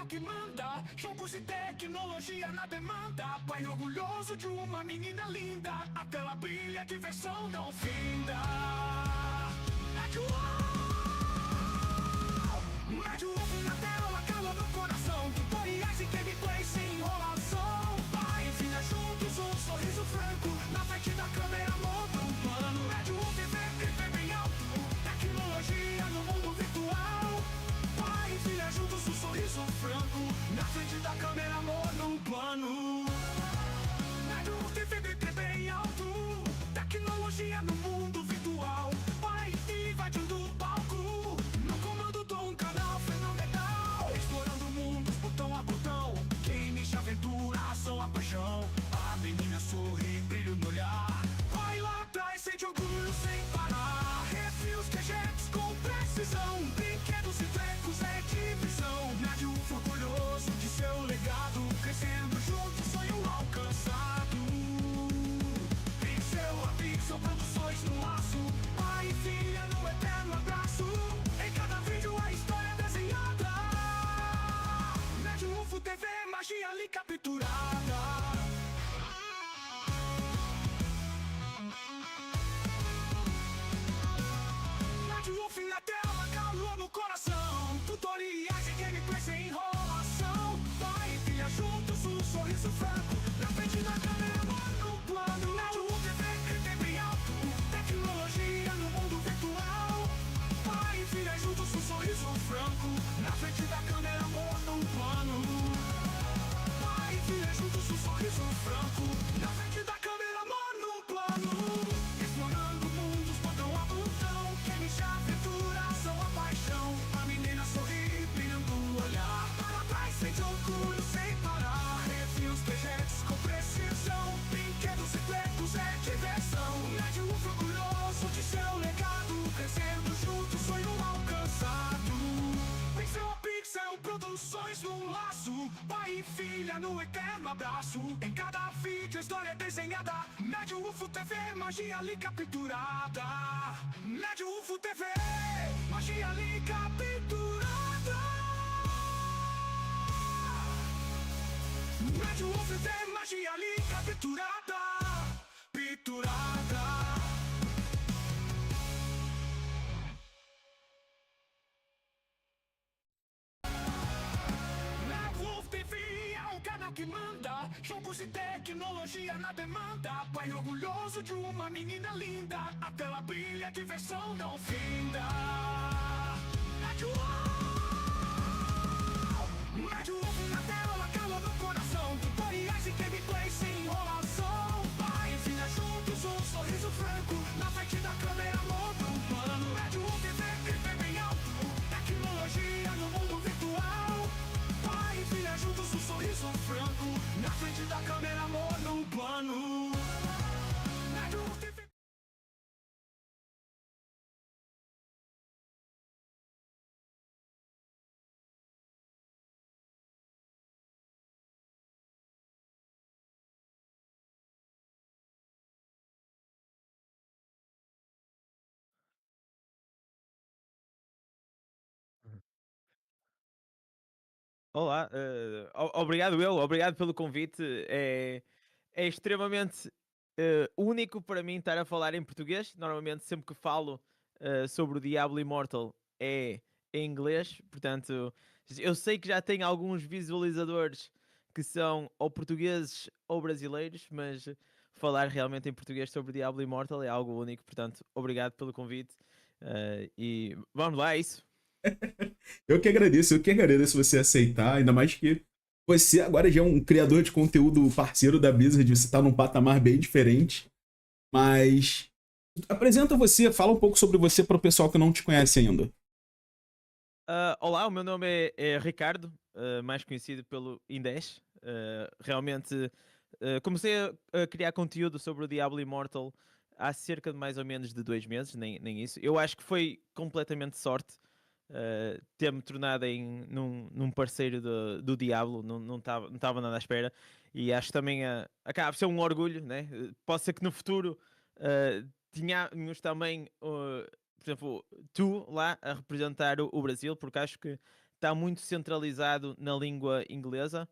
que manda. Jogos e tecnologia na demanda. Pai orgulhoso de uma menina linda. A tela brilha, diversão não finda. Médio na tela, calor no coração. Tutoriais e gameplay sem enrolação. Pai e filha juntos, um sorriso franco. Na frente da câmera, monta um plano. Médio TV bem alto. Tecnologia no mundo virtual. Pai e filha juntos, um sorriso franco. Na frente da câmera, monta um plano. Médio TV bem alto. Tecnologia no mundo virtual. Pai e filha invadindo o palco. No comando de um canal fenomenal. Explorando mundos, botão a botão. Games de aventura, ação a paixão. A menina sorri, brilho no olhar. Vai lá atrás, sente orgulho sem parar. Refis, gadgets com precisão. Brinquedos e trecos é divisão. Médio orgulhoso de seu legado. Crescendo junto, sonho alcançado. Pixel a pixel, produções no laço. Pai e filha no eterno abraço. Em cada vídeo a história desenhada. Médio UFO TV, magia ali capturada. Médio UFO na tela, calor no coração. Tutoriais e gameplay sem enrolação. Pai e filha juntos, um sorriso franco. Na frente da câmera, manda um plano. Médio UFO TV bem alto. Tecnologia no mundo virtual. Pai e filha juntos, um sorriso franco. Na frente da câmera, manda um plano. Pai e filha juntos, um sorriso franco. Na frente da câmera, manda um plano. Explorando mundos, botão a botão. Games de aventura, ação a paixão. A menina sorri, brilhando o olhar. Para trás, sente orgulho sem parar. Refis, gadgets com precisão. Brinquedos e trecos é diversão. Médio UFO orgulhoso de seu legado. Crescendo junto, sonho alcançado. Pixel a pixel, produções no laço. Pai e filha no eterno abraço. Em cada vídeo, história desenhada. Médio UFO TV, magia ali capturada. Médio UFO TV, magia ali capturada. Médio UFO TV, magia ali capturada. Capturada. Wolf TV é um canal que manda. Jogos e tecnologia na demanda. Pai orgulhoso de uma menina linda. A tela brilha, diversão não finda. Médio na tela, calor no coração. Tutoriais e gameplay sem enrolação. Pai e filha juntos, um sorriso franco. Na frente da câmera, monta um plano. Médio TV bem alto. Tecnologia no mundo virtual. Pai e filha juntos, um sorriso franco. Na frente da câmera, monta um plano. Médio TV. Olá, obrigado pelo convite. É extremamente único para mim estar a falar em português. Normalmente, sempre que falo sobre o Diablo Immortal é em inglês, portanto, eu sei que já tem alguns visualizadores que são ou portugueses ou brasileiros, mas falar realmente em português sobre o Diablo Immortal é algo único, portanto, obrigado pelo convite. E vamos lá, é isso. Eu que agradeço você aceitar, ainda mais que você agora já é um criador de conteúdo parceiro da Blizzard, você tá num patamar bem diferente. Mas apresenta você, fala um pouco sobre você para o pessoal que não te conhece ainda. Olá, o meu nome é Ricardo, mais conhecido pelo Indesh. Realmente comecei a criar conteúdo sobre o Diablo Immortal há cerca de mais ou menos de 2 meses, nem isso. Eu acho que foi completamente sorte ter-me tornado num parceiro do Diablo, não estava nada à espera. E acho que também acaba por ser um orgulho, né? Pode ser que no futuro tínhamos também por exemplo, tu lá a representar o Brasil, porque acho que está muito centralizado na língua inglesa.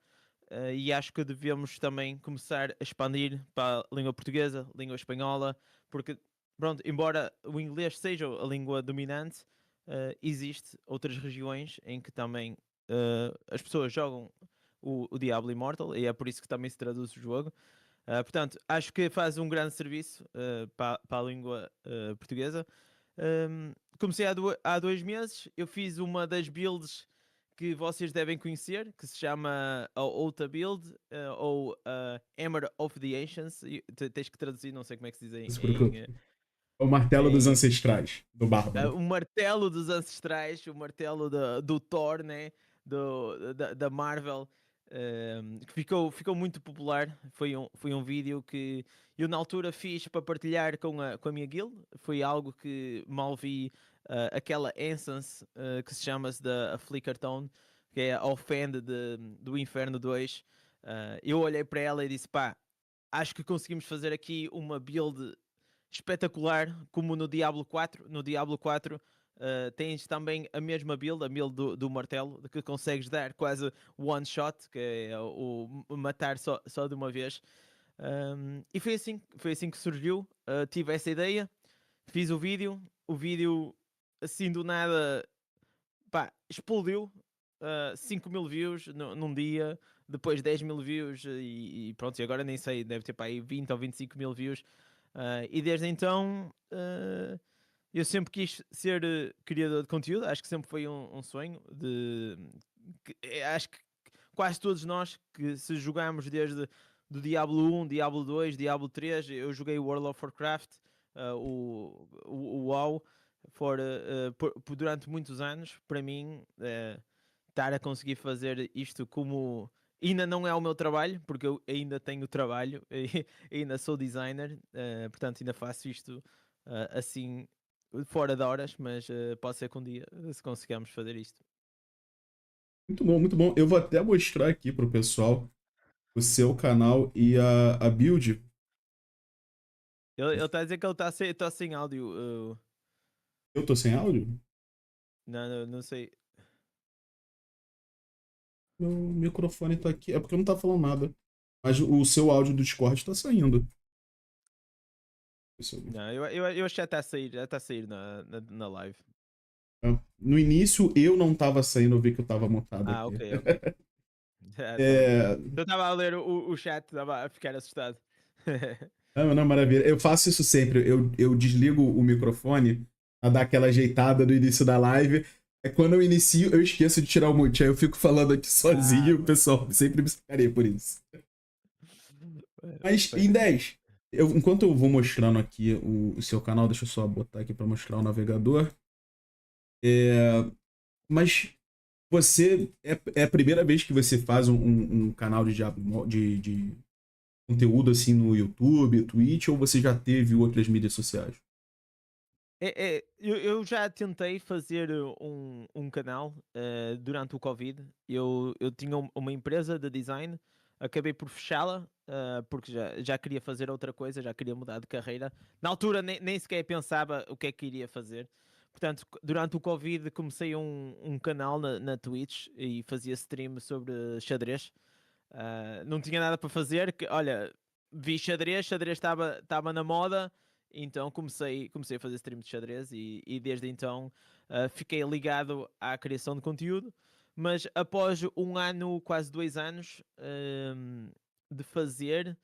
E acho que devemos também começar a expandir para a língua portuguesa, língua espanhola, porque, pronto, embora o inglês seja a língua dominante, existe outras regiões em que também as pessoas jogam o Diablo Immortal, e é por isso que também se traduz o jogo. Portanto, acho que faz um grande serviço para a língua portuguesa. Comecei há 2 meses, eu fiz uma das builds que vocês devem conhecer, que se chama a Outa Build, ou Hammer of the Ancients. Tens que traduzir, não sei como é que se diz Se preocupe. em, O martelo dos em, ancestrais, do bárbaro. o martelo dos ancestrais, o martelo do Thor, né? Da Marvel, que ficou muito popular. Foi um vídeo que eu na altura fiz para partilhar com a minha guild. Foi algo que mal vi aquela instance que se chama-se da Flickertone, que é a Offend do Inferno 2. Eu olhei para ela e disse: pá, acho que conseguimos fazer aqui uma build espetacular, como no Diablo 4. No Diablo 4 tens também a mesma build, a build do martelo, de que consegues dar quase one shot, que é o matar só de uma vez. E foi assim que surgiu. Tive essa ideia, fiz o vídeo assim do nada, pá, explodiu. 5.000 views num dia, depois 10.000 views e pronto, e agora nem sei, deve ter para aí 20 ou 25 mil views. E desde então eu sempre quis ser criador de conteúdo, acho que sempre foi um sonho acho que quase todos nós que se jogamos desde do Diablo 1, Diablo 2, Diablo 3, eu joguei World of Warcraft, o WoW, durante muitos anos. Para mim, estar a conseguir fazer isto como ainda não é o meu trabalho, porque eu ainda tenho trabalho, ainda sou designer, portanto ainda faço isto assim fora de horas, mas pode ser que um dia se consigamos fazer isto. Muito bom, muito bom. Eu vou até mostrar aqui pro pessoal o seu canal e a build. Ele está a dizer que ele está sem áudio. Eu tô sem áudio? Não sei. Meu microfone tá aqui. É porque não tá falando nada. Mas o seu áudio do Discord tá saindo. Não, eu acho que já está a sair na live. No início eu não tava saindo, eu vi que eu tava mutado Ah, aqui. ok, ok. Tá bem. É... Eu estava a ler o chat, estava a ficar assustado. Não, não, maravilha. Eu faço isso sempre. Eu desligo o microfone a dar aquela ajeitada no início da live. É quando eu inicio, eu esqueço de tirar o mute. Aí eu fico falando aqui sozinho e o pessoal sempre me sacaria por isso. Mas em 10, enquanto eu vou mostrando aqui o seu canal, deixa eu só botar aqui para mostrar o navegador. Mas você é a primeira vez que você faz um canal de conteúdo assim no YouTube, Twitch, ou você já teve outras mídias sociais? Eu já tentei fazer um canal durante o Covid. Eu tinha uma empresa de design, acabei por fechá-la porque já queria fazer outra coisa, já queria mudar de carreira. Na altura nem sequer pensava o que é que iria fazer. Portanto, durante o Covid comecei um canal na Twitch e fazia stream sobre xadrez. Não tinha nada para fazer, olha, vi xadrez estava na moda, então comecei a fazer stream de xadrez e desde então fiquei ligado à criação de conteúdo. Mas após um ano, quase 2 anos de fazer,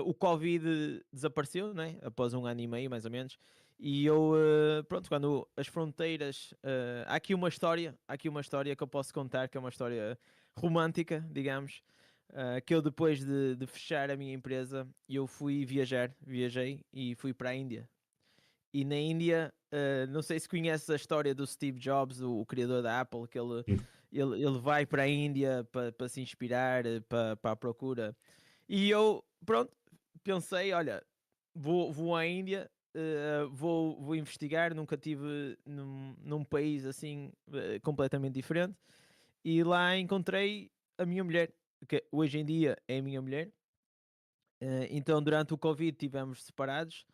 o Covid desapareceu, né? Após um ano e meio, mais ou menos. E eu, pronto, quando as fronteiras. Há aqui uma história que eu posso contar, que é uma história romântica, digamos. Que eu, depois de fechar a minha empresa, eu viajei e fui para a Índia. E na Índia, não sei se conheces a história do Steve Jobs, o criador da Apple, que ele vai para a Índia para se inspirar, para a procura. E eu, pronto, pensei, olha, vou à Índia, vou investigar, nunca tive num país assim completamente diferente. E lá encontrei a minha mulher, que hoje em dia é a minha mulher. Então, durante o Covid, estivemos separados.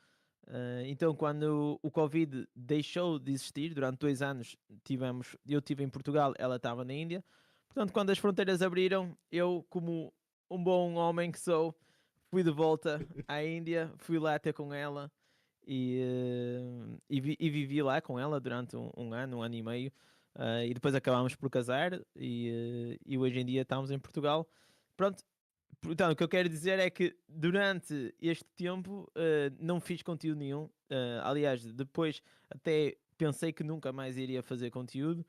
Então, quando o Covid deixou de existir, durante 2 anos eu estive em Portugal, ela estava na Índia. Portanto, quando as fronteiras abriram, eu, como um bom homem que sou, fui de volta à Índia, fui lá ter com ela e vivi lá com ela durante um ano e meio. E depois acabámos por casar e hoje em dia estamos em Portugal. Pronto, portanto, o que eu quero dizer é que durante este tempo não fiz conteúdo nenhum. Aliás, depois até pensei que nunca mais iria fazer conteúdo,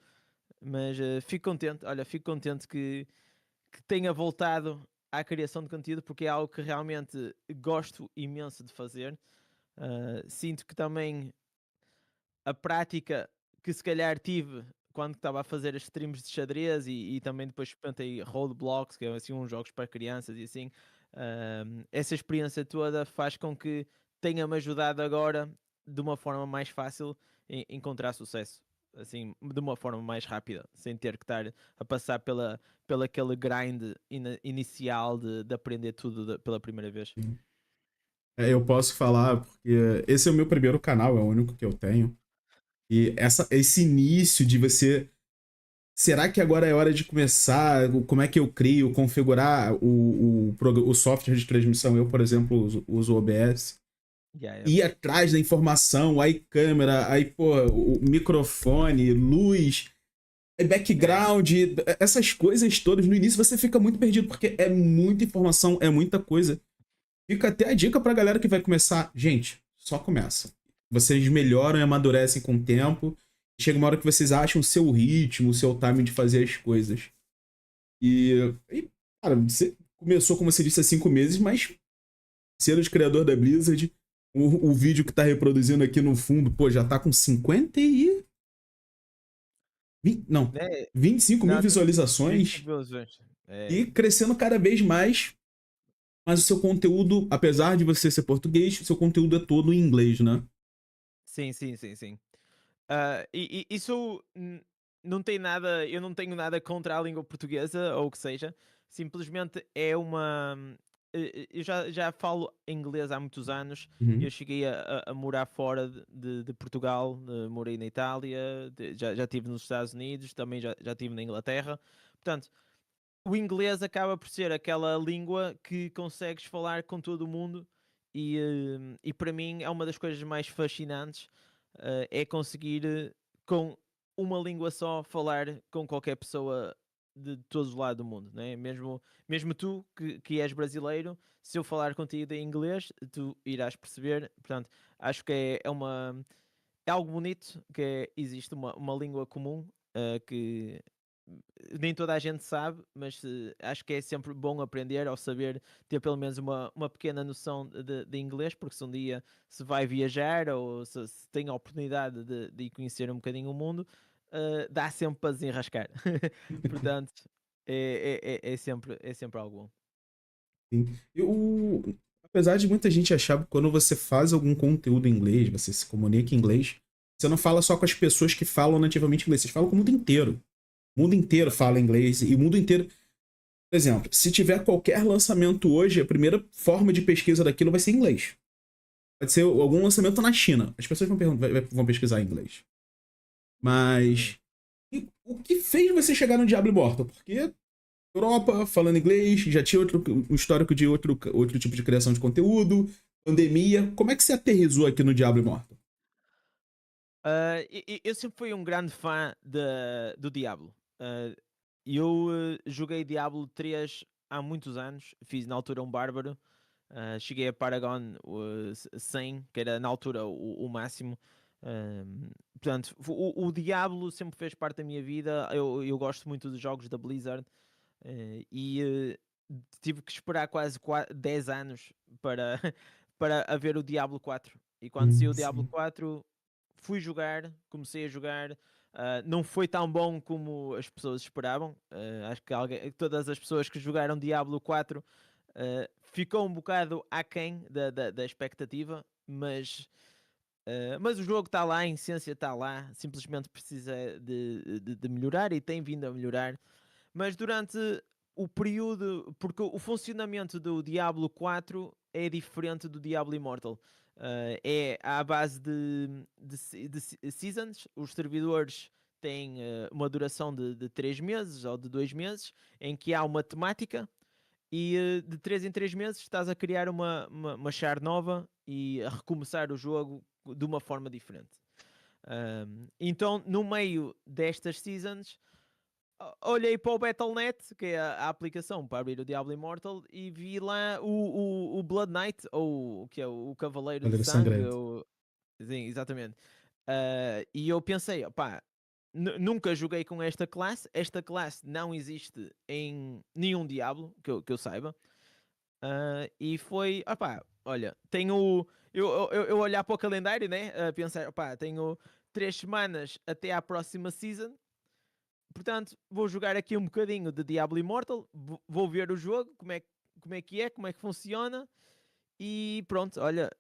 mas fico contente. Olha, fico contente que tenha voltado à criação de conteúdo porque é algo que realmente gosto imenso de fazer. Sinto que também a prática que se calhar tive quando estava a fazer as streams de xadrez e também depois experimentei roadblocks, que é assim uns jogos para crianças e assim, essa experiência toda faz com que tenha-me ajudado agora de uma forma mais fácil encontrar sucesso. Assim, de uma forma mais rápida, sem ter que estar a passar pela aquele grind inicial de aprender tudo pela primeira vez. Eu posso falar porque esse é o meu primeiro canal, é o único que eu tenho. E esse início de você. Será que agora é hora de começar? Como é que eu crio, configurar o software de transmissão? Eu, por exemplo, uso o OBS. Yeah, yeah. Ir atrás da informação, aí câmera, aí, pô, o microfone, luz, background, essas coisas todas. No início você fica muito perdido, porque é muita informação, é muita coisa. Fica até a dica pra galera que vai começar. Gente, só começa. Vocês melhoram e amadurecem com o tempo. Chega uma hora que vocês acham o seu ritmo, o seu timing de fazer as coisas. Cara, você começou, como você disse, há 5 meses, mas sendo de criador da Blizzard, o vídeo que tá reproduzindo aqui no fundo, pô, já tá com 50 e... Não, Né? 25 mil Não, 25 visualizações visualizações. e crescendo cada vez mais. Mas o seu conteúdo, apesar de você ser português, o seu conteúdo é todo em inglês, né? Sim, sim, sim, sim. Isso não tem nada, eu não tenho nada contra a língua portuguesa ou o que seja, simplesmente é uma. Eu já falo inglês há muitos anos. Uhum. Eu cheguei a morar fora de Portugal, morei na Itália, já estive nos Estados Unidos, também já estive na Inglaterra. Portanto, o inglês acaba por ser aquela língua que consegues falar com todo o mundo e para mim é uma das coisas mais fascinantes, é conseguir com uma língua só falar com qualquer pessoa de todos os lados do mundo, né? Mesmo tu que és brasileiro, se eu falar contigo em inglês, tu irás perceber. Portanto, acho que é algo bonito existe uma língua comum que nem toda a gente sabe, mas acho que é sempre bom aprender ou saber ter pelo menos uma pequena noção de inglês, porque se um dia se vai viajar ou se tem a oportunidade de ir conhecer um bocadinho o mundo, dá sempre para desenrascar. Portanto, é sempre algo bom. Sim. Apesar de muita gente achar que quando você faz algum conteúdo em inglês, você se comunica em inglês, você não fala só com as pessoas que falam nativamente inglês, você fala com o mundo inteiro. O mundo inteiro fala inglês e o mundo inteiro. Por exemplo, se tiver qualquer lançamento hoje, a primeira forma de pesquisa daquilo vai ser em inglês. Pode ser algum lançamento na China. As pessoas vão pesquisar em inglês. Mas o que fez você chegar no Diablo Immortal? Porque Europa, falando inglês, já tinha um histórico de outro tipo de criação de conteúdo, pandemia. Como é que você aterrizou aqui no Diablo Immortal? Eu sempre fui um grande fã do Diablo. Eu joguei Diablo 3 há muitos anos, fiz na altura um bárbaro. Cheguei a Paragon 100, que era na altura o máximo. Portanto, o Diablo sempre fez parte da minha vida. Eu gosto muito dos jogos da Blizzard e tive que esperar quase 10 anos para, para haver o Diablo 4. E quando saiu o Diablo Sim. 4, fui jogar, comecei a jogar. Não foi tão bom como as pessoas esperavam. Acho que todas as pessoas que jogaram Diablo 4 ficou um bocado aquém da expectativa, mas o jogo está lá, a essência está lá, simplesmente precisa de melhorar e tem vindo a melhorar. Mas durante o período, porque o funcionamento do Diablo 4 é diferente do Diablo Immortal. É à base de seasons. Os servidores têm uma duração de 3 meses ou de 2 meses, em que há uma temática e de 3 em 3 meses estás a criar uma char nova e a recomeçar o jogo de uma forma diferente. Então, no meio destas seasons, olhei para o Battle.net, que é a aplicação para abrir o Diablo Immortal, e vi lá o Blood Knight, ou o que é o Cavaleiro de Cavaleiro Sangue. Sangrento. Sim, exatamente. E eu pensei, opá, nunca joguei com esta classe. Esta classe não existe em nenhum Diablo que eu saiba. E foi, opá, olha, tenho. Eu olhar para o calendário, né? A pensar, opá, tenho 3 semanas até à próxima season. Portanto, vou jogar aqui um bocadinho de Diablo Immortal. Vou ver o jogo, como é que é, como é que funciona. E pronto, olha,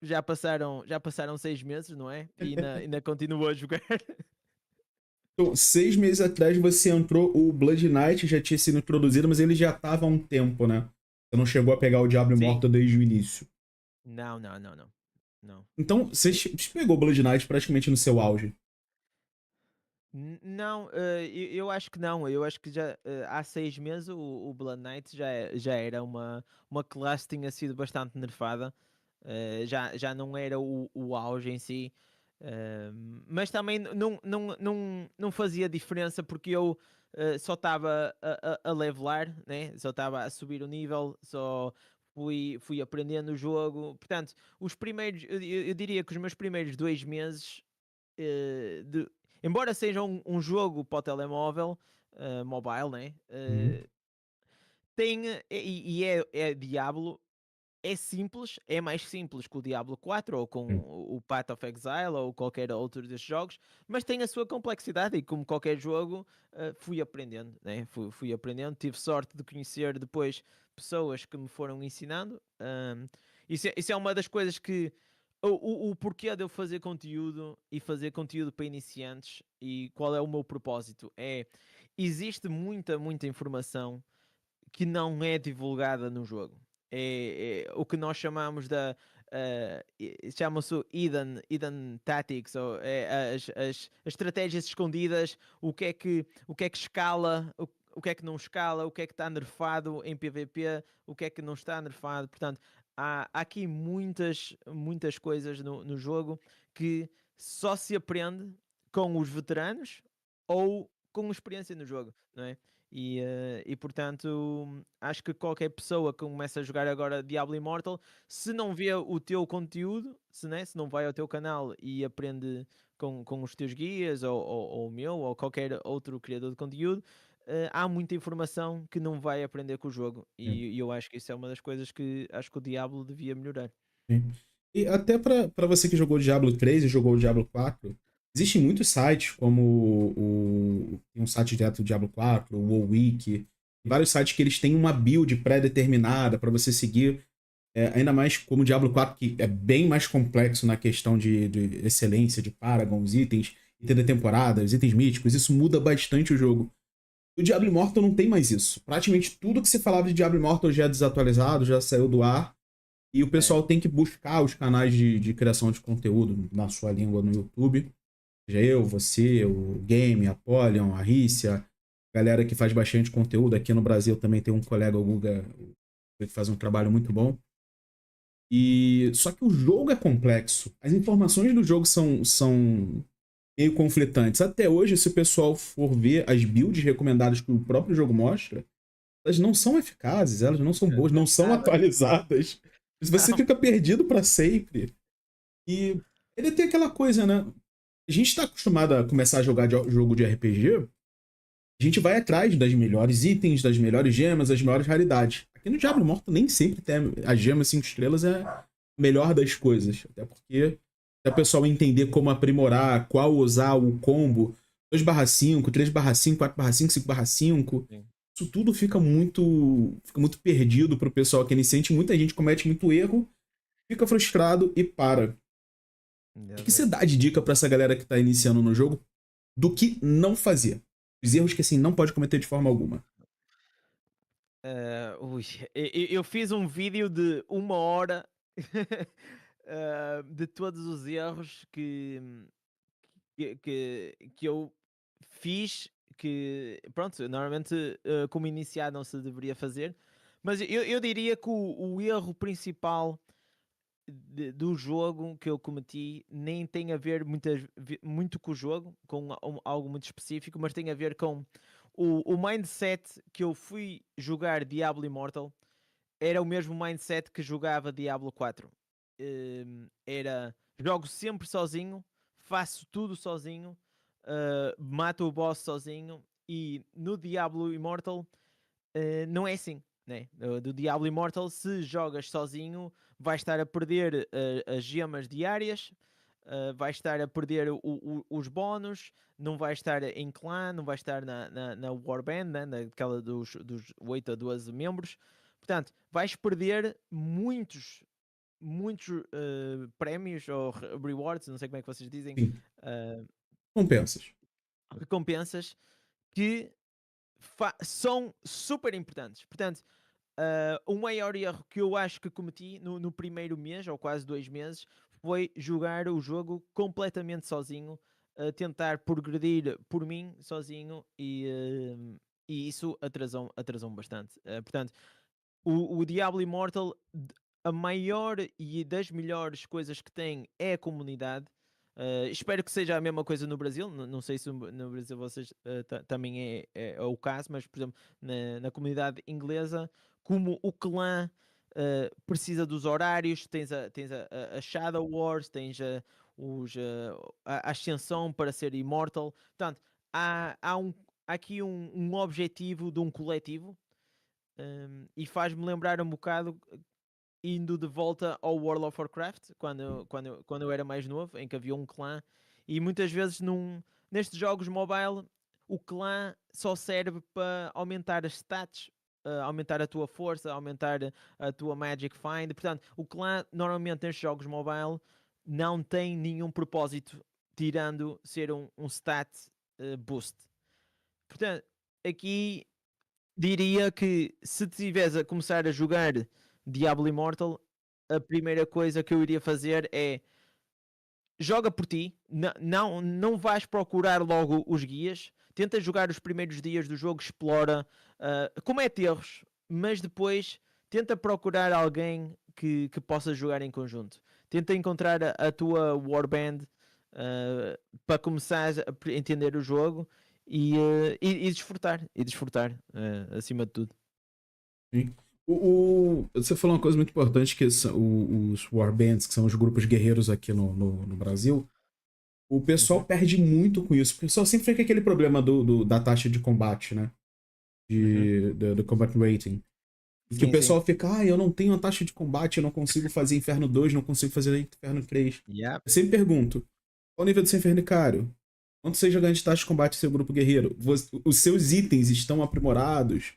já passaram 6 meses, não é? E ainda continuo a jogar. Então, 6 meses atrás você entrou, o Blood Knight já tinha sido introduzido, mas ele já estava há um tempo, né? Você não chegou a pegar o Diablo Sim. Immortal desde o início. Não. Então, você pegou o Blood Knight praticamente no seu auge. Não, eu acho que não. Eu acho que já há 6 meses o Blood Knight já era uma classe que tinha sido bastante nerfada. Já não era o auge em si. Mas também não fazia diferença porque eu só estava a levelar, né? Só estava a subir o nível, só fui aprendendo o jogo. Portanto, os primeiros, eu diria que os meus primeiros 2 meses, embora seja um jogo para o telemóvel, mobile, né? Uhum. Tem, é Diablo, é simples, é mais simples que o Diablo 4 ou com Sim. o Path of Exile ou qualquer outro desses jogos, mas tem a sua complexidade e como qualquer jogo fui aprendendo, né? Fui aprendendo, tive sorte de conhecer depois pessoas que me foram ensinando. Isso é uma das coisas que o porquê de eu fazer conteúdo e fazer conteúdo para iniciantes e qual é o meu propósito é existe muita informação que não é divulgada no jogo. É o que nós chamamos da. Chama-se Hidden Tactics, ou as estratégias escondidas, o que é que escala, o que é que não escala, o que é que está nerfado em PVP, o que é que não está nerfado. Portanto, há aqui muitas coisas no jogo que só se aprende com os veteranos ou com experiência no jogo, não é? E portanto, acho que qualquer pessoa que começa a jogar agora Diablo Immortal, se não vê o teu conteúdo, se não vai ao teu canal e aprende com os teus guias, ou o meu, ou qualquer outro criador de conteúdo, há muita informação que não vai aprender com o jogo. Sim. E eu acho que isso é uma das coisas que acho que o Diablo devia melhorar. Sim. E até pra você que jogou o Diablo 3 e jogou o Diablo 4, existem muitos sites, como tem um site direto do Diablo 4, o WoWWiki, vários sites que eles têm uma build pré-determinada para você seguir. Ainda mais como o Diablo 4, que é bem mais complexo na questão de excelência, de Paragons, itens, item da temporada, os itens míticos, isso muda bastante o jogo. O Diablo Immortal não tem mais isso. Praticamente tudo que se falava de Diablo Immortal já é desatualizado, já saiu do ar. E o É. pessoal tem que buscar os canais de criação de conteúdo na sua língua no YouTube. Seja eu, você, o Game, a Apollyon, a Rícia, galera que faz bastante conteúdo. Aqui no Brasil também tem um colega, o Guga, que faz um trabalho muito bom. E só que o jogo é complexo. As informações do jogo são meio conflitantes. Até hoje, se o pessoal for ver as builds recomendadas que o próprio jogo mostra, elas não são eficazes, elas não são boas, não são Nada. atualizadas. Você Não. fica perdido para sempre. E ele tem aquela coisa, né? A gente está acostumado a começar a jogar jogo de RPG, a gente vai atrás das melhores itens, das melhores gemas, das melhores raridades. Aqui no Diablo Immortal nem sempre tem a gema 5 estrelas é a melhor das coisas. Até porque se o pessoal entender como aprimorar, qual usar o combo 2/5, 3/5, 4/5, 5/5, Sim. isso tudo fica muito perdido pro pessoal que é iniciante. Muita gente comete muito erro, fica frustrado e para. O que você Exatamente. dá de dica pra essa galera que tá iniciando no jogo do que não fazer? Os erros que assim não pode cometer de forma alguma. Eu fiz um vídeo de 1 hora de todos os erros que eu fiz, que pronto, normalmente como iniciado não se deveria fazer, mas eu diria que o erro principal do jogo que eu cometi nem tem a ver muito com o jogo, com algo muito específico, mas tem a ver com o mindset que eu fui jogar Diablo Immortal. Era o mesmo mindset que jogava Diablo 4. Era jogo sempre sozinho, faço tudo sozinho, mato o boss sozinho, e no Diablo Immortal não é assim, né? Do Diablo Immortal, se jogas sozinho, vais estar a perder as gemas diárias, vais estar a perder os bónus, não vais estar em clã, não vais estar na Warband, né? Naquela dos 8 a 12 membros. Portanto, vais perder muitos prémios ou rewards, não sei como é que vocês dizem, Sim, uh, compensas. recompensas que são super importantes. Portanto, o maior erro que eu acho que cometi no primeiro mês, ou quase 2 meses, foi jogar o jogo completamente sozinho, tentar progredir por mim sozinho, e isso atrasou-me bastante. Portanto, o Diablo Immortal, a maior e das melhores coisas que tem é a comunidade. Espero que seja a mesma coisa no Brasil. Não sei se no Brasil vocês também é o caso, mas por exemplo, na comunidade inglesa, como o clã precisa dos horários, tens a Shadow Wars, tens a ascensão para ser Immortal. Portanto, há aqui um objetivo de um coletivo, e faz-me lembrar um bocado, indo de volta ao World of Warcraft, quando eu era mais novo, em que havia um clã, e muitas vezes nestes jogos mobile o clã só serve para aumentar as stats, aumentar a tua força, aumentar a tua Magic Find. Portanto, o clã normalmente nestes jogos mobile não tem nenhum propósito tirando ser um stat boost. Portanto, aqui diria que se estiveres a começar a jogar Diablo Immortal, a primeira coisa que eu iria fazer é joga por ti, não vais procurar logo os guias, tenta jogar os primeiros dias do jogo, explora, comete erros, mas depois tenta procurar alguém que possa jogar em conjunto. Tenta encontrar a tua warband para começar a entender o jogo e desfrutar, acima de tudo. Sim. Você falou uma coisa muito importante, que são os warbands, que são os grupos guerreiros aqui no Brasil. O pessoal Uhum. perde muito com isso, porque o pessoal sempre fica aquele problema da taxa de combate, né? Uhum. Do combat rating. E que o Sim, sim. pessoal fica, eu não tenho uma taxa de combate, eu não consigo fazer Inferno 2, não consigo fazer Inferno 3. Yeah. Eu sempre pergunto, qual o nível do seu Infernicário? Quanto você já ganha de taxa de combate seu grupo guerreiro? Os seus itens estão aprimorados?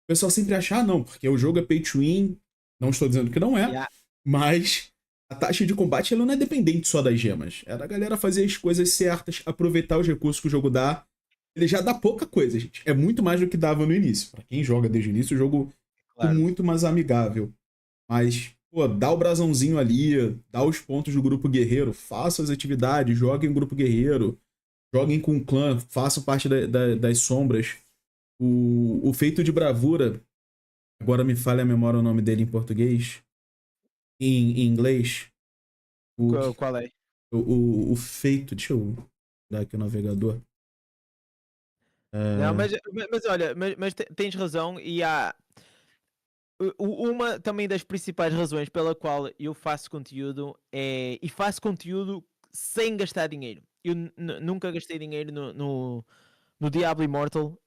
O pessoal sempre acha, não, porque o jogo é pay to win. Não estou dizendo que não é, Yeah. mas a taxa de combate ela não é dependente só das gemas. É da galera fazer as coisas certas, aproveitar os recursos que o jogo dá. Ele já dá pouca coisa, gente. É muito mais do que dava no início. Pra quem joga desde o início, o jogo ficou Claro. muito mais amigável. Mas, pô, dá o brasãozinho ali, dá os pontos do grupo guerreiro, faça as atividades, joguem em grupo guerreiro, joguem com o clã, façam parte das sombras. O feito de bravura, agora me falha a memória o nome dele em português, em inglês. O, Qual é? o feito, deixa eu dar aqui o navegador. Não, É, mas olha, mas tens razão, e há uma também das principais razões pela qual eu faço conteúdo e faço conteúdo sem gastar dinheiro. Eu nunca gastei dinheiro no Diablo Immortal.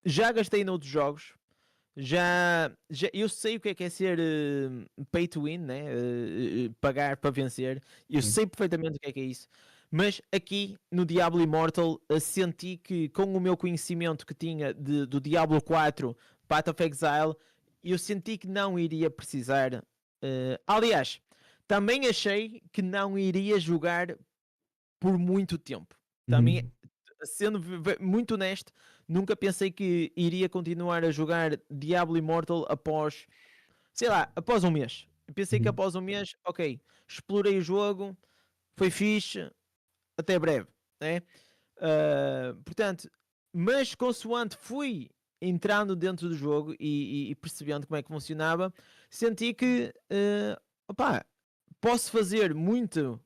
Já gastei noutros jogos. Eu sei o que é ser pay to win, né? Pagar para vencer. Eu sei perfeitamente o que é isso. Mas aqui no Diablo Immortal senti que, com o meu conhecimento que tinha do Diablo 4, Path of Exile, eu senti que não iria precisar. Aliás, também achei que não iria jogar por muito tempo. Também, uhum, sendo muito honesto, nunca pensei que iria continuar a jogar Diablo Immortal após, sei lá, após um mês. Pensei que Uhum. após um mês, ok, explorei o jogo, foi fixe, até breve, né? Portanto, mas consoante fui entrando dentro do jogo e percebendo como é que funcionava, senti que, opá, posso fazer muito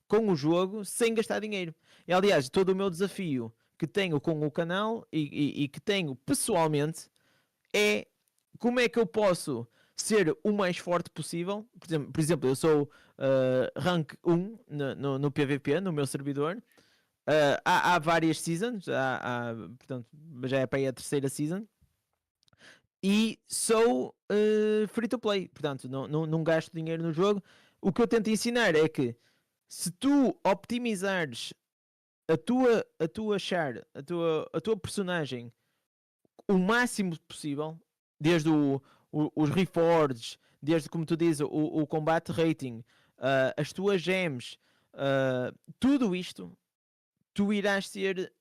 com o jogo sem gastar dinheiro. E, aliás, todo o meu desafio que tenho com o canal e que tenho pessoalmente é como é que eu posso ser o mais forte possível. Por exemplo, eu sou rank 1 no PVP, no meu servidor. Há várias seasons, portanto, já é para aí a terceira season. E sou free to play, portanto, não gasto dinheiro no jogo. O que eu tento ensinar é que se tu optimizares a tua char, a tua personagem o máximo possível, desde os reforges, desde como tu dizes, o combate rating, as tuas gems, tudo isto, tu irás ser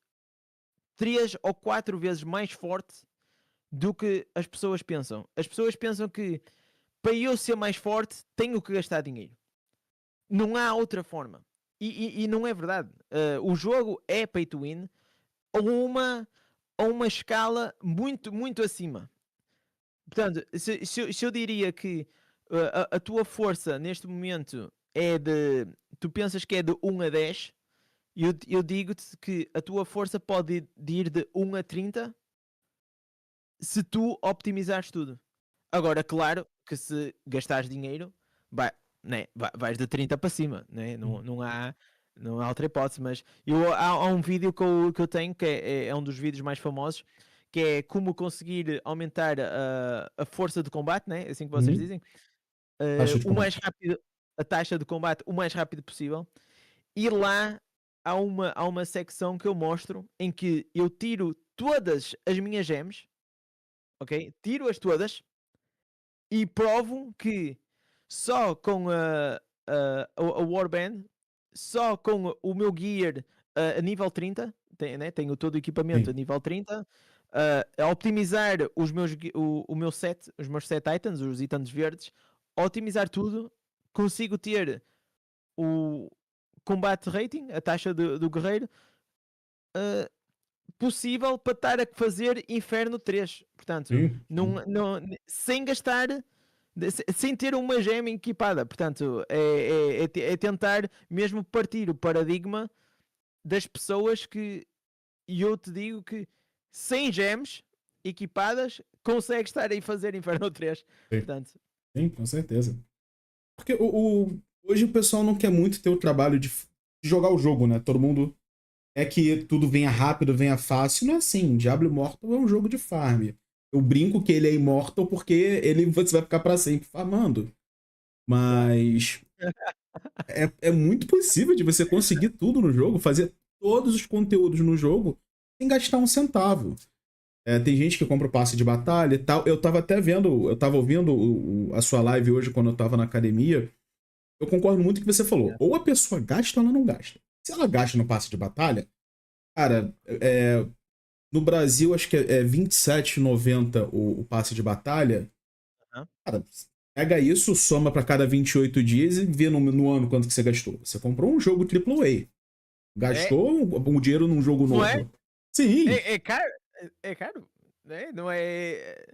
3 ou 4 vezes mais forte do que as pessoas pensam. As pessoas pensam que para eu ser mais forte tenho que gastar dinheiro. Não há outra forma. E não é verdade. O jogo é pay to win a uma escala muito acima. Portanto, se eu diria que a tua força neste momento é de. Tu pensas que é de 1 a 10, eu digo-te que a tua força pode ir de 1 a 30 se tu optimizares tudo. Agora, claro que se gastares dinheiro, vais de 30 para cima, né? Não há outra hipótese. Mas há um vídeo que eu tenho, que é um dos vídeos mais famosos, que é como conseguir aumentar a força de combate, né? Assim que vocês Uhum. dizem, Taxa de o mais combate. rápido, a taxa de combate o mais rápido possível. E lá há uma secção que eu mostro em que eu tiro todas as minhas gems, ok? Tiro-as todas e provo que só com a Warband, só com o meu gear a nível 30, né, tenho todo o equipamento a Sim. nível 30, a optimizar o meu set, os meus set items, os itens verdes, a otimizar tudo, consigo ter o combate rating, a taxa do guerreiro, uh, possível para estar a fazer Inferno 3. Portanto, Sim, sim. sem gastar, sem ter uma gema equipada. Portanto, é tentar mesmo partir o paradigma das pessoas que. E eu te digo que sem gems equipadas consegues estar aí a fazer Inferno 3. Sim, Portanto, sim, com certeza. Porque hoje o pessoal não quer muito ter o trabalho de jogar o jogo, né? Todo mundo é que tudo venha rápido, venha fácil. Não é assim. Diablo Immortal é um jogo de farm. Eu brinco que ele é imortal porque você vai ficar pra sempre farmando. claro. Mas é muito possível de você conseguir tudo no jogo, fazer todos os conteúdos no jogo sem gastar um centavo. Tem gente que compra o passe de batalha e tal. Eu tava até vendo, eu tava ouvindo a sua live hoje quando eu tava na academia. Eu concordo muito com o que você falou. Ou a pessoa gasta ou ela não gasta. Se ela gasta no passe de batalha, cara, no Brasil acho que é R$ 27,90 o passe de batalha. Aham. Cara, pega isso, soma pra cada 28 dias e vê no ano quanto que você gastou. Você comprou um jogo AAA. É, Gastou um dinheiro num jogo não é? novo. Sim. É caro. É caro. Né? Não é.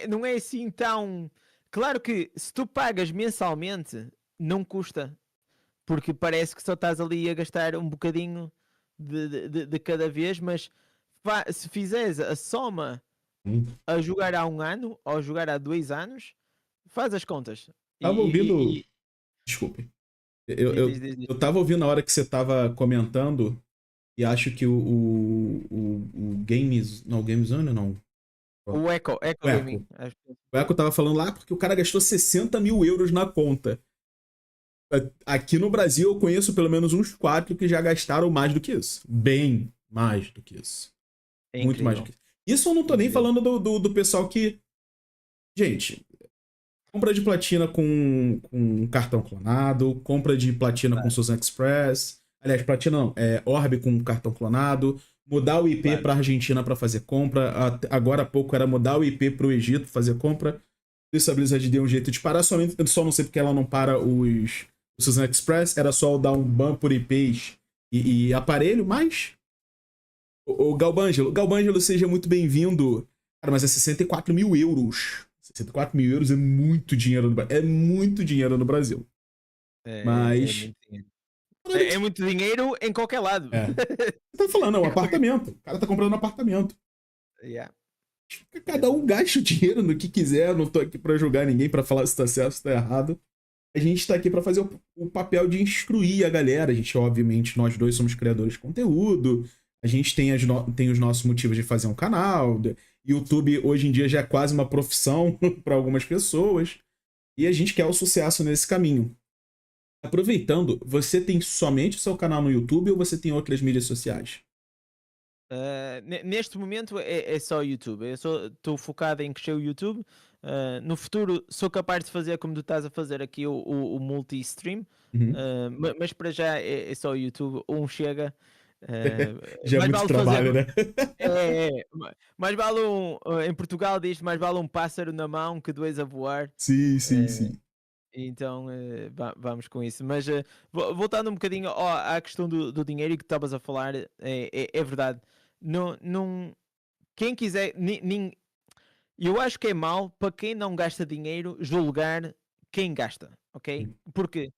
Não é assim tão. Claro que se tu pagas mensalmente, não custa. Porque parece que só estás ali a gastar um bocadinho de cada vez, mas se fizeres a soma a jogar há um ano ou a jogar há 2 anos, faz as contas. Tava ouvindo. Desculpe. Eu, Diz, eu, diz, diz. eu tava ouvindo na hora que você tava comentando e acho que o Games. Não, o Games Zone não. O Echo O Gaming. Echo. O Echo tava falando lá porque o cara gastou 60 mil euros na conta. Aqui no Brasil eu conheço pelo menos uns 4 que já gastaram mais do que isso. Bem mais do que isso. É Muito mais do incrível. que isso. Isso eu não tô nem Incrível. falando do pessoal que. Gente, compra de platina com cartão clonado, compra de platina com Susan Express. Aliás, platina não, Orb com cartão clonado, mudar o IP Claro. para Argentina para fazer compra. Agora há pouco era mudar o IP para o Egito fazer compra. Isso a Blizzard deu um jeito de parar. Eu só não sei porque ela não para o Susan Express. Era só dar um ban por IPs e aparelho, mas... O Galbângelo, seja muito bem-vindo. Cara, mas é 64 mil euros. 64 mil euros é muito dinheiro no Brasil. É muito dinheiro no Brasil. É Mas... muito dinheiro. É muito dinheiro em qualquer lado. É. Você tá falando, é um apartamento. O cara tá comprando um apartamento. Yeah. Cada um gasta o dinheiro no que quiser. Eu não tô aqui pra julgar ninguém, pra falar se tá certo ou se tá errado. A gente tá aqui pra fazer o papel de instruir a galera. A gente, obviamente, nós dois somos criadores de conteúdo. A gente tem os nossos motivos de fazer um canal. YouTube, hoje em dia, já é quase uma profissão pra algumas pessoas. E a gente quer o sucesso nesse caminho. Aproveitando, você tem somente o seu canal no YouTube ou você tem outras mídias sociais? Neste momento é só YouTube. Eu estou focado em crescer o YouTube. No futuro sou capaz de fazer como tu estás a fazer aqui o multi-stream. Uhum. Mas para já é só o YouTube. Um chega. Já é mais muito vale trabalho, fazer. né? Mais vale em Portugal diz mais vale um pássaro na mão que dois a voar. Sim, sim, sim. Então vamos com isso. Mas voltando um bocadinho à questão do dinheiro que estavas a falar, é verdade. Quem quiser, eu acho que é mau para quem não gasta dinheiro julgar quem gasta, ok? Porque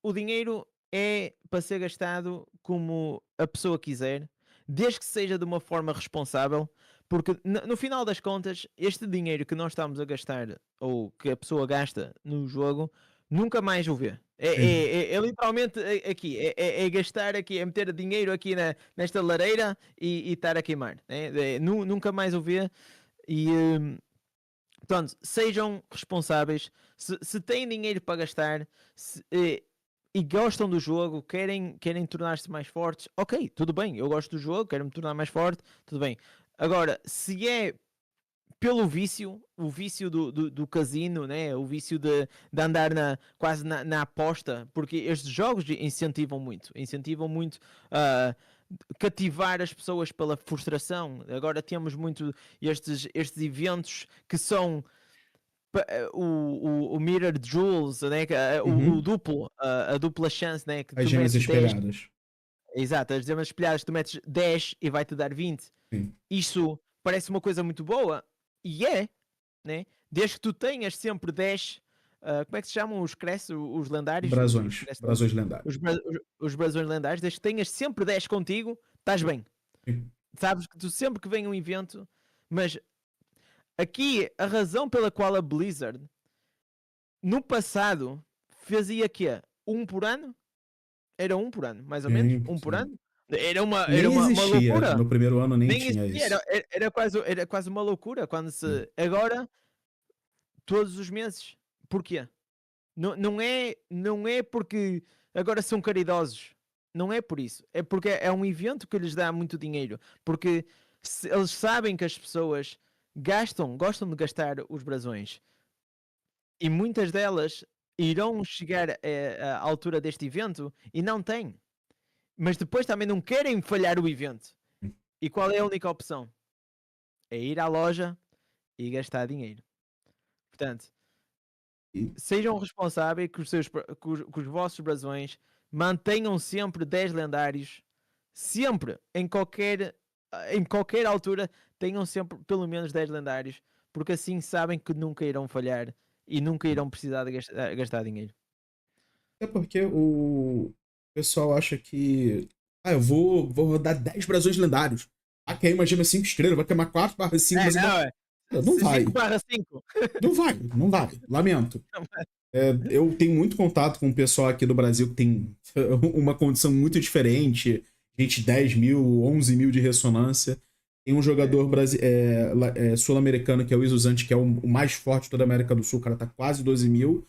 o dinheiro é para ser gastado como a pessoa quiser, desde que seja de uma forma responsável. Porque no final das contas, este dinheiro que nós estamos a gastar, ou que a pessoa gasta no jogo, nunca mais o vê. É literalmente aqui, é gastar aqui, é meter dinheiro aqui nesta lareira e estar a queimar. Nunca mais o vê. E portanto, sejam responsáveis. Se têm dinheiro para gastar e gostam do jogo, querem tornar-se mais fortes, ok, tudo bem, eu gosto do jogo, quero me tornar mais forte, tudo bem. Agora, se é pelo vício, o vício do casino, né? O vício de andar quase na aposta, porque estes jogos incentivam muito cativar as pessoas pela frustração. Agora temos muito estes eventos que são o Mirror Jewels, né? O duplo, a dupla chance, né? Que As tu gemas metes 10. espelhadas. Exato, as gemas espelhadas, tu metes 10 e vai-te dar 20. Sim. Isso parece uma coisa muito boa, e né? Desde que tu tenhas sempre 10, como é que se chamam os lendários? Brasões. Brasões lendários. Os brasões lendários, desde que tenhas sempre 10 contigo, estás bem. Sim. Sabes que tu sempre que vem um evento, mas aqui a razão pela qual a Blizzard no passado fazia quê? Um por ano? Era um por ano, mais ou menos? Um por ano? Era uma loucura. No primeiro ano nem tinha existia. isso. Era quase uma loucura quando se. Agora, todos os meses. Porquê? Não é porque agora são caridosos. Não é por isso. É porque é um evento que lhes dá muito dinheiro. Porque eles sabem que as pessoas gostam de gastar os brasões. E muitas delas irão chegar à altura deste evento e não têm. Mas depois também não querem falhar o evento. E qual é a única opção? É ir à loja e gastar dinheiro. Portanto, sejam responsáveis que os vossos brasões mantenham sempre 10 lendários. Sempre, em qualquer altura, tenham sempre pelo menos 10 lendários. Porque assim sabem que nunca irão falhar e nunca irão precisar de gastar dinheiro. É porque o pessoal acha que... eu vou rodar 10 brasões lendários. Queima uma gema 5 estrelas, vai queimar 4/5. Não vai. 5/5. Não vai. Lamento. Eu tenho muito contato com o pessoal aqui do Brasil que tem uma condição muito diferente. Gente, 10 mil, 11 mil de ressonância. Tem um jogador sul-americano que é o Isuzante, que é o mais forte de toda a América do Sul. O cara tá quase 12 mil.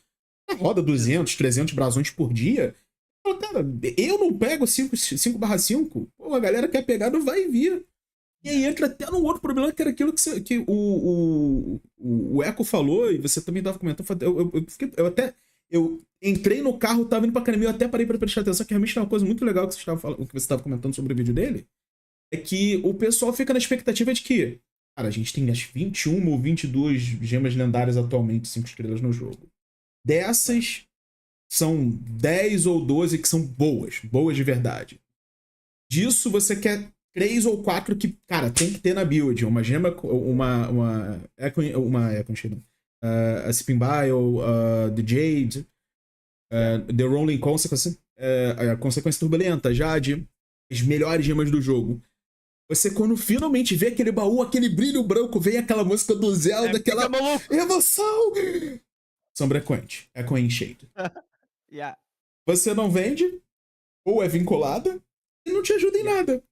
Roda 200, 300 brasões por dia. Cara, eu não pego 5/5. Pô, a galera quer pegar, não vai vir. E aí entra até num outro problema, que era aquilo que o Eco falou, e você também tava comentando. Eu entrei no carro, tava indo pra academia, eu até parei pra prestar atenção, que realmente é uma coisa muito legal que você tava comentando sobre o vídeo dele. é que o pessoal fica na expectativa de que, cara, a gente tem as 21 ou 22 gemas lendárias atualmente, 5 estrelas no jogo. Dessas, são 10 ou 12 que são boas de verdade. Disso, você quer 3 ou 4 que, cara, tem que ter na build. Uma gema, a Spin Bile, The Jade, The Rolling Consequence, a Consequência Turbulenta, a Jade, as melhores gemas do jogo. Você, quando finalmente vê aquele baú, aquele brilho branco, vem aquela música do Zelda, aquela emoção! Sombra Quente, é Coin Shade. Yeah. Você não vende, ou é vinculada, e não te ajuda em nada.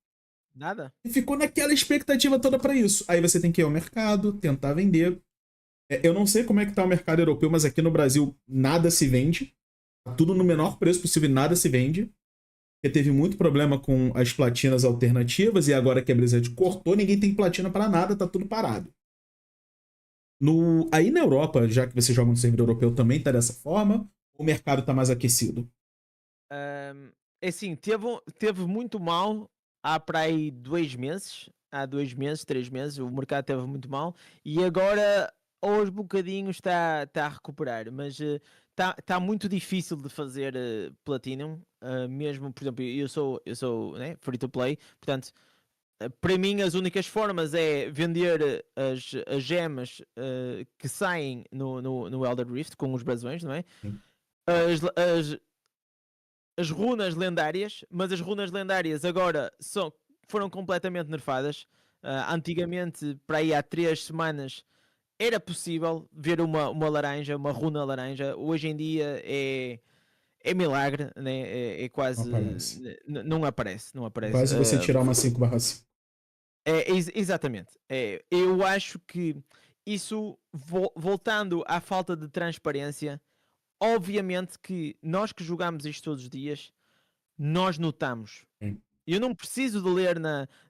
Nada. E ficou naquela expectativa toda pra isso. Aí você tem que ir ao mercado, tentar vender. Eu não sei como é que tá o mercado europeu, mas aqui no Brasil nada se vende. Tá tudo no menor preço possível e nada se vende. Porque teve muito problema com as platinas alternativas e agora que a Blizzard cortou, ninguém tem platina pra nada, tá tudo parado. Aí na Europa, já que você joga no servidor europeu, também tá dessa forma? Ou o mercado tá mais aquecido? É assim, teve muito mal há para aí 2 meses. Há 2 meses, 3 meses, o mercado teve muito mal. E agora, aos bocadinhos, está a recuperar. Mas está muito difícil de fazer Platinum. Mesmo, por exemplo, eu sou né, free to play. Portanto, para mim, as únicas formas é vender as gemas que saem no Elder Rift com os brasões, não é? Sim. As runas lendárias, mas as runas lendárias agora foram completamente nerfadas. Antigamente, para aí há 3 semanas, era possível ver uma laranja, uma runa laranja. Hoje em dia é milagre, né? É quase. Não aparece. Não aparece. Quase você tirar uma 5/5. Exatamente. Eu acho que isso, voltando à falta de transparência, obviamente que nós que jogamos isto todos os dias, nós notamos. Sim. Eu não preciso de ler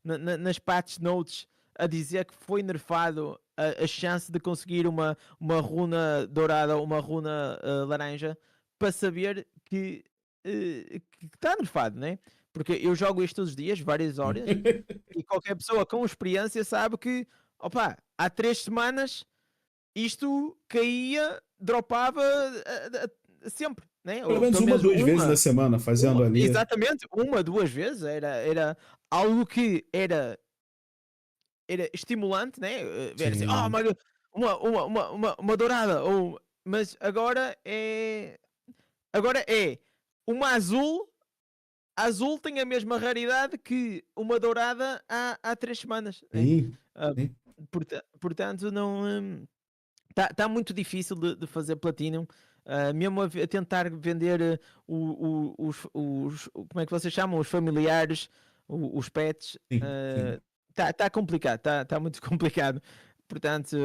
nas patch notes a dizer que foi nerfado a chance de conseguir uma runa dourada ou uma runa laranja para saber que está nerfado, né? Porque eu jogo isto todos os dias, várias horas, e qualquer pessoa com experiência sabe que, opa, há 3 semanas isto caía, dropava sempre, né? Pelo menos uma, 2 vezes na semana, fazendo ali. Exatamente, 1, 2 vezes. Era algo que era estimulante, né? Ver assim, uma dourada. Mas agora é uma azul. A azul tem a mesma raridade que uma dourada há 3 semanas. Sim, Né? Portanto, não. Tá muito difícil de fazer Platinum. Mesmo a tentar vender como é que vocês chamam? Os familiares, os pets. sim. Tá complicado, tá muito complicado. Portanto,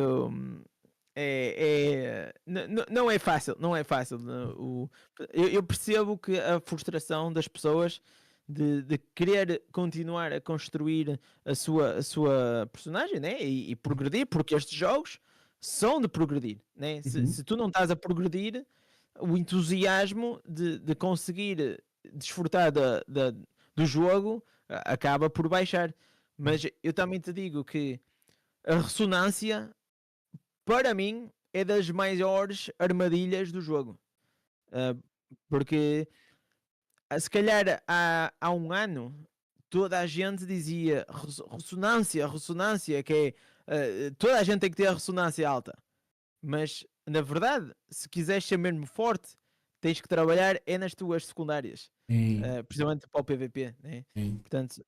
não é fácil, não é fácil. Eu percebo que a frustração das pessoas de querer continuar a construir a sua personagem, né? E progredir, porque estes jogos são de progredir, né? Se tu não estás a progredir, o entusiasmo de conseguir desfrutar do jogo acaba por baixar. Mas eu também te digo que a ressonância, para mim, é das maiores armadilhas do jogo. Porque se calhar há um ano toda a gente dizia ressonância, que é toda a gente tem que ter a ressonância alta. Mas na verdade, se quiseres ser mesmo forte, tens que trabalhar nas tuas secundárias, precisamente para o PVP, né? Portanto,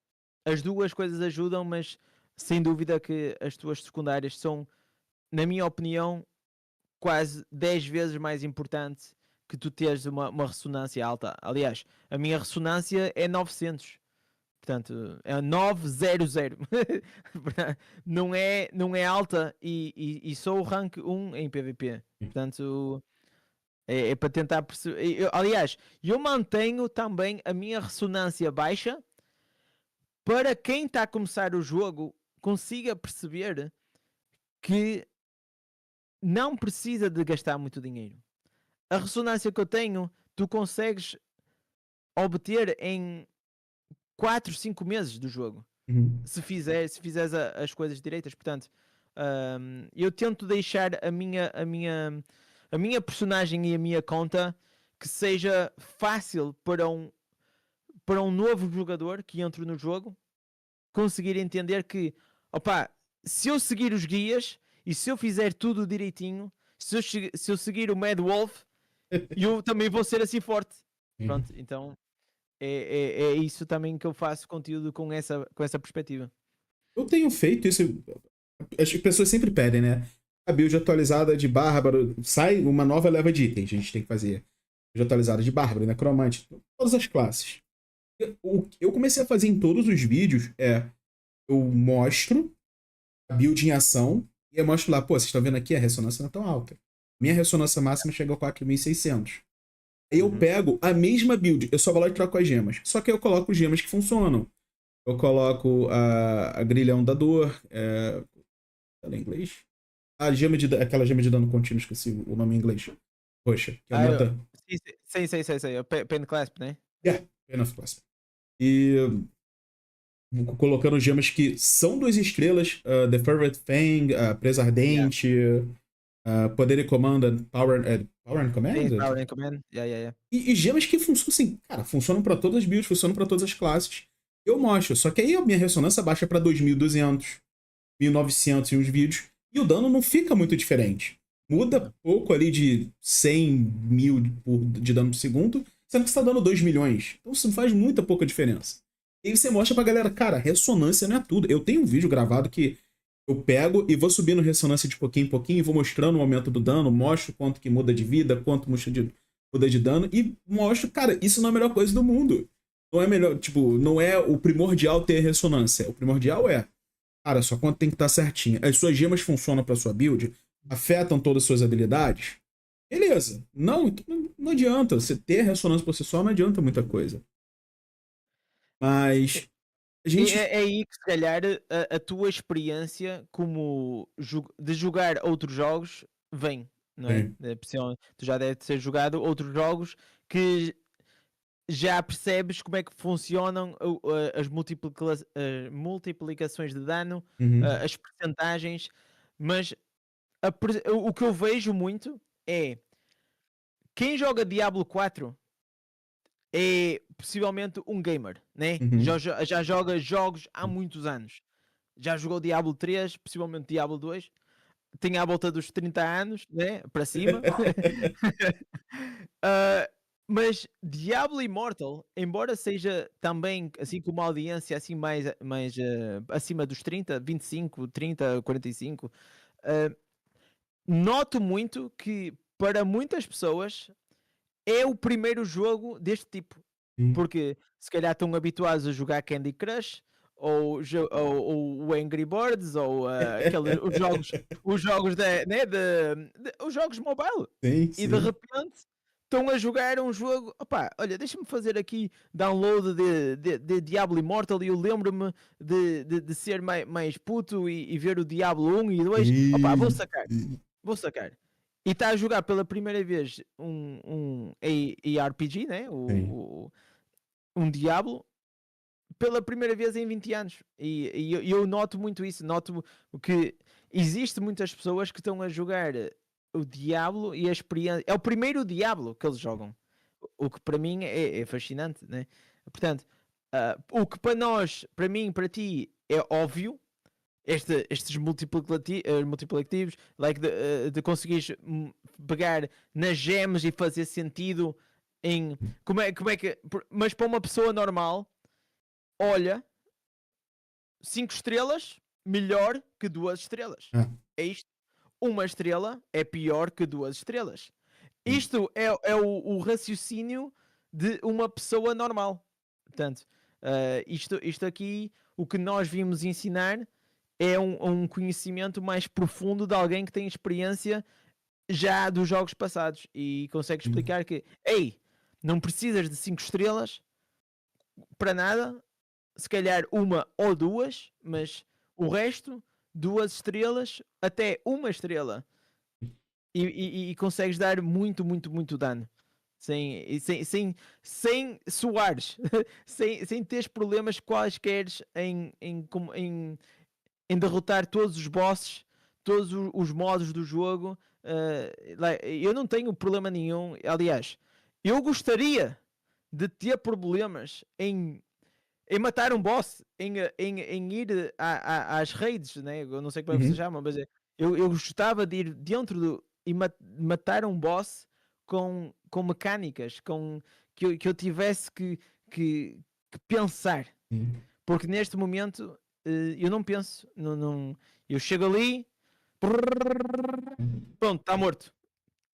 as duas coisas ajudam, mas sem dúvida que as tuas secundárias são, na minha opinião, quase 10 vezes mais importante que tu teres uma ressonância alta. Aliás, a minha ressonância é 900. Portanto, é 900. não é alta e sou o rank 1 em PVP. Portanto, é para tentar perceber. Aliás, eu mantenho também a minha ressonância baixa para quem está a começar o jogo consiga perceber que não precisa de gastar muito dinheiro. A ressonância que eu tenho, tu consegues obter em 4, 5 meses do jogo. Uhum. se fizeres as coisas direitas. Portanto, eu tento deixar a minha personagem e a minha conta que seja fácil para um novo jogador que entre no jogo conseguir entender que, opa, se eu seguir os guias e se eu fizer tudo direitinho, se eu seguir o Mad Wolf, eu também vou ser assim forte. Pronto, então é isso também que eu faço conteúdo com essa perspectiva. Eu tenho feito isso. As pessoas sempre pedem, né? A build atualizada de Bárbaro. Sai uma nova leva de itens. A gente tem que fazer. Build atualizada de Bárbaro, Necromante. Todas as classes. O que eu comecei a fazer em todos os vídeos é. Eu mostro a build em ação. E eu mostro lá, pô, vocês estão vendo aqui, a ressonância não é tão alta. Minha ressonância máxima chega a 4.600. Aí eu pego a mesma build. Eu só vou lá e troco as gemas. Só que eu coloco gemas que funcionam. Eu coloco a grilhão da dor. Fala em inglês? Aquela gema de dano contínuo, esqueci o nome em inglês. Roxa, que aumenta. Sei. Pen Clasp, né? Pen of Clasp. E colocando gemas que são 2 estrelas: The Fervent Fang, Presa Ardente, Poder e Comando, Power and Command? Power and Command. Yeah. E gemas que funcionam assim, cara, funcionam pra todas as builds, funcionam pra todas as classes. Eu mostro, só que aí a minha ressonância baixa pra 2.200, 1.900 em uns vídeos, e o dano não fica muito diferente. Muda pouco ali de 100.000 de dano por segundo, sendo que você tá dando 2 milhões. Então isso faz muita pouca diferença. E aí você mostra pra galera, cara, ressonância não é tudo. Eu tenho um vídeo gravado que eu pego e vou subindo ressonância de pouquinho em pouquinho, e vou mostrando o aumento do dano, mostro quanto que muda de vida, quanto muda de dano, e mostro, cara, isso não é a melhor coisa do mundo. Não é melhor, tipo, não é o primordial ter ressonância. O primordial é, cara, sua conta tem que estar certinha. As suas gemas funcionam pra sua build, afetam todas as suas habilidades. Beleza. Não adianta. Você ter ressonância por si só não adianta muita coisa. Mas a gente... É aí que se calhar a tua experiência de jogar outros jogos vem, não é? Tu já deve ter jogado outros jogos que já percebes como é que funcionam as multiplicações de dano, as percentagens, mas o que eu vejo muito é quem joga Diablo 4 é possivelmente um gamer, né? Já joga jogos há muitos anos. Já jogou Diablo 3, possivelmente Diablo 2. Tem à volta dos 30 anos, né? Para cima. Mas Diablo Immortal, embora seja também, assim como uma audiência assim mais acima dos 30, 25, 30, 45, noto muito que para muitas pessoas é o primeiro jogo deste tipo. Porque se calhar estão habituados a jogar Candy Crush ou o Angry Birds ou os jogos os jogos mobile. Sim. E de repente estão a jogar um jogo. Opá, olha, deixa-me fazer aqui download de Diablo Immortal e eu lembro-me de ser mais puto e ver o Diablo 1 e 2. Opá, vou sacar. E está a jogar pela primeira vez um ARPG, né? Um Diablo, pela primeira vez em 20 anos. E eu noto muito isso. Noto que existe muitas pessoas que estão a jogar o Diablo e a experiência... É o primeiro Diablo que eles jogam. O que para mim é fascinante, né? Portanto, o que para nós, para mim, para ti, é óbvio... Estes multiplicativos, like de conseguires pegar nas gems e fazer sentido em como é que. Mas para uma pessoa normal, olha, 5 estrelas melhor que 2 estrelas. É isto. 1 estrela é pior que 2 estrelas. Isto é o raciocínio de uma pessoa normal. Portanto, isto aqui, o que nós vimos ensinar é um conhecimento mais profundo de alguém que tem experiência já dos jogos passados e consegue explicar que, ei, não precisas de 5 estrelas para nada, se calhar 1 ou 2, mas o resto, 2 estrelas até 1 estrela e consegues dar muito dano. sem suares, sem teres problemas quaisquer em derrotar todos os bosses, todos os modos do jogo. Eu não tenho problema nenhum. Aliás, eu gostaria de ter problemas em matar um boss, em ir às raids, né? Eu não sei como é que se chama, mas eu gostava de ir dentro e matar um boss com mecânicas, que eu tivesse que pensar. Porque neste momento eu não penso, eu chego ali, pronto, está morto.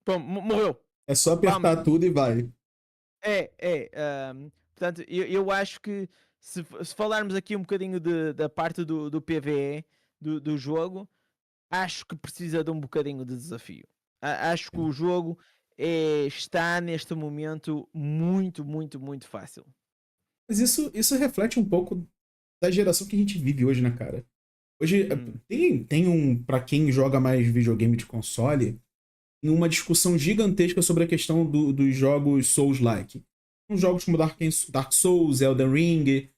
Pronto, morreu. É só apertar tudo e vai. Portanto, eu acho que se falarmos aqui um bocadinho da parte do PvE do jogo, acho que precisa de um bocadinho de desafio. Acho que o jogo está neste momento muito, muito, muito fácil. Mas isso reflete um pouco da geração que a gente vive hoje, né, cara? Hoje tem pra quem joga mais videogame de console, uma discussão gigantesca sobre a questão dos jogos Souls-like. Uns jogos como Dark Souls, Elden Ring,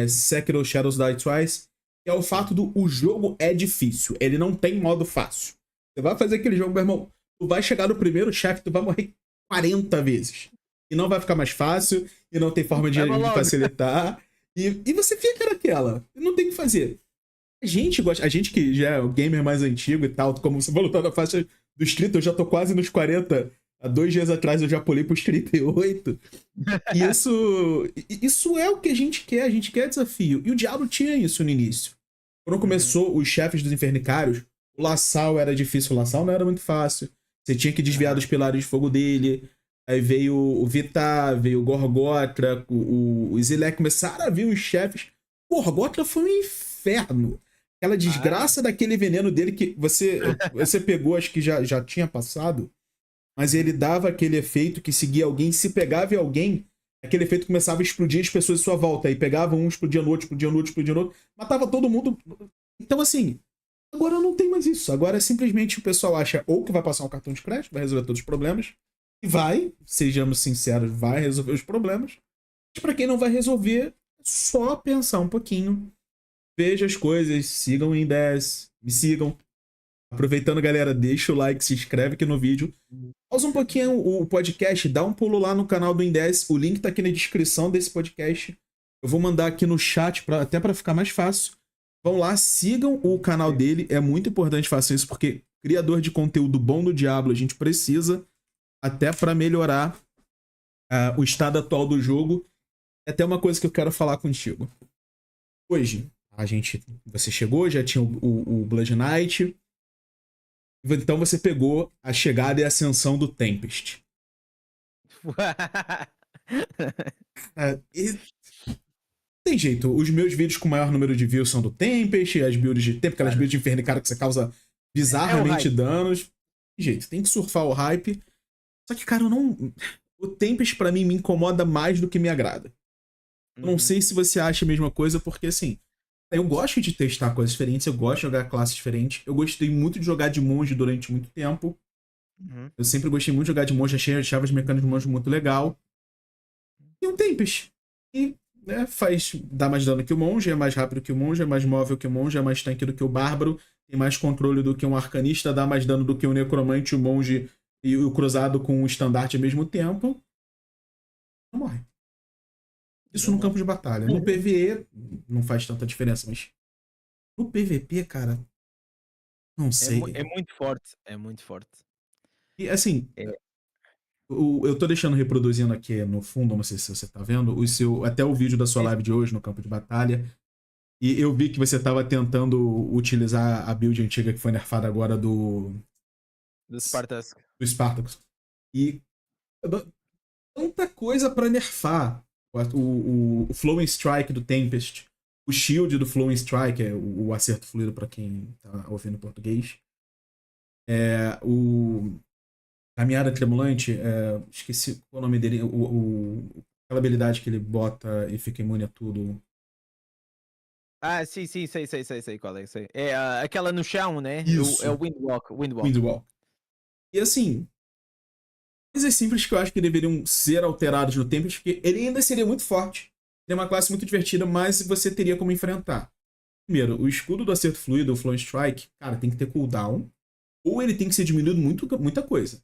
Sekiro Shadows Die Twice, que é o fato o jogo é difícil, ele não tem modo fácil. Você vai fazer aquele jogo, meu irmão, tu vai chegar no primeiro chefe, tu vai morrer 40 vezes. E não vai ficar mais fácil, e não tem forma de facilitar. E você fica naquela, não tem o que fazer. A gente que já é o gamer mais antigo e tal, como você falou, tá na faixa dos 30, eu já tô quase nos 40. Há 2 dias atrás eu já pulei pros 38. E isso é o que a gente quer desafio. E o Diablo tinha isso no início. Quando começou os chefes dos Infernicários, o Lassal era difícil, o Lassal não era muito fácil. Você tinha que desviar dos pilares de fogo dele. Aí veio o Vitar, veio o Gorgotra, o Zilek, começaram a vir os chefes. O Gorgotra foi um inferno. Aquela desgraça daquele veneno dele que você pegou, acho que já tinha passado, mas ele dava aquele efeito que seguia alguém, se pegava em alguém, aquele efeito começava a explodir as pessoas à sua volta, aí pegava um, explodia no outro, explodia no outro, explodia no outro, matava todo mundo. Então assim, agora não tem mais isso, agora simplesmente o pessoal acha ou que vai passar um cartão de crédito, vai resolver todos os problemas, e vai, sejamos sinceros, vai resolver os problemas, mas pra quem não vai resolver, é só pensar um pouquinho, veja as coisas, sigam o Indes, me sigam. Aproveitando, galera, deixa o like, se inscreve aqui no vídeo. Pausa um pouquinho o podcast, dá um pulo lá no canal do Indes. O link tá aqui na descrição desse podcast. Eu vou mandar aqui no chat, até para ficar mais fácil. Vão lá, sigam o canal dele. É muito importante façam isso, porque criador de conteúdo bom do Diablo a gente precisa, até para melhorar o estado atual do jogo. É até uma coisa que eu quero falar contigo. Hoje, você chegou, já tinha o Blood Knight. Então você pegou a chegada e a ascensão do Tempest. Tem jeito, os meus vídeos com maior número de views são do Tempest, as builds de tempo, aquelas builds de Infernicário que você causa bizarramente danos. Tem jeito, tem que surfar o hype. Só que, cara, o Tempest pra mim me incomoda mais do que me agrada. Eu não sei se você acha a mesma coisa, porque assim, eu gosto de testar coisas diferentes, eu gosto de jogar classes diferentes. Eu gostei muito de jogar de monge durante muito tempo. Eu sempre gostei muito de jogar de monge, achava as mecânicas de monge muito legal. E um Tempest. E dá mais dano que o monge, é mais rápido que o monge, é mais móvel que o monge, é mais tanque do que o bárbaro, tem mais controle do que um arcanista, dá mais dano do que o necromante, o monge e o cruzado com o estandarte ao mesmo tempo. Não morre. Isso no campo de batalha. No PvE não faz tanta diferença, mas no PvP, cara, não sei. É muito forte, é muito forte. E assim, eu tô deixando reproduzindo aqui no fundo, não sei se você tá vendo, até o vídeo da sua live de hoje no campo de batalha. E eu vi que você tava tentando utilizar a build antiga que foi nerfada agora do Spartacus. Do Spartacus. E tanta coisa pra nerfar. O Flowing Strike do Tempest, o Shield do Flowing Strike, o acerto fluido pra quem tá ouvindo em português. O Caminhada Tremulante, esqueci o nome dele, aquela habilidade que ele bota e fica imune a tudo. Sim, sei qual é, sei. É aquela no chão, né? Isso. É o Windwalk. Windwalk. E assim, Coisas simples que eu acho que deveriam ser alteradas no Tempest, porque ele ainda seria muito forte. Ele é uma classe muito divertida, mas você teria como enfrentar. Primeiro, o escudo do acerto fluido, o Flow Strike, cara, tem que ter cooldown. Ou ele tem que ser diminuído muita coisa.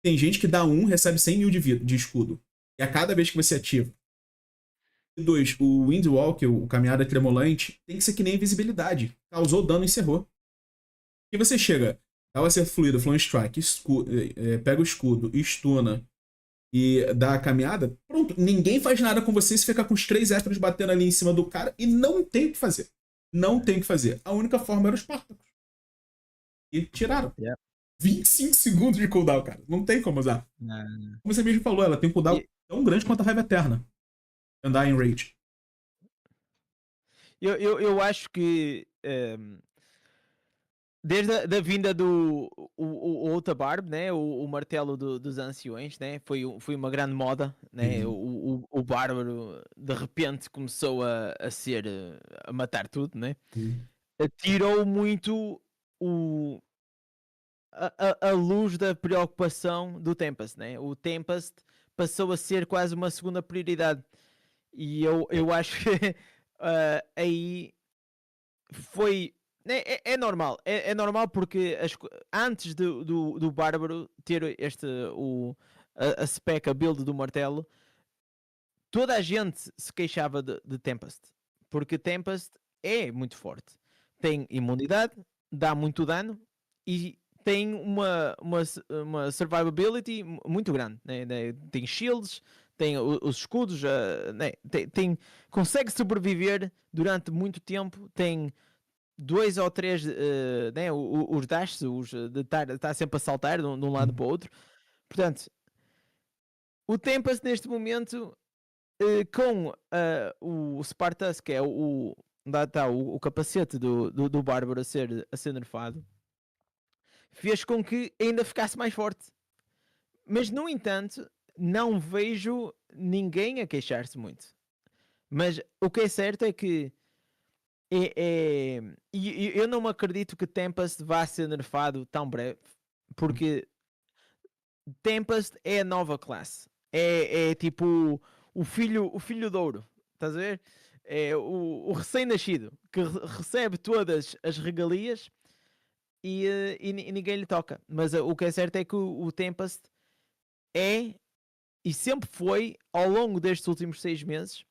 Tem gente que dá 1, recebe 100 mil de escudo. E a cada vez que você ativa. E 2, o Windwalker, o caminhada tremolante, tem que ser que nem invisibilidade. Causou dano e encerrou. E você chega, dá o acerto fluido, Flow Strike, pega o escudo, stuna e dá a caminhada. Pronto, ninguém faz nada com você se ficar com os 3 extras batendo ali em cima do cara e não tem o que fazer. Não tem o que fazer. A única forma era os Spartacus. E tiraram. 25 segundos de cooldown, cara. Não tem como usar. Como você mesmo falou, ela tem um cooldown tão grande quanto a Raiva Eterna. Andar em Rage. Eu acho que desde a da vinda do o Otabarb, né, o martelo dos anciões, né, foi uma grande moda, né, o bárbaro de repente começou a ser, a matar tudo, né, tirou muito a luz da preocupação do Tempest, né, o Tempest passou a ser quase uma segunda prioridade, e eu acho que aí foi... É normal, é normal porque antes do Bárbaro ter a spec, a build do martelo, toda a gente se queixava de Tempest, porque Tempest é muito forte, tem imunidade, dá muito dano e tem uma survivability muito grande, né? Tem shields, tem os escudos, né? Consegue sobreviver durante muito tempo, tem 2 ou 3 né, os dashes, de estar sempre a saltar de um lado para o outro. Portanto, o Tempest neste momento, com o Spartus, que é o capacete do Bárbaro a ser nerfado, fez com que ainda ficasse mais forte. Mas, no entanto, não vejo ninguém a queixar-se muito. Mas o que é certo é que eu não me acredito que Tempest vá ser nerfado tão breve, porque Tempest é a nova classe. É tipo o filho de ouro, estás a ver? É o recém-nascido que recebe todas as regalias e ninguém lhe toca. Mas o que é certo é que o Tempest é e sempre foi, ao longo destes últimos 6 meses,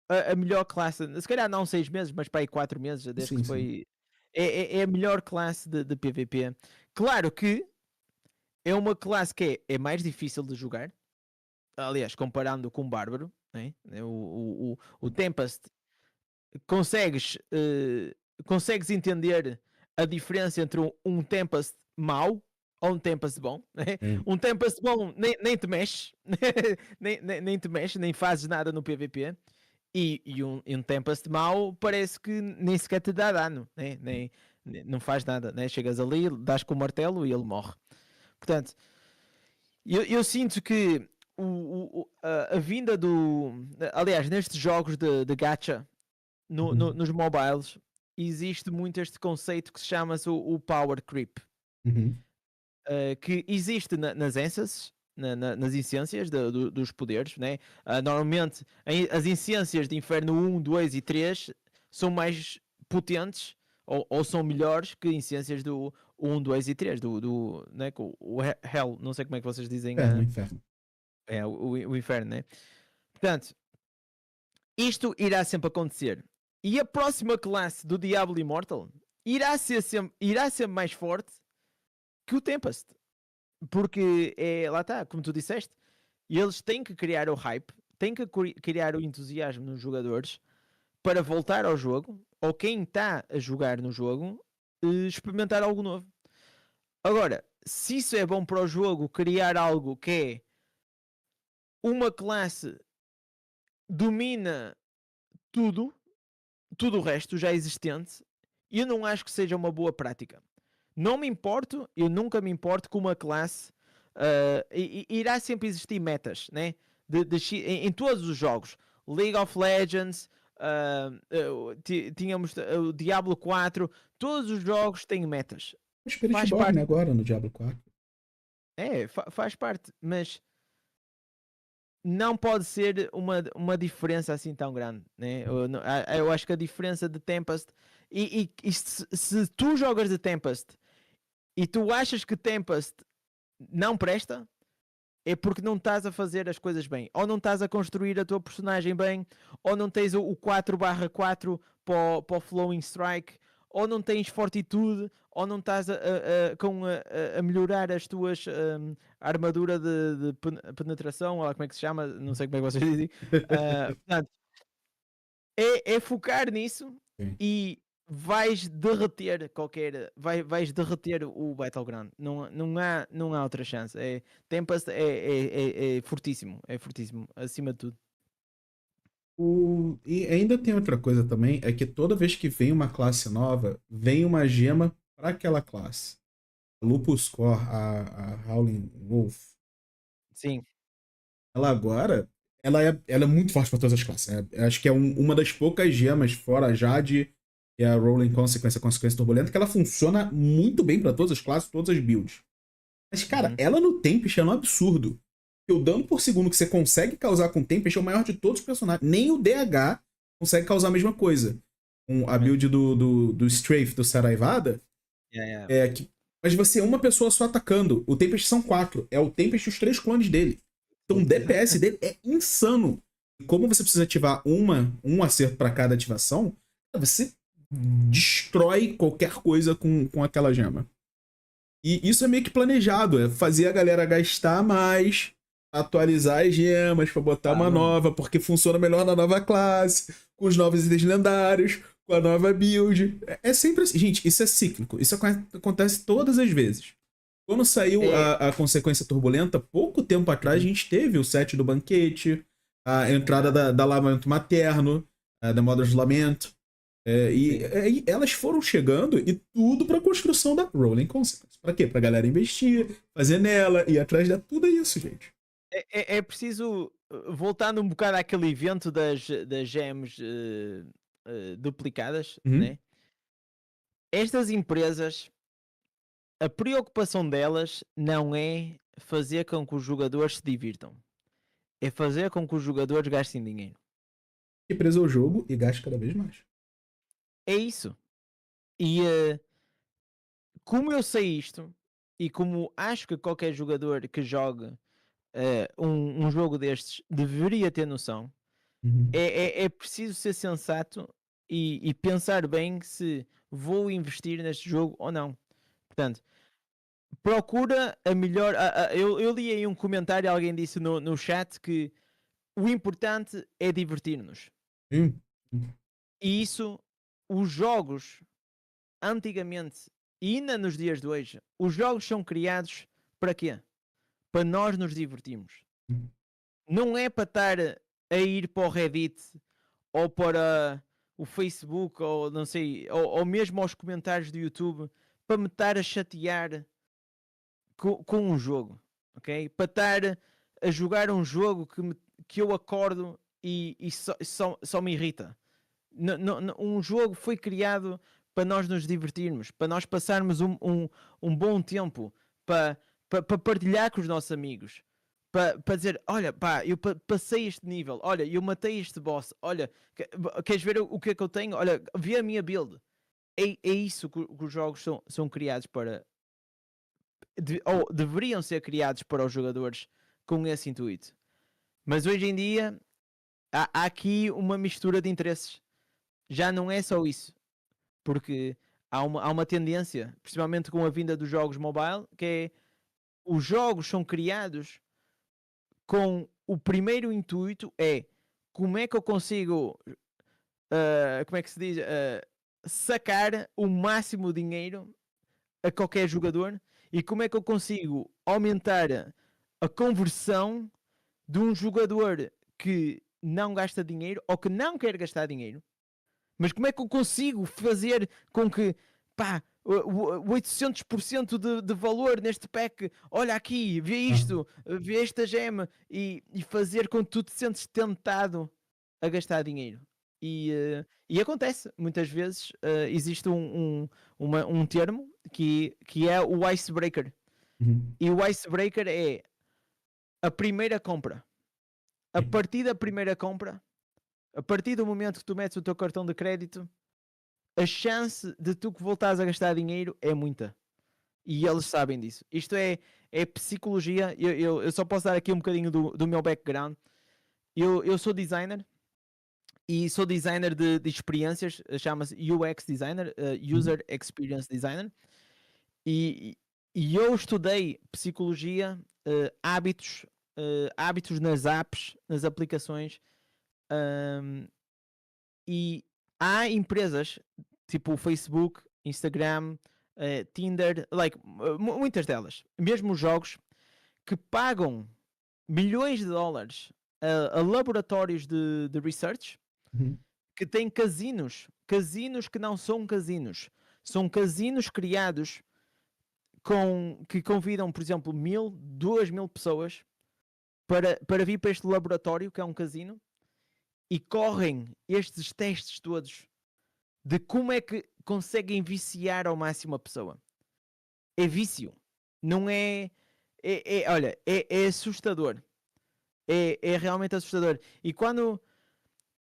a melhor classe, se calhar não 6 meses, mas para aí 4 meses, desde que foi. É a melhor classe de PVP. Claro que é uma classe que é mais difícil de jogar. Aliás, comparando com o Bárbaro, né? O Tempest, consegues entender a diferença entre um Tempest mau ou um Tempest bom, né? Um Tempest bom nem te mexe, nem te mexe, nem fazes nada no PVP. E um Tempest mau parece que nem sequer te dá dano, né? Nem, não faz nada, né? Chegas ali, dás com o martelo e ele morre. Portanto, eu sinto que a vinda do... Aliás, nestes jogos de gacha, nos mobiles, existe muito este conceito que se chama o Power Creep. Que existe nas Answers, nas instâncias dos poderes, né? Normalmente as instâncias de Inferno 1, 2 e 3 são mais potentes ou são melhores que instâncias do 1, 2 e 3, né? O Hell, não sei como é que vocês dizem. Inferno. É, o Inferno, né? Portanto, isto irá sempre acontecer. E a próxima classe do Diablo Immortal irá ser mais forte que o Tempest. Porque lá está, como tu disseste, eles têm que criar o hype, têm que criar o entusiasmo nos jogadores para voltar ao jogo, ou quem está a jogar no jogo, experimentar algo novo. Agora, se isso é bom para o jogo, criar algo que é uma classe domina tudo o resto já existente, eu não acho que seja uma boa prática. Não me importo, eu nunca me importo com uma classe. Irá sempre existir metas, né? Em todos os jogos. League of Legends, tínhamos o Diablo 4, todos os jogos têm metas. O Spiritborn agora no Diablo 4. Faz parte, mas não pode ser uma diferença assim tão grande, né? Eu acho que a diferença de Tempest e se tu jogas de Tempest e tu achas que Tempest não presta, é porque não estás a fazer as coisas bem, ou não estás a construir a tua personagem bem, ou não tens o 4/4 para o Flowing Strike, ou não tens fortitude, ou não estás a melhorar as tuas armadura de penetração, ou lá como é que se chama, não sei como é que vocês dizem. Portanto, é focar nisso Sim. e vais derreter o Battleground. Não há outra chance. Tempest é fortíssimo, acima de tudo. E ainda tem outra coisa também, é que toda vez que vem uma classe nova, vem uma gema para aquela classe. A Lupus Core, a Howling Wolf, Sim. ela agora, ela é muito forte para todas as classes. Acho que é uma das poucas gemas, fora a Jade e a Rolling Consequência, Consequência Turbulenta, que ela funciona muito bem para todas as classes, todas as builds. Mas, cara, ela no Tempest é um absurdo. O dano por segundo que você consegue causar com o Tempest é o maior de todos os personagens. Nem o DH consegue causar a mesma coisa. Com a build do Strafe, do Saraivada, mas você é uma pessoa só atacando. O Tempest são 4. É o Tempest e os 3 clones dele. Então o DPS dele é insano. E como você precisa ativar um acerto para cada ativação, você destrói qualquer coisa com aquela gema. E isso é meio que planejado, é fazer a galera gastar mais, atualizar as gemas pra botar uma nova, porque funciona melhor na nova classe, com os novos itens lendários, com a nova build. É sempre assim. Gente, isso é cíclico. Isso acontece todas as vezes. Quando saiu a Consequência Turbulenta, pouco tempo atrás, a gente teve o set do Banquete, a entrada da Lamento Materno, da Mother's Lamento. E elas foram chegando e tudo pra construção da Rolling Consequence. Pra quê? Pra galera investir, fazer nela, ir atrás de tudo isso, gente. É preciso, voltando um bocado àquele evento das gems duplicadas, né? Estas empresas, a preocupação delas não é fazer com que os jogadores se divirtam, é fazer com que os jogadores gastem dinheiro. E preso ao jogo e gaste cada vez mais. É isso. E como eu sei isto, e como acho que qualquer jogador que jogue um jogo destes deveria ter noção, é preciso ser sensato e pensar bem se vou investir neste jogo ou não. Portanto, procura a melhor. Eu li aí um comentário, alguém disse no chat que o importante é divertir-nos. E isso, os jogos, antigamente e ainda nos dias de hoje, os jogos são criados para quê? Para nós nos divertirmos. Não é para estar a ir para o Reddit ou para o Facebook ou não sei, ou mesmo aos comentários do YouTube para me estar a chatear com um jogo, ok? Para estar a jogar um jogo que eu acordo e só me irrita. Um jogo foi criado para nós nos divertirmos, para nós passarmos um bom tempo, para partilhar com os nossos amigos, para dizer, olha, pá, eu passei este nível, olha, eu matei este boss, olha, queres ver o que é que eu tenho? Olha, vê a minha build. É isso que os jogos são criados para, ou deveriam ser criados para os jogadores com esse intuito. Mas hoje em dia há aqui uma mistura de interesses. Já não é só isso, porque há uma tendência, principalmente com a vinda dos jogos mobile, que é os jogos são criados com o primeiro intuito é como é que eu consigo como é que se diz, sacar o máximo dinheiro a qualquer jogador e como é que eu consigo aumentar a conversão de um jogador que não gasta dinheiro ou que não quer gastar dinheiro. Mas como é que eu consigo fazer com que, pá, 800% de valor neste pack, olha aqui, vê isto, vê esta gema, e fazer com que tu te sentes tentado a gastar dinheiro. E acontece, muitas vezes existe um termo que é o icebreaker. Uhum. E o icebreaker é a primeira compra. A partir da primeira compra, a partir do momento que tu metes o teu cartão de crédito, a chance de tu que voltares a gastar dinheiro é muita. E eles sabem disso. Isto é psicologia. Eu só posso dar aqui um bocadinho do meu background. Eu sou designer e sou designer de experiências, chama-se UX designer, User Experience Designer. E eu estudei psicologia, hábitos nas apps, nas aplicações. E há empresas tipo Facebook, Instagram, Tinder, muitas delas, mesmo os jogos, que pagam milhões de dólares a laboratórios de research Uhum. que têm casinos que não são casinos, são casinos criados que convidam, por exemplo, 1.000, 2.000 pessoas para vir para este laboratório que é um casino e correm estes testes todos de como é que conseguem viciar ao máximo a pessoa. É vício. Não é... olha, é assustador. É realmente assustador. E quando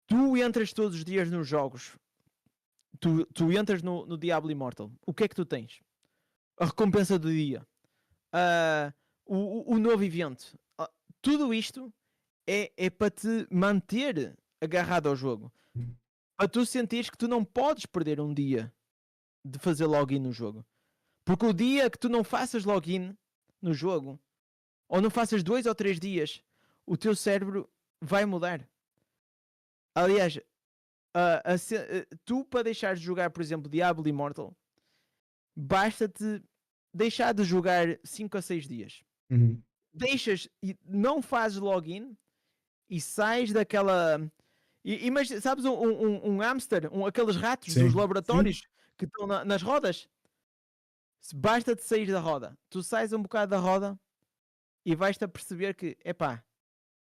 tu entras todos os dias nos jogos, tu entras no Diablo Immortal, o que é que tu tens? A recompensa do dia. O novo evento. Tudo isto é para te manter agarrado ao jogo. Para tu sentires que tu não podes perder um dia de fazer login no jogo. Porque o dia que tu não faças login no jogo, ou não faças 2 ou 3 dias, o teu cérebro vai mudar. Aliás, tu para deixares de jogar, por exemplo, Diablo Immortal, basta-te deixar de jogar 5 a 6 dias. Uhum. Deixas e não fazes login e sais daquela... Mas sabes um hamster, aqueles ratos Sim, dos laboratórios sim. que estão nas rodas? Basta-te sair da roda. Tu sais um bocado da roda e vais-te a perceber que, epá,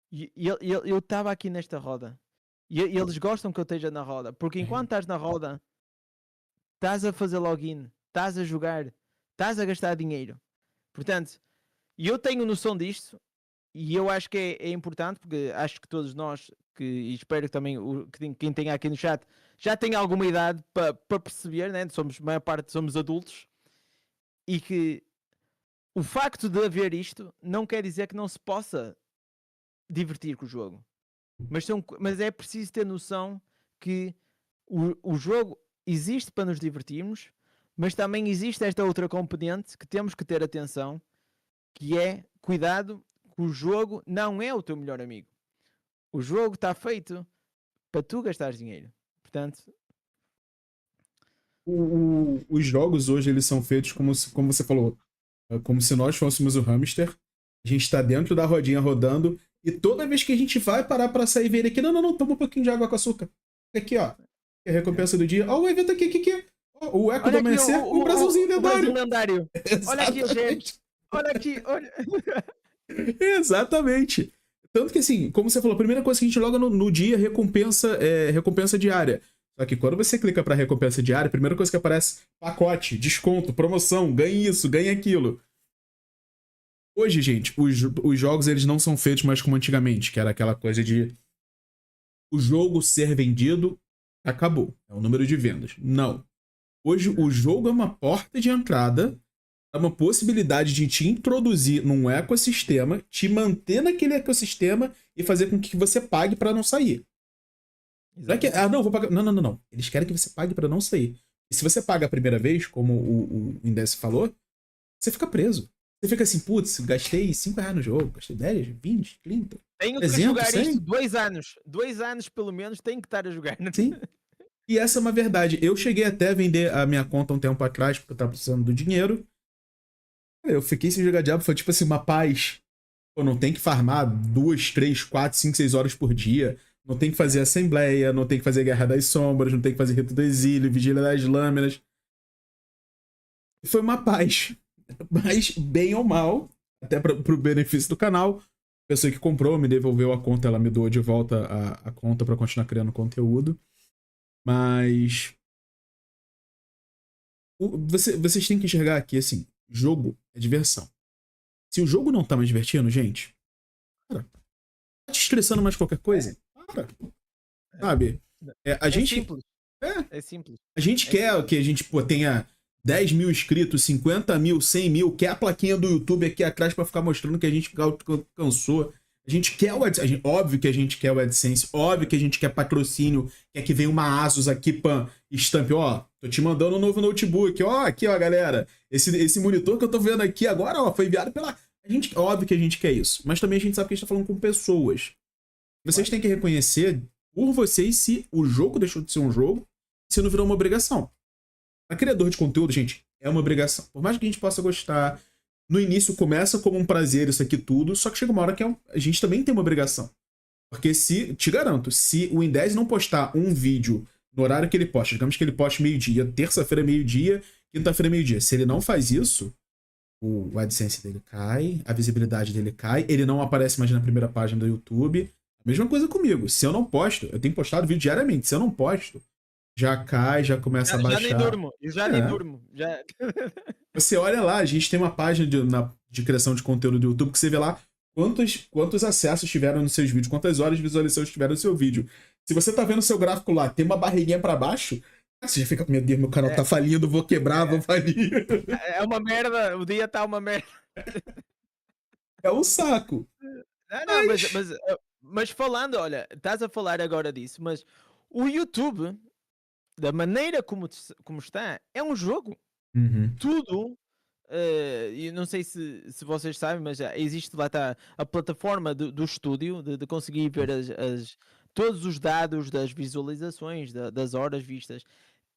eu estava aqui nesta roda. E eles gostam que eu esteja na roda. Porque enquanto estás na roda, estás a fazer login, estás a jogar, estás a gastar dinheiro. Portanto, eu tenho noção disto e eu acho que é importante, porque acho que todos nós, e espero que também quem tenha aqui no chat, já tenha alguma idade para perceber, né? A maior parte somos adultos, e que o facto de haver isto não quer dizer que não se possa divertir com o jogo. Mas é preciso ter noção que o jogo existe para nos divertirmos, mas também existe esta outra componente que temos que ter atenção, que é, cuidado, que o jogo não é o teu melhor amigo. O jogo está feito para tu gastares dinheiro. Portanto... Os jogos hoje, eles são feitos como você falou, como se nós fôssemos o hamster. A gente tá dentro da rodinha rodando e toda vez que a gente vai parar pra sair e ver aqui, não, toma um pouquinho de água com açúcar. Aqui, ó. É a recompensa do dia. Ó, o evento aqui. Ó, o eco do amanhecer com o brasãozinho lendário. lendário. Olha aqui, gente. Olha aqui, olha. Exatamente. Tanto que assim, como você falou, a primeira coisa que a gente loga no dia recompensa diária. Só que quando você clica para recompensa diária, a primeira coisa que aparece, pacote, desconto, promoção, ganhe isso, ganhe aquilo. Hoje, gente, os jogos eles não são feitos mais como antigamente, que era aquela coisa de o jogo ser vendido, acabou. É o número de vendas. Não. Hoje o jogo é uma porta de entrada, é uma possibilidade de te introduzir num ecossistema, te manter naquele ecossistema e fazer com que você pague para não sair. Não é que, não, vou pagar. Não. Eles querem que você pague pra não sair. E se você paga a primeira vez, como o Indes falou, você fica preso. Você fica assim, putz, gastei R$5 no jogo, gastei 10, 20, 30. Tenho 300, que jogar 100. isto 2 anos. 2 anos, pelo menos, tenho que estar a jogar. Sim. E essa é uma verdade. Eu cheguei até a vender a minha conta um tempo atrás, porque eu tava precisando do dinheiro. Eu fiquei sem jogar Diablo, foi tipo assim, uma paz. Pô, não tem que farmar 2, 3, 4, 5, 6 horas por dia. Não tem que fazer assembleia, não tem que fazer Guerra das Sombras, não tem que fazer Rito do Exílio, Vigília das Lâminas. Foi uma paz. Mas, bem ou mal, até pro benefício do canal, a pessoa que comprou me devolveu a conta, ela me doou de volta a conta pra continuar criando conteúdo. Mas... vocês têm que enxergar aqui, assim, jogo é diversão. Se o jogo não tá mais divertindo, gente, cara, tá te estressando mais qualquer coisa? Para. Sabe? A É gente. simples. É, É simples. a gente É quer simples. que a gente pô, tenha 10 mil inscritos, 50 mil, 100 mil, quer a plaquinha do YouTube aqui atrás pra ficar mostrando que a gente alcançou. A gente quer o AdSense, óbvio que a gente quer o AdSense, óbvio que a gente quer patrocínio, quer que venha uma Asus aqui, pan, estampe, ó, tô te mandando um novo notebook, ó, aqui, ó, galera, esse monitor que eu tô vendo aqui agora, ó, foi enviado pela... Óbvio que a gente quer isso, mas também a gente sabe que a gente tá falando com pessoas. Vocês têm que reconhecer por vocês se o jogo deixou de ser um jogo, se não virou uma obrigação. Para criador de conteúdo, gente, é uma obrigação. Por mais que a gente possa gostar, no início começa como um prazer isso aqui tudo, só que chega uma hora que a gente também tem uma obrigação. Porque te garanto, se o Index não postar um vídeo no horário que ele posta, digamos que ele poste meio-dia, terça-feira meio-dia, quinta-feira meio-dia, se ele não faz isso, o AdSense dele cai, a visibilidade dele cai, ele não aparece mais na primeira página do YouTube. A mesma coisa comigo. Se eu não posto, eu tenho postado vídeo diariamente, se eu não posto, já cai, já começa a baixar. Já nem durmo. Eu já nem durmo. Já... Você olha lá, a gente tem uma página de criação de conteúdo do YouTube que você vê lá quantos acessos tiveram nos seus vídeos, quantas horas de visualizações tiveram no seu vídeo. Se você tá vendo seu gráfico lá, tem uma barriguinha pra baixo, você já fica com, meu Deus, meu canal tá falindo, vou quebrar, vou falir. É uma merda, o dia tá uma merda. É um saco. Não, mas falando, olha, estás a falar agora disso, mas o YouTube, da maneira como está, é um jogo. Uhum. Tudo, e não sei se vocês sabem, mas já existe lá está a plataforma do estúdio de conseguir ver todos os dados das visualizações, das horas vistas.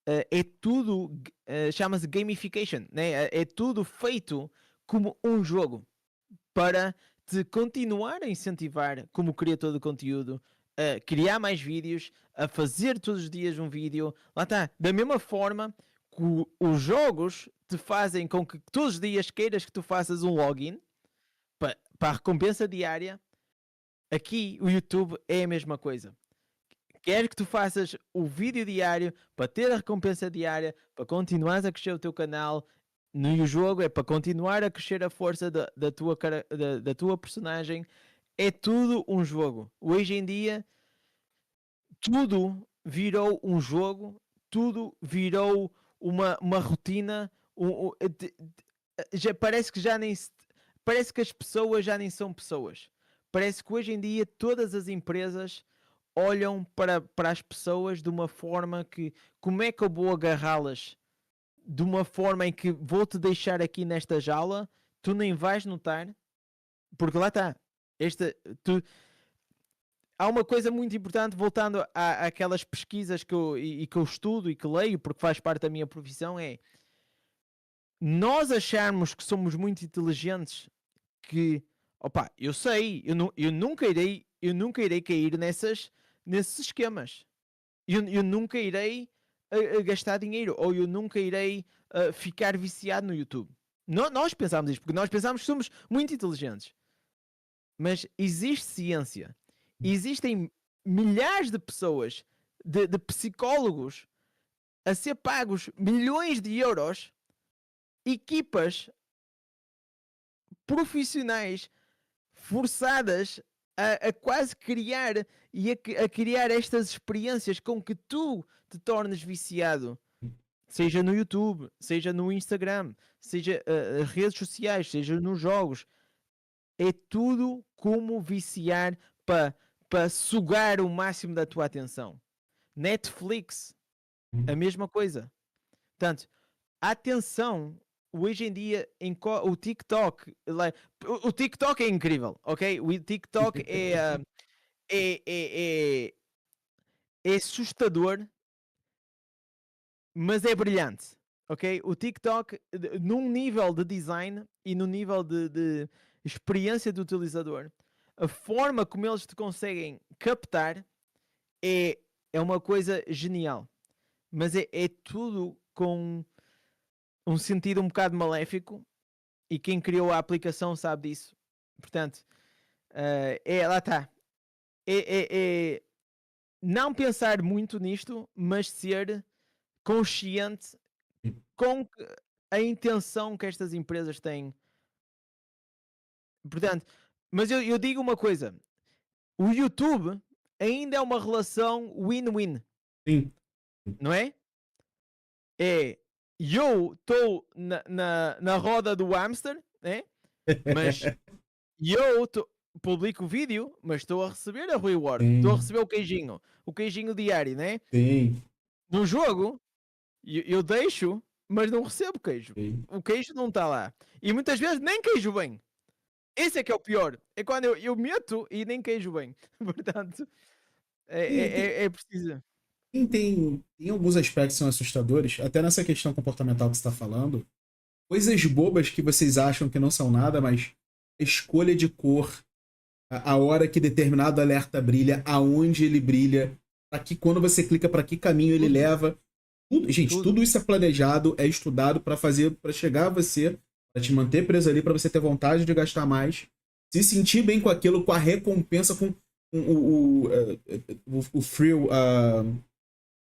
É tudo, chama-se gamification, né? É tudo feito como um jogo para te continuar a incentivar como criador de conteúdo, a criar mais vídeos, a fazer todos os dias um vídeo. Lá está, da mesma forma que os jogos te fazem com que todos os dias queiras que tu faças um login para a recompensa diária. Aqui o YouTube é a mesma coisa. Quer que tu faças o vídeo diário para ter a recompensa diária, para continuares a crescer o teu canal. No jogo é para continuar a crescer a força da tua personagem. É tudo um jogo. Hoje em dia, tudo virou um jogo, tudo virou uma rotina. Já parece que parece que as pessoas já nem são pessoas. Parece que hoje em dia todas as empresas olham para as pessoas de uma forma que, como é que eu vou agarrá-las de uma forma em que vou-te deixar aqui nesta jaula, tu nem vais notar, porque lá está, há uma coisa muito importante, voltando àquelas pesquisas que eu estudo e que leio, porque faz parte da minha profissão, é nós acharmos que somos muito inteligentes, que, opa, eu sei, eu nunca irei cair nesses esquemas. Eu nunca irei a gastar dinheiro, ou eu nunca irei ficar viciado no YouTube. Nós pensamos isto, porque nós pensamos que somos muito inteligentes. Mas existe ciência. Existem milhares de pessoas, de psicólogos, a ser pagos milhões de euros, equipas profissionais forçadas a quase criar e a criar estas experiências com que tu te tornes viciado, seja no YouTube, seja no Instagram, seja redes sociais, seja nos jogos. É tudo como viciar para sugar o máximo da tua atenção. Netflix, a mesma coisa. Portanto, a atenção hoje em dia o TikTok, o TikTok é incrível, ok? O TikTok é assustador, mas é brilhante, ok? O TikTok, num nível de design e no nível de experiência do utilizador, a forma como eles te conseguem captar é uma coisa genial. Mas é tudo com um sentido um bocado maléfico, e quem criou a aplicação sabe disso. Portanto, lá está. É não pensar muito nisto, mas ser consciente com a intenção que estas empresas têm Portanto, mas eu digo uma coisa: o YouTube ainda é uma relação win-win, Sim. não é? Eu estou na roda do hamster, né? Mas eu publico o vídeo, mas estou a receber a reward, estou a Sim, receber o queijinho diário, né? sim, No jogo, eu deixo, mas não recebo queijo. sim. O queijo não está lá. E muitas vezes nem queijo bem. Esse é que é o pior. É quando eu meto e nem queijo bem. Portanto, Tem, tem, é preciso. tem alguns aspectos que são assustadores, até nessa questão comportamental que você está falando. Coisas bobas que vocês acham que não são nada, mas a escolha de cor, a hora que determinado alerta brilha, aonde ele brilha, para que quando você clica para que caminho ele Tudo, leva. Gente, tudo. tudo isso é planejado, é estudado para fazer, para chegar a você, para te manter preso ali, para você ter vontade de gastar mais, se sentir bem com aquilo, com a recompensa, com o thrill,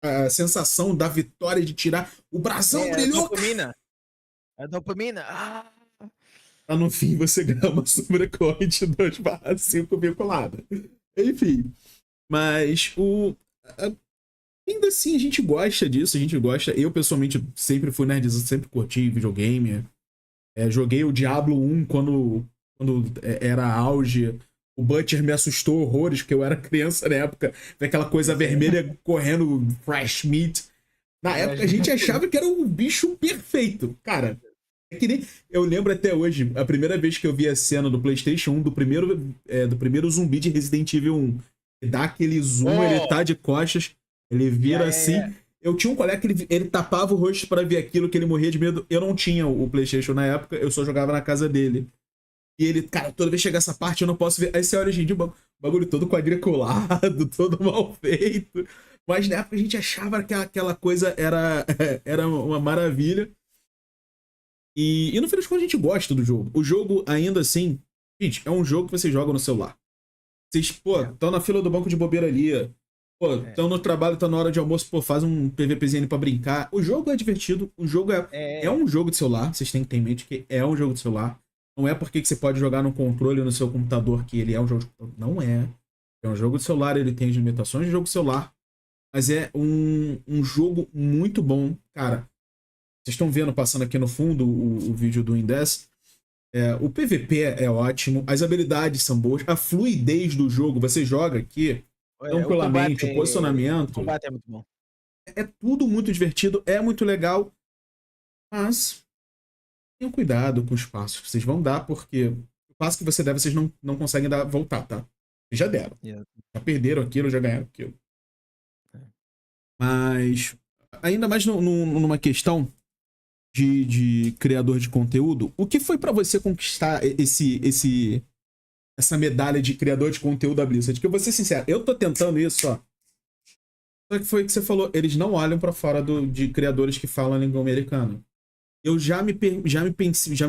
a sensação da vitória de tirar. O brasão É, a brilhou, dopamina. A dopamina. Ah! pra no fim você ganhar uma sobrecorrente 2/5 vinculada. Enfim, mas ainda assim a gente gosta disso, a gente gosta. Eu pessoalmente sempre fui nerdzão, sempre curti videogame. Joguei o Diablo 1 quando era auge. O Butcher me assustou horrores, porque eu era criança na época. Vê aquela coisa vermelha correndo fresh meat. Na época a gente achava que era o bicho perfeito. Cara, é que nem. Eu lembro até hoje, a primeira vez que eu vi a cena do PlayStation 1, do primeiro zumbi de Resident Evil 1. Dá aquele zoom, ele tá Oh! de costas, ele vira assim. Yeah. Eu tinha um colega que ele tapava o rosto pra ver aquilo, que ele morria de medo. Eu não tinha o PlayStation na época, eu só jogava na casa dele. E ele, cara, toda vez que chega essa parte eu não posso ver. Aí você olha hoje em dia, o bagulho todo quadriculado, todo mal feito. Mas na época a gente achava que aquela coisa era uma maravilha. E no fim das contas a gente gosta do jogo. O jogo, ainda assim, gente, é um jogo que você joga no celular. Vocês, pô, Yeah. estão na fila do banco de bobeira ali. Pô, É. estão no trabalho, estão na hora de almoço, pô, faz um PVPzinho pra brincar. O jogo é divertido, o jogo é um jogo de celular, vocês têm que ter em mente que é um jogo de celular. Não é porque que você pode jogar no controle ou no seu computador que ele é um jogo de computador. Não é. É um jogo de celular, ele tem as limitações de jogo de celular. Mas é um jogo muito bom. Cara, vocês estão vendo passando aqui no fundo o vídeo do Indes. O PVP é ótimo, as habilidades são boas, a fluidez do jogo, você joga aqui tranquilamente, o O posicionamento, combate é muito bom. é tudo muito divertido, é muito legal, mas tenham cuidado com os passos que vocês vão dar, porque o passo que você der, vocês não conseguem voltar, tá? Vocês já deram. Yeah. Já perderam aquilo, já ganharam aquilo. É. Mas, ainda mais numa questão de criador de conteúdo, o que foi pra você conquistar essa medalha de criador de conteúdo da Blizzard? Que eu vou ser sincero, eu tô tentando isso, ó. Só que foi o que você falou, eles não olham pra fora de criadores que falam língua americana. Eu já me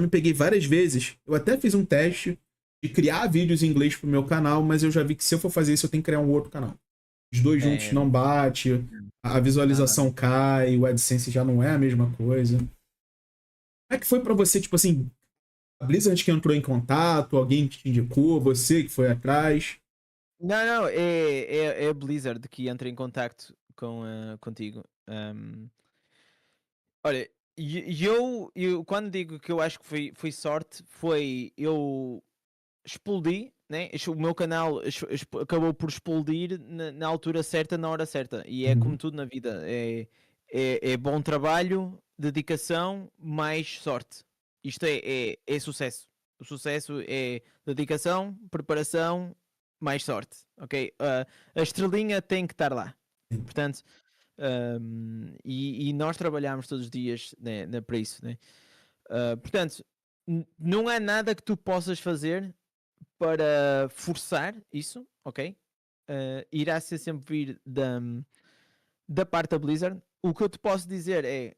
peguei várias vezes, eu até fiz um teste de criar vídeos em inglês pro meu canal, mas eu já vi que se eu for fazer isso, eu tenho que criar um outro canal. Os dois juntos não bate, a visualização cai, o AdSense já não é a mesma coisa. Como é que foi pra você, tipo assim, a Blizzard que entrou em contato, alguém que te indicou, você que foi atrás? Não, é a Blizzard que entra em contacto contigo. Olha, eu quando digo que eu acho que foi sorte, eu explodi, né? O meu canal acabou por explodir na altura certa, na hora certa. E é como tudo na vida: é bom trabalho, dedicação, mais sorte. Isto é sucesso. O sucesso é dedicação, preparação, mais sorte. Ok? A estrelinha tem que estar lá. Sim. Portanto, e nós trabalhamos todos os dias, né, para isso, né? Portanto, não há nada que tu possas fazer para forçar isso, ok? Irá ser sempre vir da parte da Blizzard. O que eu te posso dizer é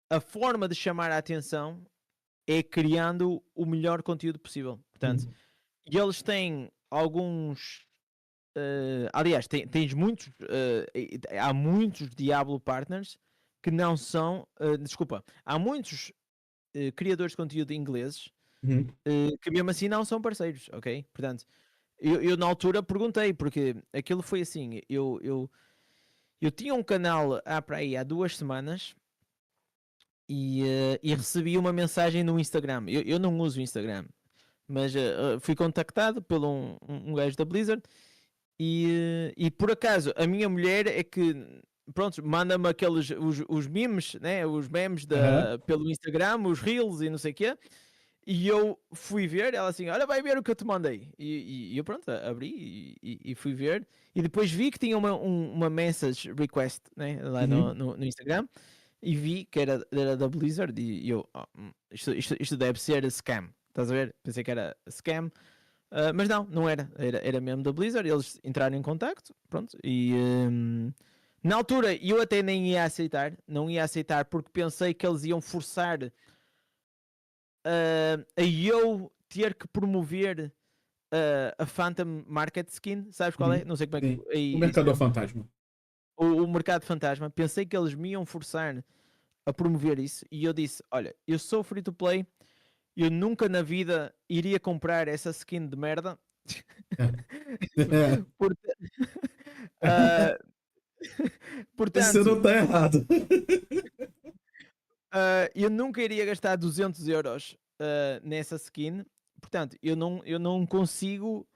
a forma de chamar a atenção é criando o melhor conteúdo possível. Portanto, e eles têm alguns. Aliás, tens muitos. Há muitos Diablo Partners que não são. Desculpa, há muitos criadores de conteúdo ingleses Uhum. que mesmo assim não são parceiros, ok? Portanto, eu na altura perguntei, porque aquilo foi assim, eu tinha um canal para aí há 2 semanas e recebi uma mensagem no Instagram. Eu não uso o Instagram, mas fui contactado por um gajo da Blizzard e por acaso a minha mulher é que pronto, manda-me aqueles os memes, né? Os memes Aham. pelo Instagram, os reels e não sei o quê. E eu fui ver, ela assim, olha, vai ver o que eu te mandei. E eu pronto, abri e fui ver. E depois vi que tinha uma message request, né, lá Uhum. no Instagram. E vi que era da Blizzard. E eu, isto deve ser scam. Estás a ver? Pensei que era scam. Mas não era. Era mesmo da Blizzard. Eles entraram em contacto. Pronto. Na altura eu até nem ia aceitar. Não ia aceitar porque pensei que eles iam forçar a eu ter que promover a Phantom Market Skin, sabes qual é? Uhum. Não sei como é que Sim. O aí isso Mercador mesmo. Fantasma. O Mercado Fantasma, pensei que eles me iam forçar a promover isso e eu disse: olha, eu sou free to play, eu nunca na vida iria comprar essa skin de merda. Porta- Ah, Você portanto, não tá errado. eu nunca iria gastar 200 euros nessa skin. Portanto, eu não consigo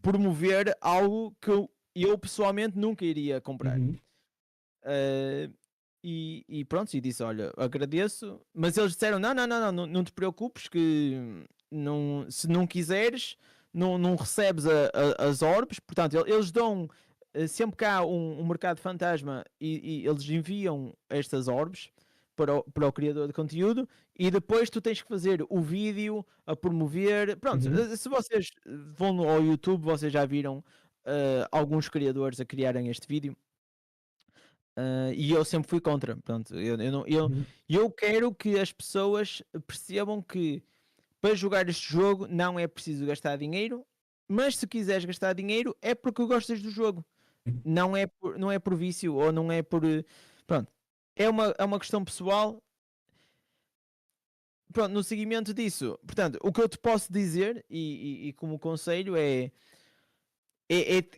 promover algo que eu pessoalmente nunca iria comprar. Uhum. Uh, e pronto, e disse: olha, agradeço, mas eles disseram: não te preocupes, que se não quiseres, não recebes as orbes. Portanto, eles dão sempre que há um mercado fantasma e eles enviam estas orbes para o criador de conteúdo e depois tu tens que fazer o vídeo a promover. Pronto, Uhum. se vocês vão ao YouTube, vocês já viram alguns criadores a criarem este vídeo. E eu sempre fui contra. Pronto, Uhum. eu quero que as pessoas percebam que para jogar este jogo não é preciso gastar dinheiro, mas se quiseres gastar dinheiro é porque gostas do jogo. Não é por vício ou não é por. Pronto. É uma questão pessoal. Pronto, no seguimento disso, portanto, o que eu te posso dizer e como conselho é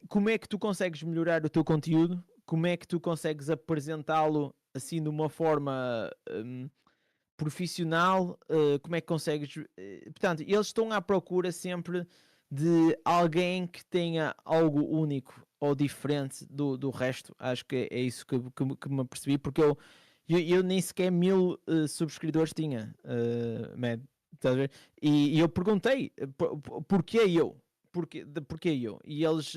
como é que tu consegues melhorar o teu conteúdo, como é que tu consegues apresentá-lo assim de uma forma profissional, como é que consegues. Portanto, eles estão à procura sempre de alguém que tenha algo único ou diferente do resto. Acho que é isso que me apercebi, porque eu nem sequer 1000 subscritores tinha, Mad. Estás a ver? E eu perguntei porquê eu? Porquê eu? E eles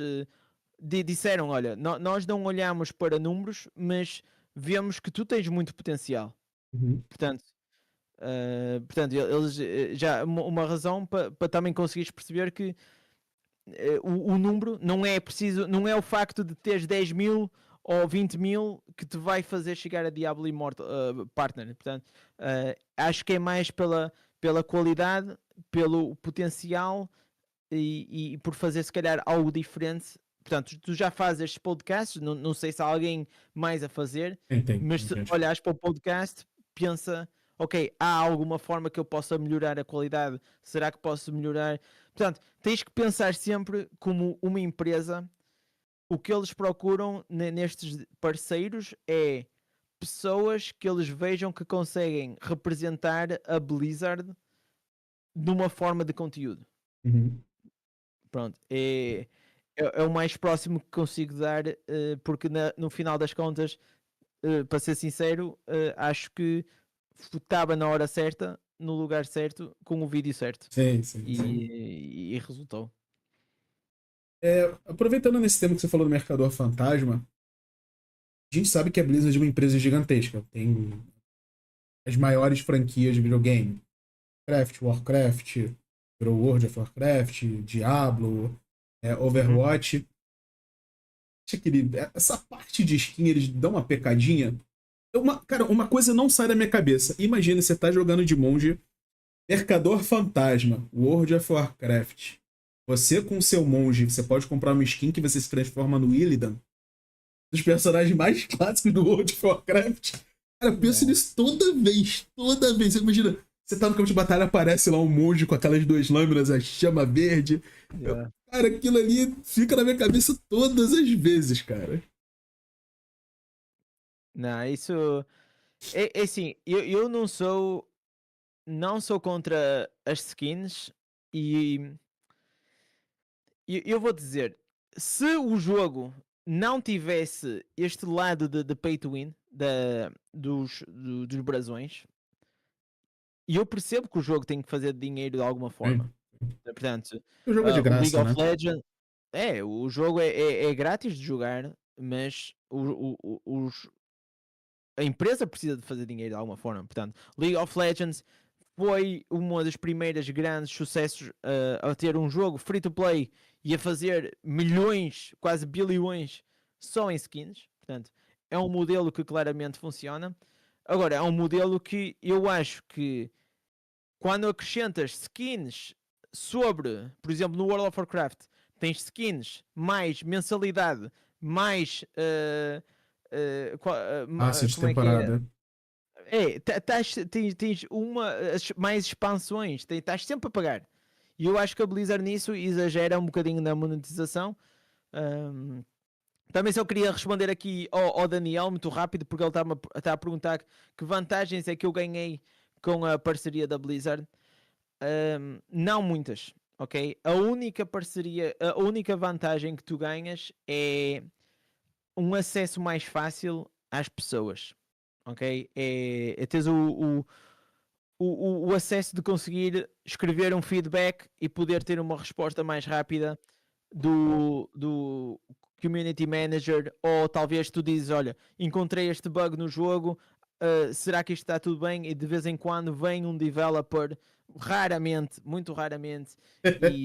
disseram: olha, nós não olhamos para números, mas vemos que tu tens muito potencial. Uhum. Portanto, eles já uma razão para também conseguires perceber que o número não é preciso, não é o facto de teres 10.000 ou 20.000 que te vai fazer chegar a Diablo Immortal Partner. Portanto, acho que é mais pela qualidade, pelo potencial e por fazer se calhar algo diferente. Portanto, tu já fazes estes podcasts, não sei se há alguém mais a fazer, mas Tem se gente. olhares para o podcast, pensa, ok, há alguma forma que eu possa melhorar a qualidade? Será que posso melhorar? Portanto, tens que pensar sempre como uma empresa, o que eles procuram nestes parceiros é pessoas que eles vejam que conseguem representar a Blizzard de uma forma de conteúdo. Uhum. Pronto, é o mais próximo que consigo dar, porque no final das contas, para ser sincero, acho que estava na hora certa, no lugar certo, com o vídeo certo. Sim, sim, sim. E resultou. Aproveitando nesse tema que você falou do Mercador Fantasma, a gente sabe que a Blizzard é uma empresa gigantesca. Tem as maiores franquias de videogame. Warcraft, virou World of Warcraft, Diablo, Uhum. Overwatch. Essa parte de skin, eles dão uma pecadinha. Cara, uma coisa não sai da minha cabeça. Imagina, você tá jogando de monge, Mercador Fantasma, World of Warcraft. Você com seu monge, você pode comprar uma skin que você se transforma no Illidan, dos personagens mais clássicos do World of Warcraft. Cara, eu penso nisso toda vez. Toda vez. Você imagina, Você tá no campo de batalha, aparece lá um monge com aquelas duas lâminas, a chama verde. Yeah. Cara, aquilo ali fica na minha cabeça todas as vezes, cara. Não, isso é assim, eu não sou contra as skins e eu vou dizer, se o jogo não tivesse este lado de pay to win dos brasões, e eu percebo que o jogo tem que fazer dinheiro de alguma forma. Portanto, O jogo é de o League graça, né? of Legends o jogo é grátis de jogar, mas a empresa precisa de fazer dinheiro de alguma forma. Portanto, League of Legends foi uma das primeiras grandes sucessos a ter um jogo free to play e a fazer milhões, quase bilhões, só em skins. Portanto, é um modelo que claramente funciona. Agora, é um modelo que eu acho que quando acrescentas skins sobre, por exemplo, no World of Warcraft, tens skins mais mensalidade, mais Passa de como é que é? temporada. Tens mais expansões, estás sempre a pagar. E eu acho que a Blizzard nisso exagera um bocadinho na monetização. Também só queria responder aqui ao Daniel muito rápido, porque ele está a perguntar que vantagens é que eu ganhei com a parceria da Blizzard. Não muitas, ok? A única vantagem que tu ganhas é um acesso mais fácil às pessoas, ok? É teres o acesso de conseguir escrever um feedback e poder ter uma resposta mais rápida do community manager, ou talvez tu dizes, olha, encontrei este bug no jogo, será que isto está tudo bem? E de vez em quando vem um developer, raramente, muito raramente, e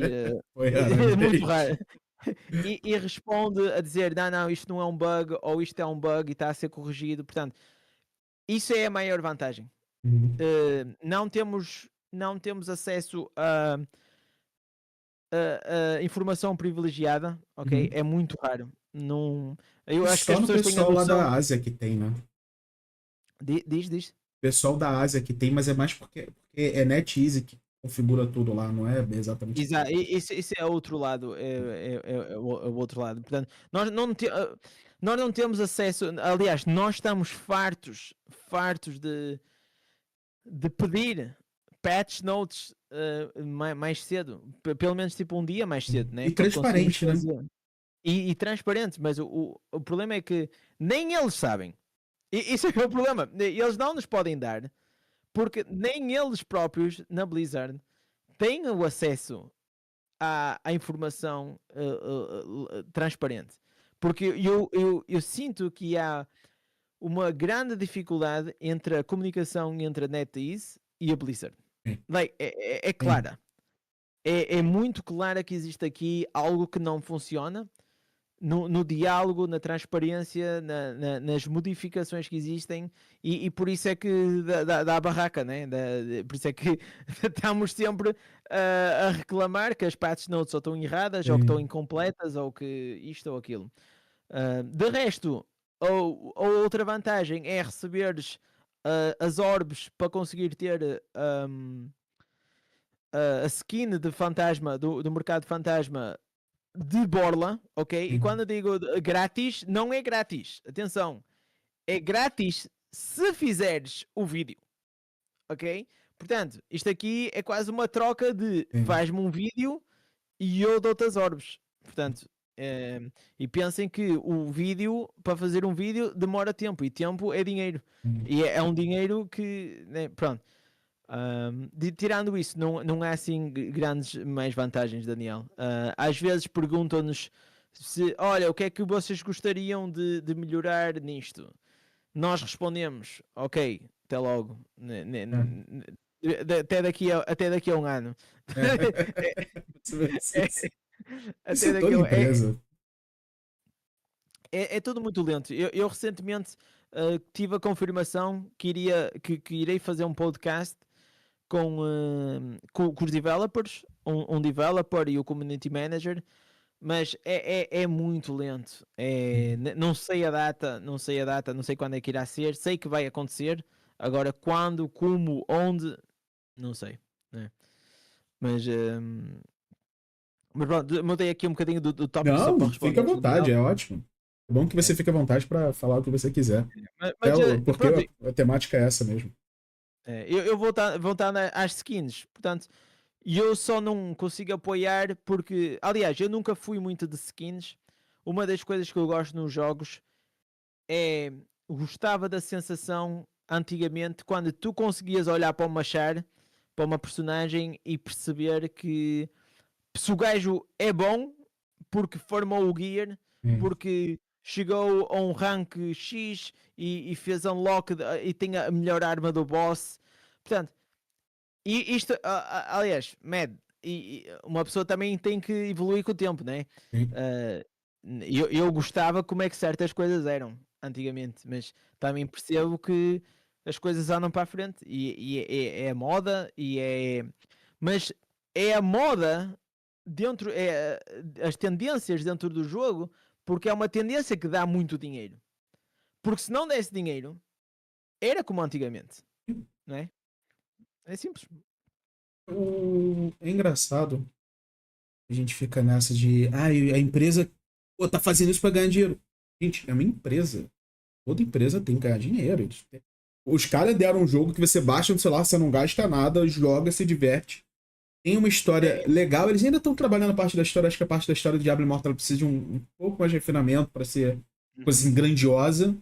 Foi muito raramente. raro, e responde a dizer, não, isto não é um bug, ou isto é um bug e está a ser corrigido. Portanto, isso é a maior vantagem. Não temos acesso a informação privilegiada, ok? Uhum. É muito raro. Não, eu acho que Só as no pessoas têm a pessoal lá noção. da Ásia que tem, né? Diz. Pessoal da Ásia que tem, mas é mais porque é NetEase que configura tudo lá, não é exatamente. Exato, isso é outro lado, é o outro lado. Portanto, nós não temos acesso. Aliás, nós estamos fartos de pedir patch notes mais cedo, pelo menos tipo um dia mais cedo, né? E Para conseguirmos transparente, né? fazer. E transparente, mas o problema é que nem eles sabem. Isso é que é o problema. Eles não nos podem dar, porque nem eles próprios na Blizzard têm o acesso à informação transparente. Porque eu sinto que há uma grande dificuldade entre a comunicação entre a NetEase e a Blizzard. Sim. Like, é clara. É muito clara que existe aqui algo que não funciona no diálogo, na transparência, nas modificações que existem, e por isso é que dá a barraca, né? Por isso é que estamos sempre a reclamar que as patch notes ou estão erradas, ou que estão incompletas, ou que isto ou aquilo. De resto, ou outra vantagem é receberes as orbes para conseguir ter a skin de fantasma do mercado fantasma de borla, ok? E quando eu digo grátis, não é grátis. Atenção, é grátis se fizeres o vídeo, ok? Portanto, isto aqui é quase uma troca de faz-me um vídeo e eu dou-te as orbes. Portanto, e pensem que o vídeo, para fazer um vídeo, demora tempo, e tempo é dinheiro. E é um dinheiro que, né, pronto. Tirando isso, não há assim grandes mais vantagens, Daniel. Às vezes perguntam-nos se, olha, o que é que vocês gostariam de melhorar nisto? Nós respondemos, ok, até logo. Até daqui a um ano. Isso é toda empresa. É tudo muito lento. Eu recentemente tive a confirmação que irei fazer um podcast com os developers, um developer e o community manager, mas é muito lento. Não sei a data, não sei quando é que irá ser, sei que vai acontecer. Agora, quando, como, onde, Não sei, né? Mas, mas pronto, mudei aqui um bocadinho do tópico só para Não, fica responder à ao vontade, Daniel. é ótimo. É bom que você É, fique à vontade para falar o que você quiser. mas Porque pronto, a temática é essa mesmo. eu vou estar às skins, portanto, eu só não consigo apoiar porque, aliás, eu nunca fui muito de skins. Uma das coisas que eu gosto nos jogos é, gostava da sensação antigamente quando tu conseguias olhar para uma char, para uma personagem e perceber que se o gajo é bom porque formou o gear, Sim. porque chegou a um rank X e fez unlock e tem a melhor arma do boss. Portanto, e isto, aliás, uma pessoa também tem que evoluir com o tempo, né? Sim. Ah, eu gostava como é que certas coisas eram antigamente, mas também percebo que as coisas andam para a frente e é a moda mas é a moda dentro, as tendências dentro do jogo, porque é uma tendência que dá muito dinheiro. Porque se não desse dinheiro, era como antigamente, não é? É simples. É engraçado. A gente fica nessa de. Ah, a empresa pô, tá fazendo isso para ganhar dinheiro. Gente, é uma empresa. Toda empresa tem que ganhar dinheiro. Os caras deram um jogo que você baixa no celular, você não gasta nada, joga, se diverte. Tem uma história É, legal. Eles ainda estão trabalhando a parte da história. Acho que a parte da história do Diablo Immortal precisa de um pouco mais de refinamento para ser coisa assim, grandiosa.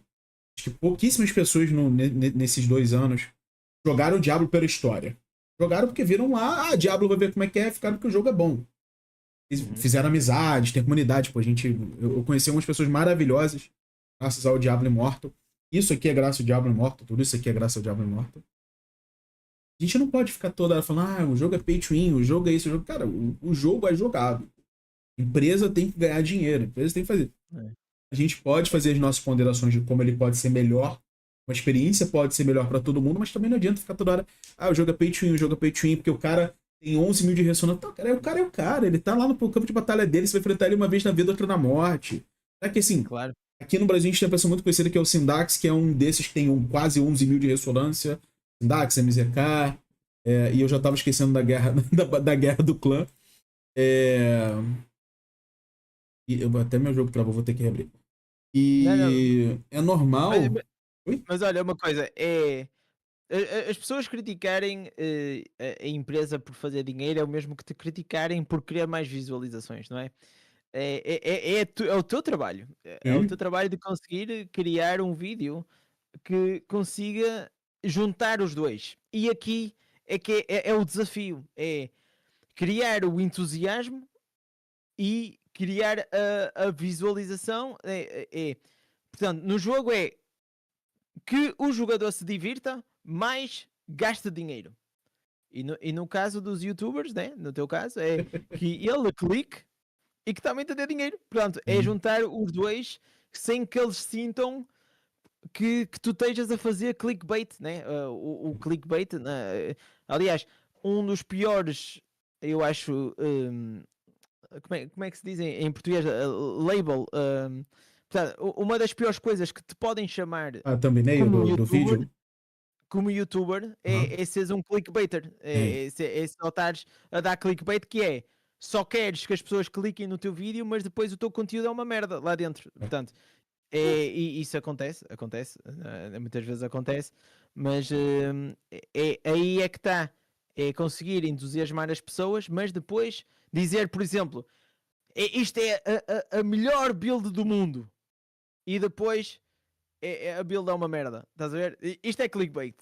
Acho que pouquíssimas pessoas nesses 2 anos jogaram o Diablo pela história. Jogaram porque viram lá, ah, Diablo vai ver como é que é, ficaram porque o jogo é bom. Eles uhum. fizeram amizades, tem comunidade, pô, eu conheci algumas pessoas maravilhosas graças ao Diablo Immortal. Isso aqui é graças ao Diablo Immortal, tudo isso aqui é graças ao Diablo Immortal. A gente não pode ficar toda hora falando, ah, o jogo é pay to win, o jogo é isso, o jogo... Cara, o jogo é jogado. A empresa tem que ganhar dinheiro, a empresa tem que fazer. É. A gente pode fazer as nossas ponderações de como ele pode ser melhor, uma experiência pode ser melhor para todo mundo, mas também não adianta ficar toda hora, ah, o jogo é pay to win, o jogo é pay to win, porque o cara tem 11 mil de ressonância. Tá, cara é o cara, ele tá lá no campo de batalha dele, você vai enfrentar ele uma vez na vida, outra na morte. É que assim, Claro. aqui no Brasil a gente tem uma pessoa muito conhecida que é o Sindax, que é um desses que tem quase 11 mil de ressonância. Sindax, MZK, e eu já tava esquecendo da guerra, da guerra do clã. É, até meu jogo travou, vou ter que reabrir. Não, não. E é Mas, normal. Oi? mas olha, uma coisa, as pessoas criticarem a empresa por fazer dinheiro é o mesmo que te criticarem por querer mais visualizações, não é? É o teu trabalho. É o teu Sim. trabalho de conseguir criar um vídeo que consiga juntar os dois. E aqui é que é o desafio. É criar o entusiasmo e criar a visualização. Portanto, no jogo é que o jogador se divirta, mais gaste dinheiro. E no caso dos youtubers, né? No teu caso, é que ele clique e que também te dê dinheiro. Portanto, é Sim. juntar os dois sem que eles sintam que tu estejas a fazer clickbait, né? O clickbait, né? Aliás, um dos piores, eu acho, como é que se diz em português? Label. Portanto, uma das piores coisas que te podem chamar A thumbnail como do youtuber, vídeo. como youtuber Uhum. é seres um clickbaiter. Sim. É só estares a dar clickbait, que é só queres que as pessoas cliquem no teu vídeo, mas depois o teu conteúdo é uma merda lá dentro. Portanto, e isso acontece, muitas vezes acontece, mas aí é que está. É conseguir entusiasmar as pessoas, mas depois dizer, por exemplo, isto é a melhor build do mundo. E depois a build é uma merda. Estás a ver? Isto é clickbait.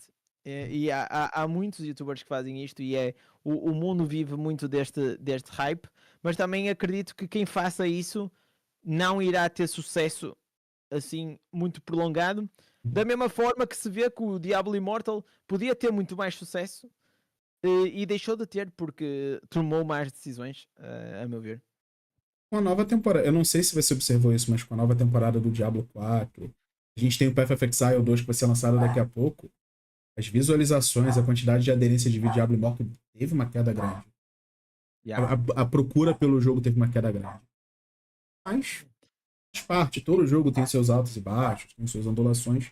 E há muitos youtubers que fazem isto e o mundo vive muito deste hype, mas também acredito que quem faça isso não irá ter sucesso assim muito prolongado. Da mesma forma que se vê que o Diablo Immortal podia ter muito mais sucesso e deixou de ter porque tomou mais decisões, a meu ver. Com a nova temporada, eu não sei se você observou isso, mas com a nova temporada do Diablo 4, a gente tem o Path of Exile 2 que vai ser lançado daqui a pouco. As visualizações, a quantidade de aderência de vídeo Diablo Immortal teve uma queda grande. Yeah. A procura pelo jogo teve uma queda grande. Mas faz parte, todo jogo tem seus altos e baixos, tem suas ondulações.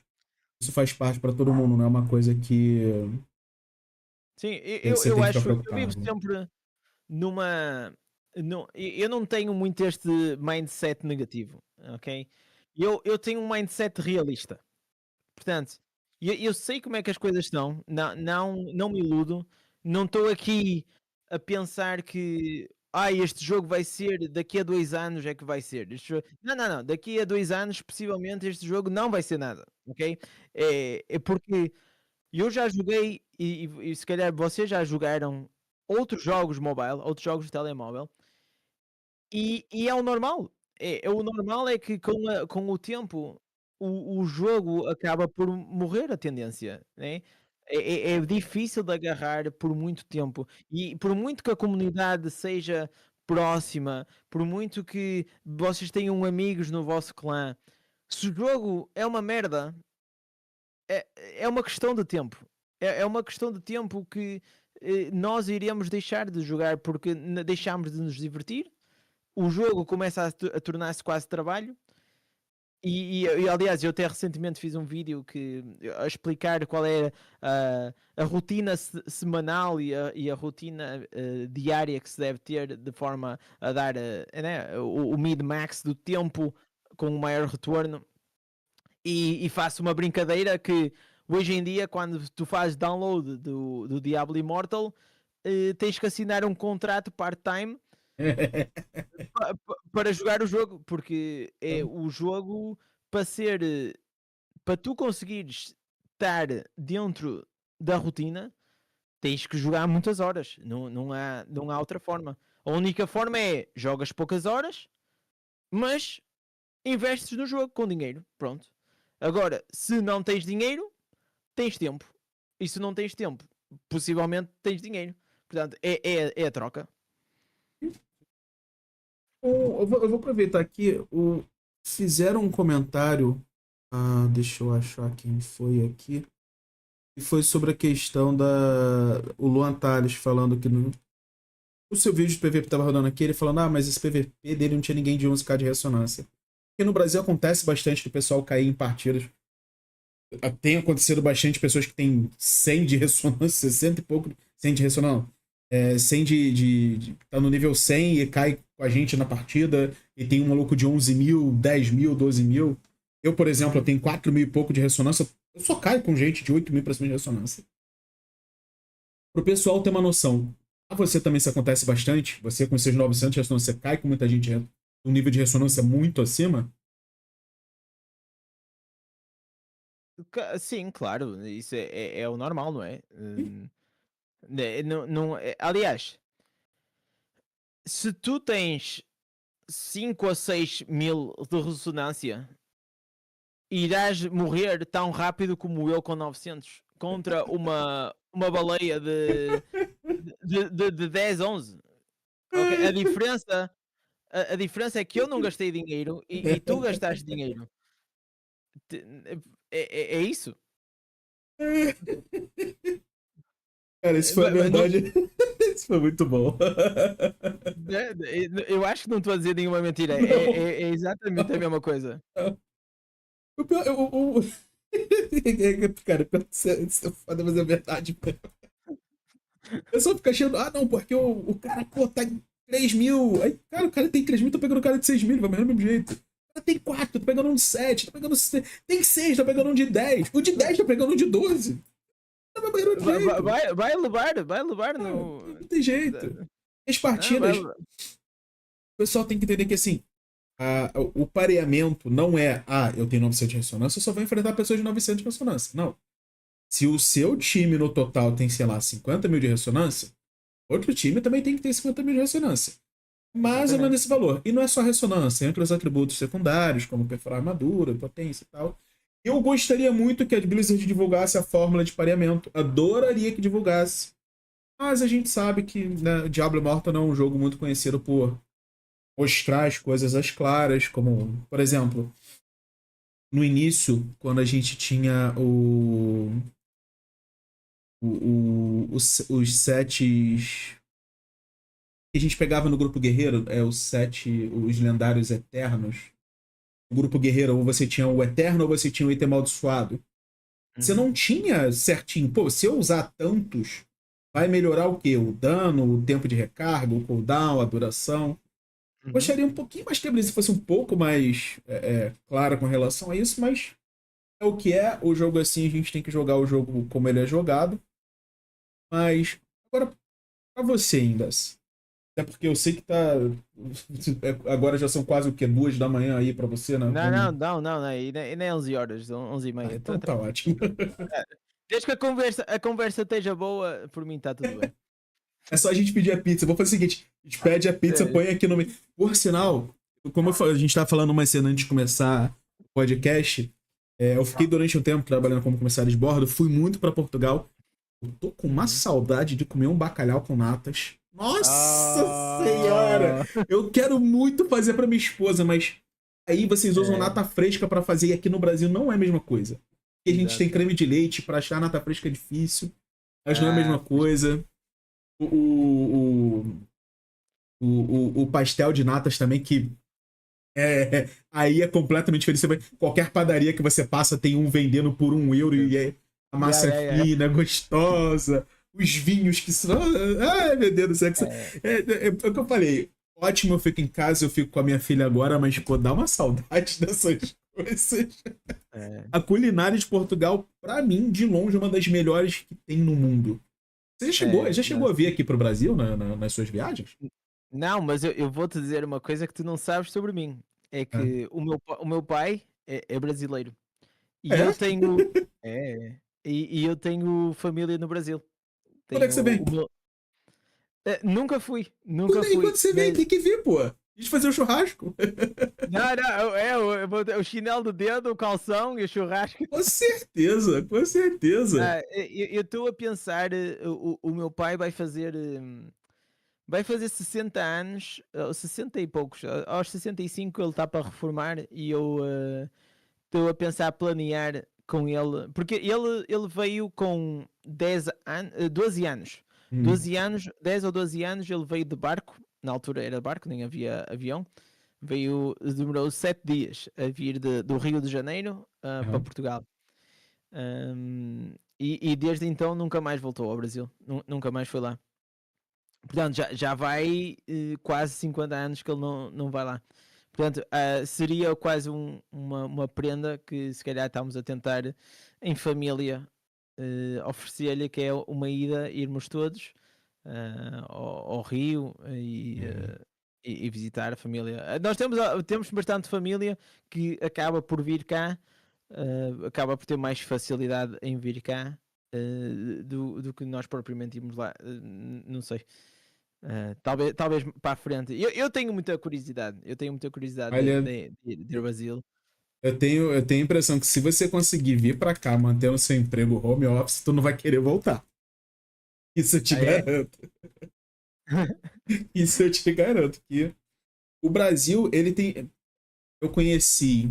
Isso faz parte para todo mundo, não é uma coisa que Sim, Você eu tem que ficar acho, eu vivo preocupado. sempre numa. Eu não tenho muito este mindset negativo, ok? Eu tenho um mindset realista. Portanto, eu sei como é que as coisas estão, não me iludo, não estou aqui a pensar que este jogo vai ser daqui a 2 anos é que vai ser. Não, daqui a 2 anos, possivelmente, este jogo não vai ser nada, ok? É porque eu já joguei, e se calhar vocês já jogaram outros jogos mobile, outros jogos de telemóvel, e é o normal. O normal é que com o tempo o jogo acaba por morrer a tendência, né? É difícil de agarrar por muito tempo. E por muito que a comunidade seja próxima, por muito que vocês tenham amigos no vosso clã, se o jogo é uma merda, é uma questão de tempo. É uma questão de tempo que nós iremos deixar de jogar porque deixamos de nos divertir, o jogo começa a tornar-se quase trabalho. Aliás, eu até recentemente fiz um vídeo a explicar qual é a rotina semanal e a rotina diária que se deve ter de forma a dar né, o mid-max do tempo com o maior retorno. E faço uma brincadeira que hoje em dia, quando tu fazes download do Diablo Immortal, tens que assinar um contrato part-time para jogar o jogo, porque é o jogo para ser para tu conseguires estar dentro da rotina, tens que jogar muitas horas. Não há outra forma. A única forma é jogas poucas horas, mas investes no jogo com dinheiro. Pronto. Agora, se não tens dinheiro, tens tempo. E se não tens tempo, possivelmente tens dinheiro. Portanto, é a troca. Eu vou aproveitar aqui. Fizeram um comentário. Deixa eu achar quem foi aqui. E foi sobre a questão da. O Luan Tales falando que o seu vídeo de PVP estava rodando aqui, ele falando, mas esse PVP dele não tinha ninguém de 11k de ressonância. Porque no Brasil acontece bastante do pessoal cair em partidas. Tem acontecido bastante pessoas que têm 100 de ressonância, 100 e pouco, 100 de ressonância, não. 100 tá no nível 100 e cai com a gente na partida, e tem um maluco de 11 mil, 10 mil, 12 mil. Eu, por exemplo, eu tenho 4 mil e pouco de ressonância, eu só caio com gente de 8 mil pra cima de ressonância. Pro pessoal ter uma noção, a você também isso acontece bastante, você com seus 900 de ressonância cai com muita gente um nível de ressonância muito acima. Sim, claro, isso é o normal, não é? Aliás, se tu tens 5 a 6 mil de ressonância, irás morrer tão rápido como eu com 900 contra uma baleia de 10, 11. Okay? A diferença é que eu não gastei dinheiro e tu gastaste dinheiro. É isso. Cara, isso foi a verdade. Isso foi muito bom. Eu acho que não estou a dizer nenhuma mentira. É exatamente a mesma coisa. O pior, cara, isso é foda, mas é verdade. O pessoal fica achando, não, porque o cara, pô, tá em 3 mil. Aí, cara, o cara tem 3 mil, tô pegando o cara de 6 mil, vai morrer do mesmo jeito. O cara tem 4, tô pegando um de 7, tô pegando. Tem 6, tô pegando um de 10. O de 10 tô pegando um de 12. Não vai morrer do jeito. Vai levar no. Não tem jeito. As Não, partidas, o pessoal tem que entender que assim, o pareamento não é, eu tenho 900 de ressonância, eu só vou enfrentar pessoas de 900 de ressonância. Não. Se o seu time no total tem, sei lá, 50 mil de ressonância, outro time também tem que ter 50 mil de ressonância. Mais ou menos esse valor. E não é só ressonância, entra os atributos secundários, como perfurar armadura, potência e tal. Eu gostaria muito que a Blizzard divulgasse a fórmula de pareamento. Adoraria que divulgasse. Mas a gente sabe que, né, Diablo Immortal não é um jogo muito conhecido por mostrar as coisas às claras, como, por exemplo, no início, quando a gente tinha os sets que a gente pegava no grupo guerreiro, os lendários eternos. O grupo guerreiro, ou você tinha o eterno ou você tinha o item amaldiçoado. Você não tinha certinho, pô, se eu usar tantos, vai melhorar o quê? O dano, o tempo de recarga, o cooldown, a duração. Uhum. Gostaria um pouquinho mais que a Blizzard fosse um pouco mais clara com relação a isso, mas é o que é. O jogo assim, a gente tem que jogar o jogo como ele é jogado. Mas, agora, pra você ainda. Até porque eu sei que tá. Agora já são quase o quê? 2 da manhã aí pra você, né? Não, e nem 11 horas, 11 e Ah, meia. então tá ótimo. Desde que a conversa esteja boa, por mim está tudo bem. É só a gente pedir a pizza. Vou fazer o seguinte: a gente pede a pizza, É. põe aqui no meio. Por sinal, como a gente tava falando mais cedo antes de começar o podcast, eu fiquei durante um tempo trabalhando como comissário de bordo, fui muito pra Portugal. Eu tô com uma Uhum. saudade de comer um bacalhau com natas. Nossa senhora! Ah, Eu quero muito fazer pra minha esposa, mas aí vocês usam é, nata fresca pra fazer e aqui no Brasil não é a mesma coisa. Aqui a gente tem exato. creme de leite, pra achar nata fresca é difícil, mas não é a mesma Pois, coisa. O, o, o pastel de natas também, que aí é completamente diferente. Qualquer padaria que você passa tem um vendendo por €1 e a yeah, massa é yeah, yeah. fina, gostosa. Os vinhos que são. Ai, meu Deus do céu. É o que eu falei. Ótimo, eu fico em casa, eu fico com a minha filha agora, mas, pô, dá uma saudade dessas coisas. É, A culinária de Portugal, pra mim, de longe, é uma das melhores que tem no mundo. Você já chegou a nossa. vir aqui pro Brasil nas suas viagens? Não, mas eu vou-te dizer uma coisa que tu não sabes sobre mim. É É. que o meu pai é brasileiro. E É? eu tenho. É. E eu tenho família no Brasil. Quando é que Tenho você vem? o meu. Nunca fui, nunca Quando fui. você vem, tem que vir, pô. A gente fazer um churrasco. Não, o chinelo do dedo, o calção e o churrasco. Com certeza, com certeza. Eu estou a pensar, o meu pai vai fazer 60 anos, 60 e poucos, aos 65 ele está para reformar e eu estou a pensar planear com ele, porque ele veio com 12 anos. Hum, 12 anos, 10 ou 12 anos, ele veio de barco, na altura era barco, nem havia avião. Demorou 7 dias a vir do Rio de Janeiro para aham. Portugal. E desde então nunca mais voltou ao Brasil, nunca mais foi lá. Portanto, já vai quase 50 anos que ele não vai lá. Portanto, seria quase uma prenda que se calhar estamos a tentar em família oferecer-lhe, que é uma ida, irmos todos ao Rio Hum. e visitar a família. Nós temos bastante família que acaba por vir cá, acaba por ter mais facilidade em vir cá do que nós propriamente irmos lá. Não sei. Talvez para a frente. Eu tenho muita curiosidade. Eu tenho muita curiosidade Olha, de ir ao Brasil. eu tenho a impressão que se você conseguir vir pra cá, manter o seu emprego home office, tu não vai querer voltar. Isso eu te Ah, é? garanto. Isso eu te garanto. Que o Brasil, ele tem. Eu conheci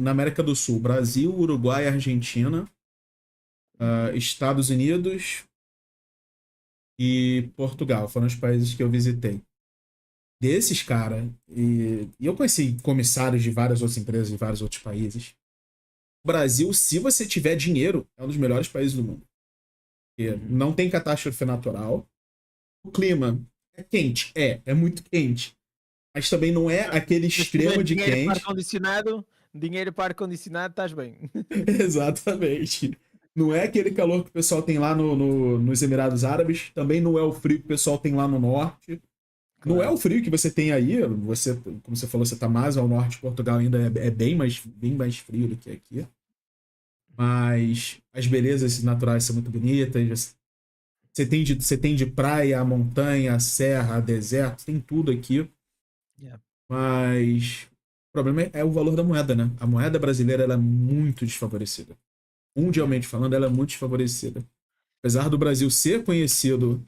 na América do Sul, Brasil, Uruguai, Argentina, Uhum. Estados Unidos e Portugal. Foram os países que eu visitei. Desses, cara, e eu conheci comissários de várias outras empresas de vários outros países. O Brasil, se você tiver dinheiro, é um dos melhores países do mundo. Porque Uhum. não tem catástrofe natural. O clima é quente, é muito quente. Mas também não é aquele Se tiver extremo de quente. dinheiro para ar-condicionado, estás bem. Exatamente. Não é aquele calor que o pessoal tem lá nos Emirados Árabes. Também não é o frio que o pessoal tem lá no norte. Não é Claro. o frio que você tem aí. Você, como você falou, você está mais ao norte de Portugal, ainda é bem mais frio do que aqui. Mas as belezas naturais são muito bonitas. Você tem de praia, a montanha, a serra, a deserto, tem tudo aqui. Yeah. Mas o problema é o valor da moeda, né? A moeda brasileira ela é muito desfavorecida. Yeah. Mundialmente falando, ela é muito desfavorecida. Apesar do Brasil ser conhecido,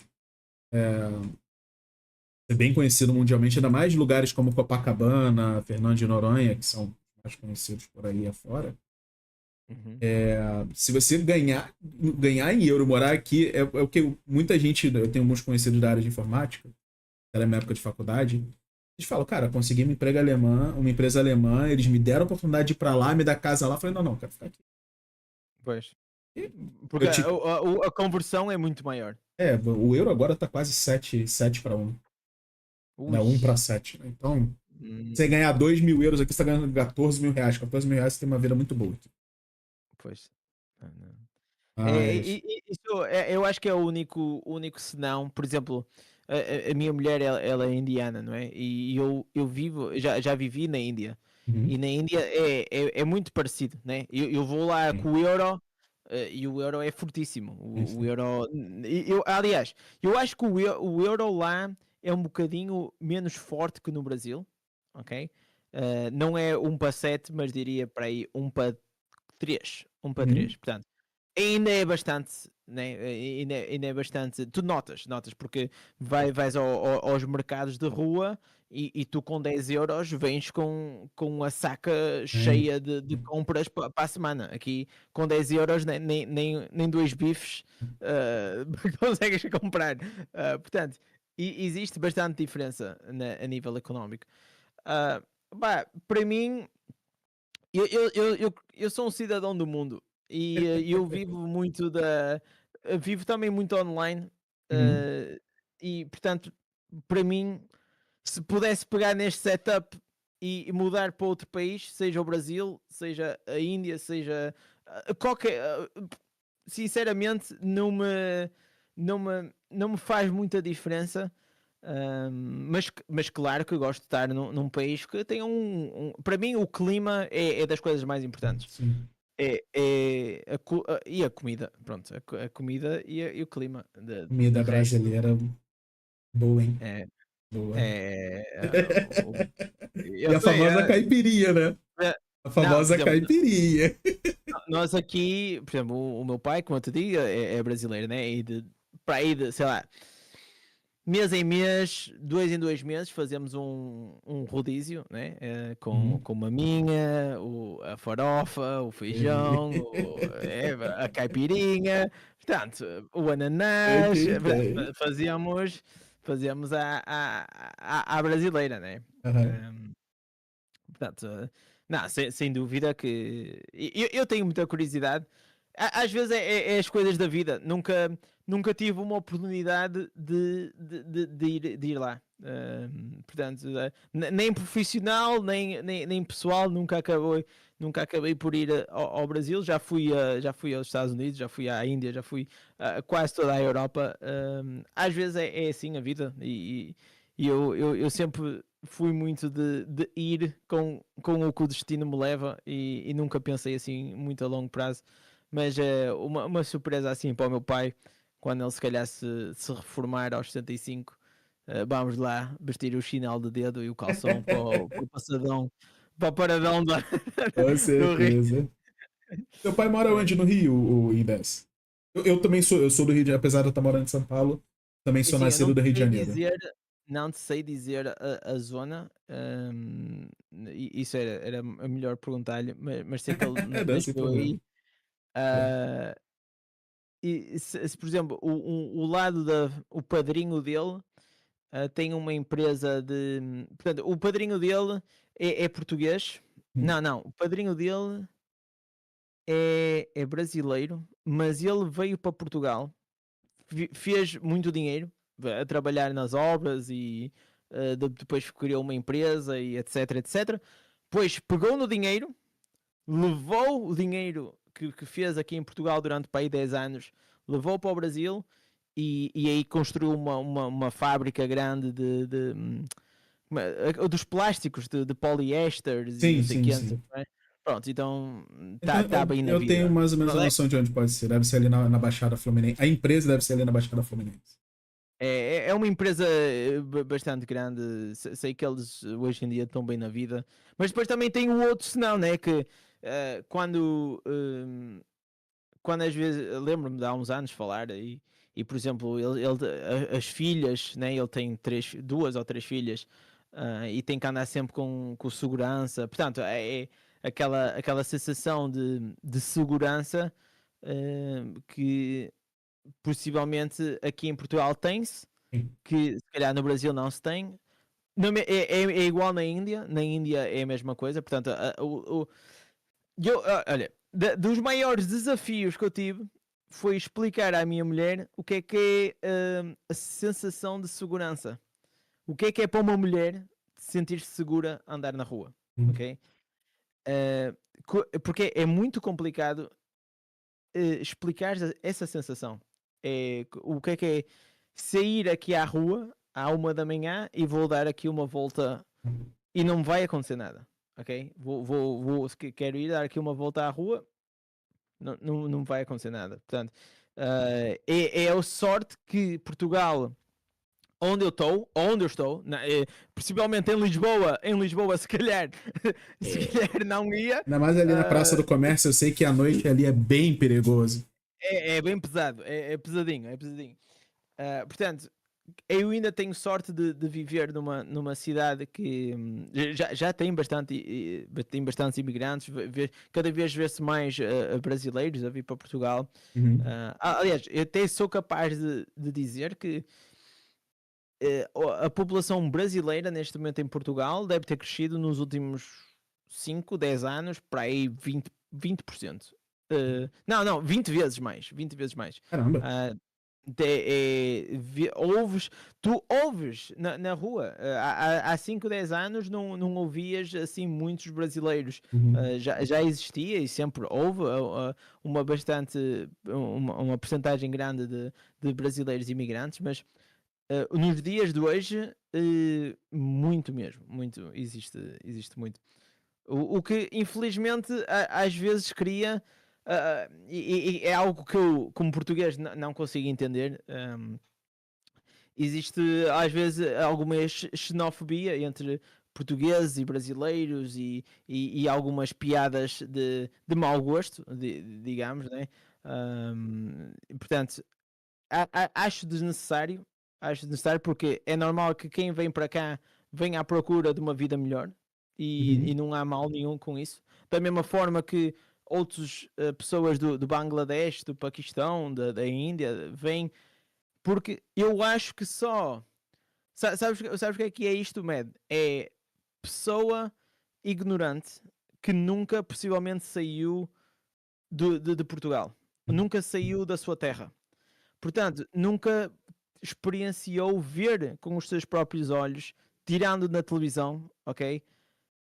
ser bem conhecido mundialmente, ainda mais lugares como Copacabana, Fernando de Noronha, que são mais conhecidos por aí afora. Uhum. Se você ganhar em euro, morar aqui, é o que muita gente, eu tenho alguns conhecidos da área de informática, era minha época de faculdade, eles falam, cara, consegui um emprego alemã, uma empresa alemã, eles me deram a oportunidade de ir pra lá, me dar casa lá, eu falei, não, quero ficar aqui. Pois. E Porque eu te, a conversão é muito maior. O euro agora tá quase 7 para 1. Né? Ui. 1 para 7. Né? Então, Hum, você ganhar 2 mil euros aqui, você tá ganhando 14 mil reais. 14 mil reais você tem uma vida muito boa aqui. pois. Ah, não. Mas. Isso, eu acho que é o único senão. Por exemplo, a minha mulher, ela é indiana, não é? E eu vivo, já vivi na Índia. Uhum. E na Índia é muito parecido, né? Eu vou lá Sim, com o euro, e o euro é fortíssimo. sim, O sim. euro. Aliás, eu acho que o euro lá é um bocadinho menos forte que no Brasil, ok? Não é 1 para 7, mas diria para aí 1 para 3. 1 para 3. Uhum. Portanto, ainda é bastante, né? Ainda é bastante. Tu notas, porque vais aos mercados de rua e tu com 10 euros vens com a saca É. cheia de compras para a semana. Aqui com 10 euros nem 2 bifes consegues comprar. Portanto, existe bastante diferença a nível económico. Ah, para mim, eu sou um cidadão do mundo e eu vivo muito vivo também muito online, Uhum. eh, e portanto, para mim, se pudesse pegar neste setup e mudar para outro país, seja o Brasil, seja a Índia, seja qualquer, sinceramente, não me faz muita diferença. Mas claro que eu gosto de estar num país que tenha para mim o clima é das coisas mais importantes. Sim. E a comida, pronto, a comida e o clima. De Comida resto, brasileira boa, hein? é, Boa. E eu a sei. famosa caipirinha, né? A Não, por famosa exemplo, caipirinha. nós aqui, por exemplo, o meu pai, como eu te digo, é brasileiro, né? E para aí sei lá, mês em mês, 2 em 2 meses, fazemos um rodízio, né? Com, Uhum. com maminha, a farofa, o feijão, a caipirinha, portanto, o Sei ananás, quem tem. fazíamos à brasileira, né? Aham. Hum, Portanto, não, sem dúvida que eu tenho muita curiosidade. Às vezes é as coisas da vida. Nunca tive uma oportunidade de ir lá. Portanto, nem profissional, nem pessoal, nunca acabei por ir ao Brasil. Já fui aos Estados Unidos, já fui à Índia, já fui a quase toda a Europa. Às vezes é assim a vida. E eu sempre fui muito de ir com o que o destino me leva e nunca pensei assim muito a longo prazo. Mas é uma surpresa assim para o meu pai, quando ele se calhar se reformar aos 65, vamos lá vestir o chinelo de dedo e o calção para o passadão, para o paradão Com do Rio. certeza. Teu pai mora É, onde no Rio, o Indes? Eu também sou, eu sou do Rio de Janeiro, apesar de eu estar morando em São Paulo, também sou assim, eu não nascido te do Rio de sei Janeiro. dizer, não te sei dizer a zona, isso era a melhor perguntar-lhe, mas sei que ele Não, sem nasceu problema. aí. ah, e se, por exemplo, o lado o padrinho dele tem uma empresa de. Portanto, o padrinho dele é português. Hum. Não, não. O padrinho dele é brasileiro, mas ele veio para Portugal, fez muito dinheiro a trabalhar nas obras e depois criou uma empresa e etc, etc. Depois pegou no dinheiro, levou o dinheiro que fez aqui em Portugal durante para aí 10 anos, levou para o Brasil e aí construiu uma fábrica grande dos plásticos de poliésteres e não Sim, sei o sim, que, não sei o sim. que mais. Pronto, então Então tá bem na eu tenho vida. mais ou menos a Não é? noção de onde pode ser. Deve ser ali na Baixada Fluminense. A empresa deve ser ali na Baixada Fluminense. É uma empresa bastante grande. Sei que eles hoje em dia estão bem na vida, mas depois também tem o outro senão, né? Que quando às vezes lembro-me de há uns anos falar por exemplo, as filhas, né? Ele tem 2 ou 3 filhas, e tem que andar sempre com segurança. Portanto, é aquela sensação de segurança que possivelmente aqui em Portugal tem-se, Sim. que se calhar no Brasil não se tem. É igual na Índia é a mesma coisa, portanto, olha, dos maiores desafios que eu tive foi explicar à minha mulher o que é a sensação de segurança. O que é para uma mulher sentir-se segura a andar na rua, ok? Porque é muito complicado explicar essa sensação. O que é sair aqui à rua à 1 da manhã e vou dar aqui uma volta e não vai acontecer nada, ok? Se quero ir dar aqui uma volta à rua, não vai acontecer nada. Portanto, é a sorte que Portugal, onde eu estou, principalmente em Lisboa se calhar, se calhar não ia. Ainda mais ali na Praça do Comércio, eu sei que à noite ali é bem perigoso. É bem pesado, é pesadinho, é pesadinho. Portanto, eu ainda tenho sorte de viver numa cidade que já tem bastantes imigrantes, cada vez vê-se mais brasileiros a vir para Portugal. Aliás, eu até sou capaz de dizer que a população brasileira neste momento em Portugal deve ter crescido nos últimos 5, 10 anos para aí 20%. Não, 20 vezes mais. 20 vezes mais. Caramba. Tu ouves na rua, há 5, 10 anos não ouvias assim muitos brasileiros. Já existia e sempre houve uma percentagem grande de brasileiros imigrantes, mas nos dias de hoje muito mesmo, muito, existe muito. O que infelizmente às vezes cria e é algo que eu, como português, não consigo entender. Existe às vezes alguma xenofobia entre portugueses e brasileiros e algumas piadas de mau gosto, digamos, né? Portanto, acho desnecessário porque é normal que quem vem para cá venha à procura de uma vida melhor e não há mal nenhum com isso. Da mesma forma que outras pessoas do Bangladesh, do Paquistão, da Índia, vêm porque eu acho que só... Sabes o que é isto, Med? É pessoa ignorante que nunca possivelmente saiu de Portugal. Nunca saiu da sua terra. Portanto, nunca experienciou ver com os seus próprios olhos, tirando na televisão, ok?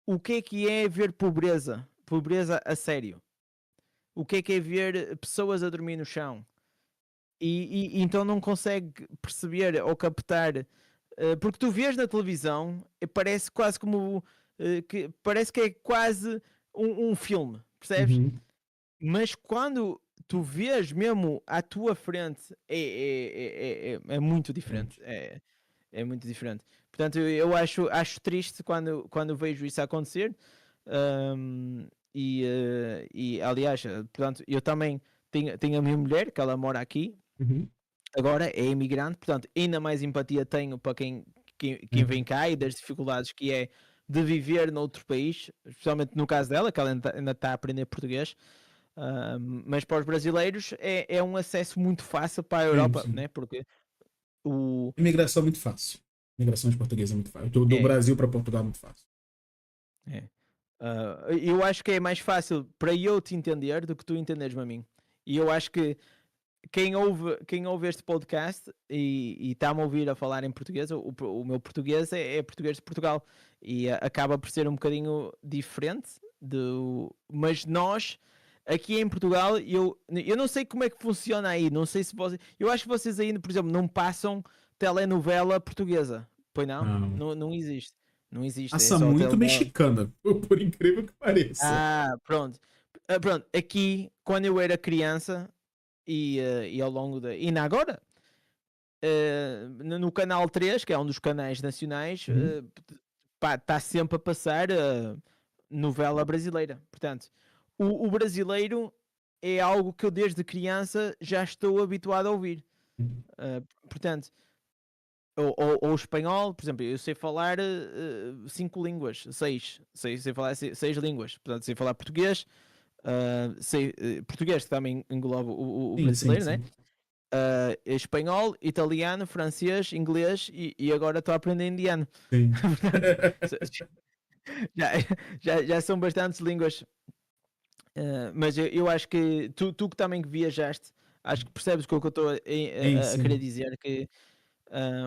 O que é ver pobreza a sério? O que é ver pessoas a dormir no chão? E então não consegue perceber ou captar, porque tu vês na televisão e parece quase como parece que é quase um filme, percebes? Mas quando tu vês mesmo à tua frente é muito diferente. É muito diferente. Portanto, eu acho triste quando vejo isso acontecer. E aliás, portanto, eu também tenho a minha mulher, que ela mora aqui, agora é imigrante, portanto, ainda mais empatia tenho para quem vem cá e das dificuldades que é de viver noutro país, especialmente no caso dela, que ela ainda está a aprender português. Mas para os brasileiros é um acesso muito fácil para a Europa, sim. Né? Porque Imigração é muito fácil. Imigração de português é muito fácil. Do Brasil para Portugal é muito fácil. Eu acho que é mais fácil para eu te entender do que tu entenderes-me a mim. E eu acho que quem ouve este podcast e está-me a ouvir a falar em português, o meu português é português de Portugal e acaba por ser um bocadinho diferente, mas nós aqui em Portugal, eu não sei como é que funciona aí, não sei se vocês... Eu acho que vocês ainda, por exemplo, não passam telenovela portuguesa, pois não? Não existe. Não existe. Passa muito mexicana, por incrível que pareça. Pronto. Pronto, aqui, quando eu era criança e ao longo da... E agora, no Canal 3, que é um dos canais nacionais, está sempre a passar novela brasileira. Portanto, o brasileiro é algo que eu desde criança já estou habituado a ouvir. Portanto, ou espanhol, por exemplo, eu sei falar 5 línguas, 6. Sei falar 6 línguas. Portanto, sei falar português, português que também engloba o brasileiro, sim. Né? Espanhol, italiano, francês, inglês e agora estou a aprender indiano. Sim. já são bastantes línguas. Mas eu acho que tu que também viajaste Acho que percebes o que eu estou a Sim. querer dizer, que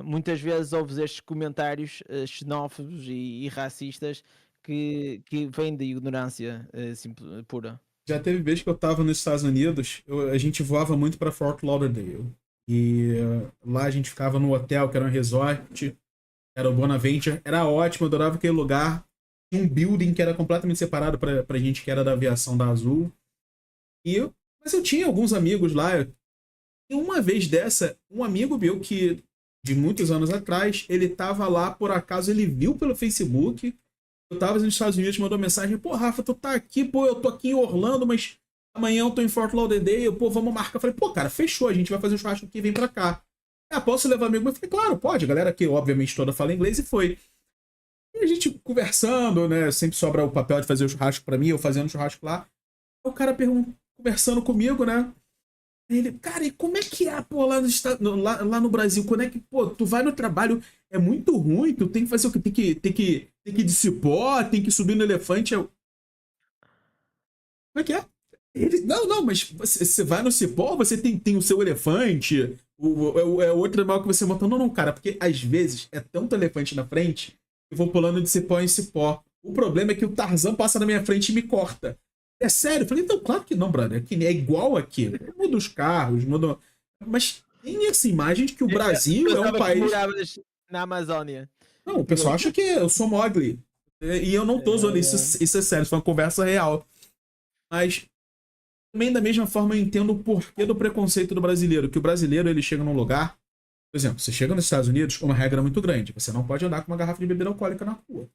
muitas vezes ouves estes comentários xenófobos e racistas que vêm da ignorância pura. Já teve vez que eu tava nos Estados Unidos, a gente voava muito pra Fort Lauderdale. E lá a gente ficava no hotel, que era um resort, era o Bonaventure. Era ótimo, eu adorava aquele lugar. Tinha um building que era completamente separado pra gente que era da aviação da Azul. Mas eu tinha alguns amigos lá. E uma vez dessa, um amigo meu que, de muitos anos atrás, ele tava lá, por acaso, ele viu pelo Facebook. Eu tava nos Estados Unidos, mandou mensagem: pô, Rafa, tu tá aqui, pô, eu tô aqui em Orlando, mas amanhã eu tô em Fort Lauderdale, pô, vamos marcar. Eu falei: pô, cara, fechou, a gente vai fazer um churrasco aqui, vem pra cá. Ah, posso levar amigo? Eu falei: claro, pode. A galera aqui, obviamente, toda fala inglês, e foi. E a gente conversando, né, sempre sobra o papel de fazer o churrasco pra mim, eu fazendo o churrasco lá. O cara conversando comigo, né? Ele: cara, e como é que é, pô, lá no Brasil? Quando é que, pô, tu vai no trabalho, é muito ruim, tu tem que fazer o que? Tem que ir de cipó, tem que subir no elefante. Como é que é? Ele: não, mas você vai no cipó, você tem o seu elefante, é o outro animal que você monta. Não, cara, porque às vezes é tanto elefante na frente, eu vou pulando de cipó em cipó. O problema é que o Tarzan passa na minha frente e me corta. É sério? Eu falei: então, claro que não, brother. É igual aqui. Muda os carros, muda. Mas tem essa imagem de que o Brasil é um Pensava que país. moravas na Amazônia. Não, o pessoal acha que eu sou Mogli. E eu não tô zoando, isso é sério, isso foi uma conversa real. Mas também, da mesma forma, eu entendo o porquê do preconceito do brasileiro. Que o brasileiro, ele chega num lugar. Por exemplo, você chega nos Estados Unidos, uma regra muito grande: você não pode andar com uma garrafa de bebida alcoólica na rua.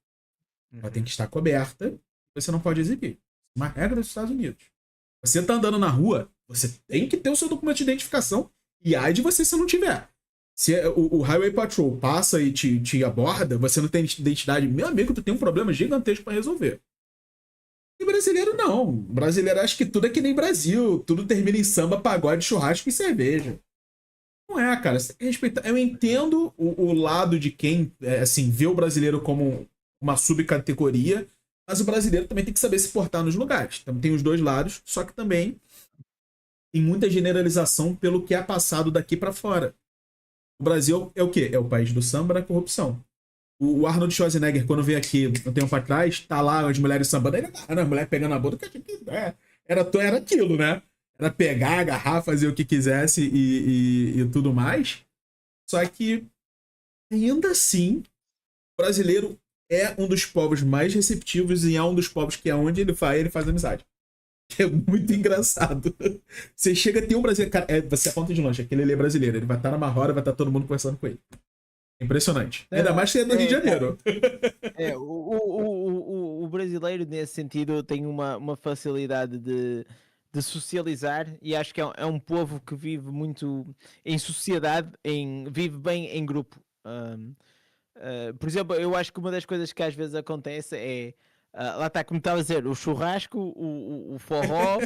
Ela tem que estar coberta, você não pode exibir. Uma regra dos Estados Unidos. Você tá andando na rua, você tem que ter o seu documento de identificação, e ai de você se não tiver. Se o Highway Patrol passa e te aborda, você não tem identidade, meu amigo, tu tem um problema gigantesco para resolver. E brasileiro não. Brasileiro acha que tudo é que nem Brasil, tudo termina em samba, pagode, churrasco e cerveja. Não é, cara. Você tem que respeitar. Eu entendo o lado de quem assim, vê o brasileiro como uma subcategoria, mas o brasileiro também tem que saber se portar nos lugares. Então, tem os dois lados, só que também tem muita generalização pelo que é passado daqui para fora. O Brasil é o quê? É o país do samba, da corrupção. O Arnold Schwarzenegger, quando veio aqui um tempo atrás, tá lá as mulheres sambando, ele, a mulher pegando a bunda, era aquilo, né? Era pegar, agarrar, fazer o que quisesse e tudo mais. Só que, ainda assim, o brasileiro é um dos povos mais receptivos e é um dos povos que aonde ele faz amizade. É muito engraçado. Você chega a ter um brasileiro. Cara, você aponta de longe, aquele ele é brasileiro. Ele vai estar na Marrora, vai estar todo mundo conversando com ele. Impressionante. Ainda mais que é do Rio de Janeiro. O brasileiro, nesse sentido, tem uma facilidade de socializar, e acho que é um povo que vive muito em sociedade, vive bem em grupo. Por exemplo, eu acho que uma das coisas que às vezes acontece é lá está, como estava a dizer, o churrasco, o forró,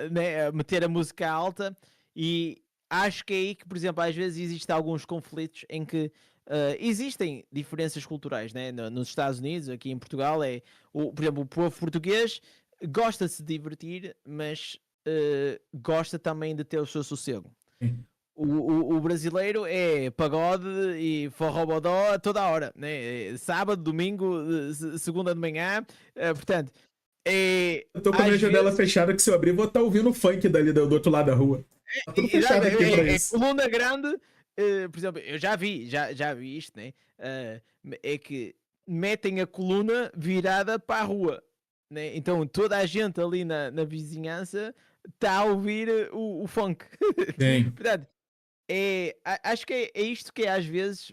né, meter a música alta, e acho que é aí que, por exemplo, às vezes existem alguns conflitos em que existem diferenças culturais, né? Nos Estados Unidos, aqui em Portugal, por exemplo, o povo português gosta de se divertir, mas gosta também de ter o seu sossego. O brasileiro é pagode e forró-bodó a toda hora, né? Sábado, domingo, segunda de manhã, portanto... Eu tô com a minha janela fechada, que se eu abrir, vou estar ouvindo o funk dali do outro lado da rua. Tá tudo fechado aqui pra isso. Coluna grande, por exemplo, eu já vi isto, né? É que metem a coluna virada para a rua, né? Então toda a gente ali na vizinhança está a ouvir o funk. Sim. Portanto, acho que é isto que às vezes,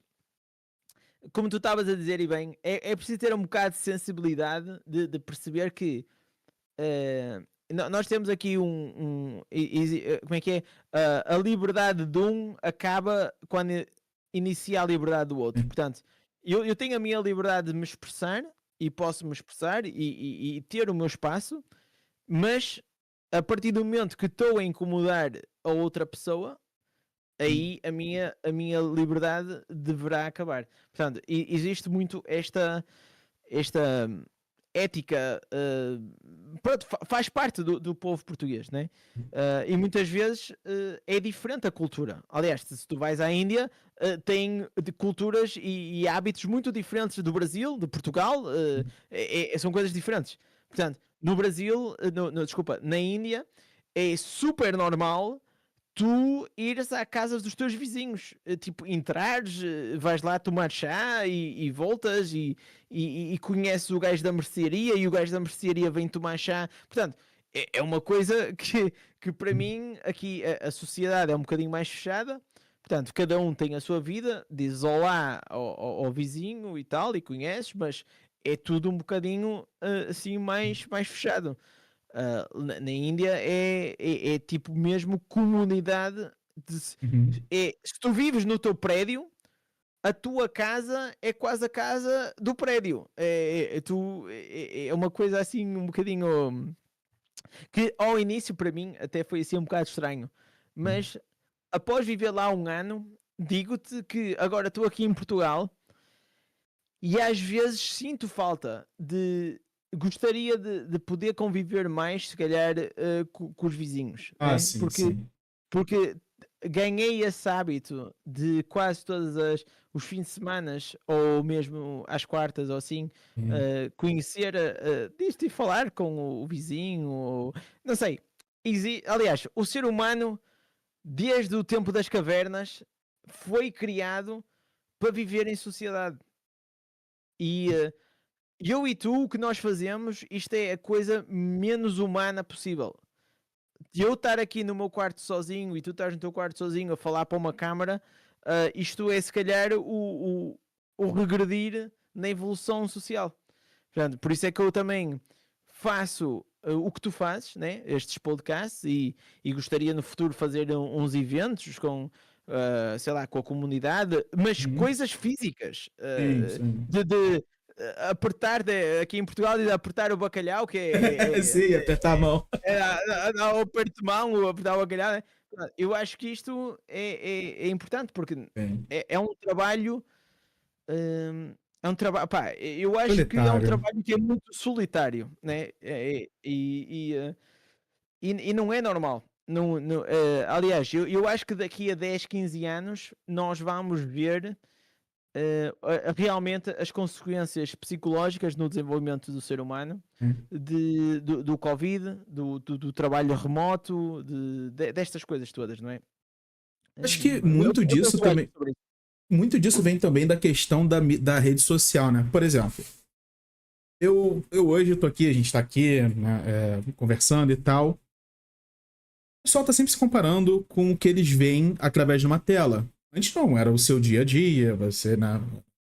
como tu estavas a dizer, e bem, é preciso ter um bocado de sensibilidade de perceber que nós temos aqui como é que é? A liberdade de um acaba quando inicia a liberdade do outro. Portanto, eu tenho a minha liberdade de me expressar e posso me expressar e ter o meu espaço, mas a partir do momento que estou a incomodar a outra pessoa, aí a minha liberdade deverá acabar. Portanto, existe muito esta ética, pronto, faz parte do povo português, né? E muitas vezes é diferente a cultura. Aliás, se tu vais à Índia, tem culturas e hábitos muito diferentes do Brasil, de Portugal, são coisas diferentes. Portanto, no Brasil, desculpa, na Índia, é super normal tu ires à casa dos teus vizinhos, tipo, entrares, vais lá tomar chá e voltas e conheces o gajo da mercearia e o gajo da mercearia vem tomar chá. Portanto, é uma coisa que para mim aqui a sociedade é um bocadinho mais fechada. Portanto, cada um tem a sua vida, diz olá ao vizinho e tal, e conheces, mas é tudo um bocadinho assim mais fechado. Na Índia é tipo mesmo comunidade. Se tu vives no teu prédio, a tua casa é quase a casa do prédio. É uma coisa assim um bocadinho que ao início para mim até foi assim um bocado estranho, mas após viver lá um ano, digo-te que agora estou aqui em Portugal e às vezes sinto falta de. Gostaria de poder conviver mais, se calhar, com os vizinhos. Ah, Né? sim, sim. Porque ganhei esse hábito de quase todos os fins de semana, ou mesmo às quartas, ou assim, conhecer, disto e falar com o vizinho, ou, não sei. Aliás, o ser humano, desde o tempo das cavernas, foi criado para viver em sociedade. E eu e tu, o que nós fazemos, isto é a coisa menos humana possível. Eu estar aqui no meu quarto sozinho e tu estás no teu quarto sozinho a falar para uma câmara, isto é se calhar o regredir na evolução social. Portanto, por isso é que eu também faço o que tu fazes, né? Estes podcasts, e gostaria no futuro fazer uns eventos com, sei lá, com a comunidade, mas coisas físicas, Sim. de apertar aqui em Portugal e de apertar o bacalhau, que Sim, apertar a mão. o aperto de mão, o apertar o bacalhau, né? Eu acho que isto é importante, porque é um trabalho. É um trabalho, pá, eu acho que é um Solitário. trabalho que é muito solitário, né? E não é normal. Aliás, eu acho que daqui a 10, 15 anos nós vamos ver realmente as consequências psicológicas no desenvolvimento do ser humano, do Covid, do trabalho remoto, destas coisas todas, não é? Acho que Eu penso também. sobre isso. Muito disso vem também da questão da rede social, né? Por exemplo, eu hoje tô aqui, a gente tá aqui, né, conversando e tal. O pessoal tá sempre se comparando com o que eles veem através de uma tela. Antes não, era o seu dia a dia, você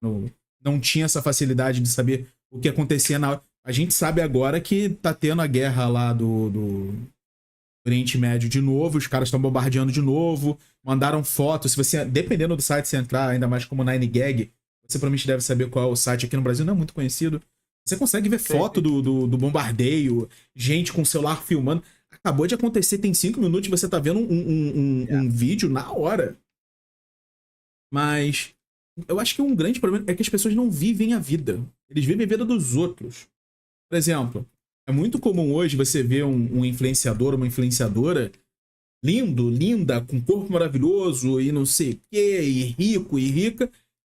não tinha essa facilidade de saber o que acontecia na hora. A gente sabe agora que tá tendo a guerra lá do Oriente Médio de novo, os caras estão bombardeando de novo, mandaram fotos. Se você, dependendo do site, você entrar, ainda mais como 9gag, você provavelmente deve saber qual é o site aqui no Brasil, não é muito conhecido. Você consegue ver foto do bombardeio, gente com o celular filmando. Acabou de acontecer, tem 5 minutos e você tá vendo um vídeo na hora. Mas eu acho que um grande problema é que as pessoas não vivem a vida. Eles vivem a vida dos outros. Por exemplo, é muito comum hoje você ver um influenciador, uma influenciadora lindo, linda, com corpo maravilhoso e não sei o quê, e rico e rica,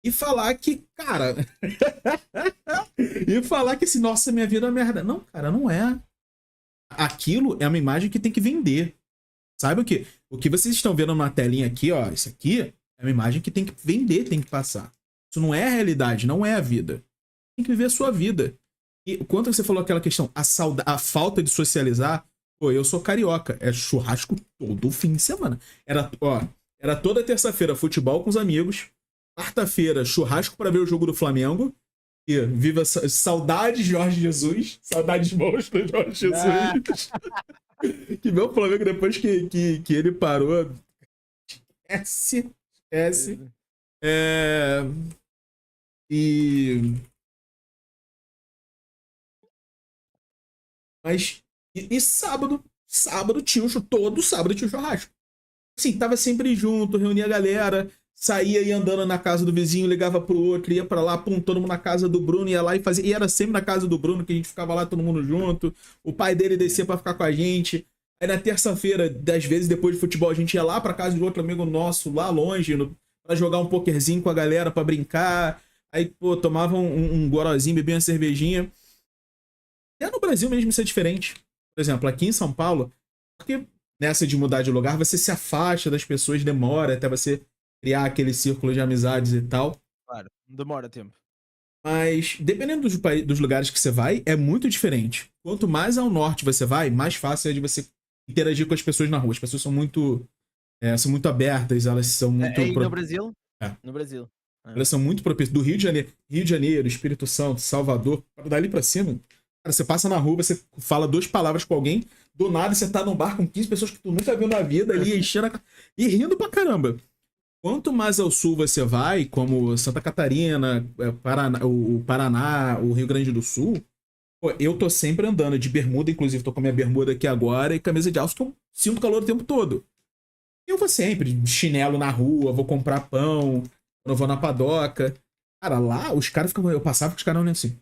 e falar que, cara... e falar que, assim, nossa, minha vida é uma merda. Não, cara, não é. Aquilo é uma imagem que tem que vender. Sabe o que? O que vocês estão vendo na telinha aqui, ó, isso aqui é uma imagem que tem que vender, tem que passar. Isso não é a realidade, não é a vida. Tem que viver a sua vida. E quando você falou aquela questão, a falta de socializar, pô, eu sou carioca, é churrasco todo fim de semana. Era toda terça-feira futebol com os amigos, quarta-feira churrasco para ver o jogo do Flamengo, e viva saudades Jorge Jesus, saudades monstros Jorge Jesus. Que meu Flamengo depois que ele parou, esquece. Mas, e sábado tinha todo sábado tinha um churrasco. Assim, tava sempre junto, reunia a galera, saía e andando na casa do vizinho, ligava pro outro, ia pra lá, pum, todo mundo na casa do Bruno, ia lá e fazia. E era sempre na casa do Bruno que a gente ficava lá todo mundo junto. O pai dele descia pra ficar com a gente. Aí na terça-feira, 10 vezes depois de futebol, a gente ia lá pra casa de outro amigo nosso, lá longe, pra jogar um pokerzinho com a galera, pra brincar. Aí, pô, tomava um gorozinho, bebia uma cervejinha. E no Brasil mesmo isso é diferente. Por exemplo, aqui em São Paulo, porque nessa de mudar de lugar, você se afasta das pessoas, demora até você criar aquele círculo de amizades e tal. Claro, demora tempo. Mas, dependendo dos lugares que você vai, é muito diferente. Quanto mais ao norte você vai, mais fácil é de você interagir com as pessoas na rua. As pessoas são muito abertas, elas são muito... Aí no Brasil? É. No Brasil. Elas são muito propícias. Do Rio de Janeiro, Espírito Santo, Salvador, dali pra cima. Cara, você passa na rua, você fala 2 palavras com alguém, do nada você tá num bar com 15 pessoas que tu nunca viu na vida ali, enchendo e rindo pra caramba. Quanto mais ao sul você vai, como Santa Catarina, o Paraná, o Rio Grande do Sul, pô, eu tô sempre andando de bermuda, inclusive tô com a minha bermuda aqui agora, e camisa de alça, que eu sinto calor o tempo todo. Eu vou sempre de chinelo na rua, vou comprar pão, quando eu vou na padoca. Cara, lá os caras ficam. Eu passava com os caras olhando assim.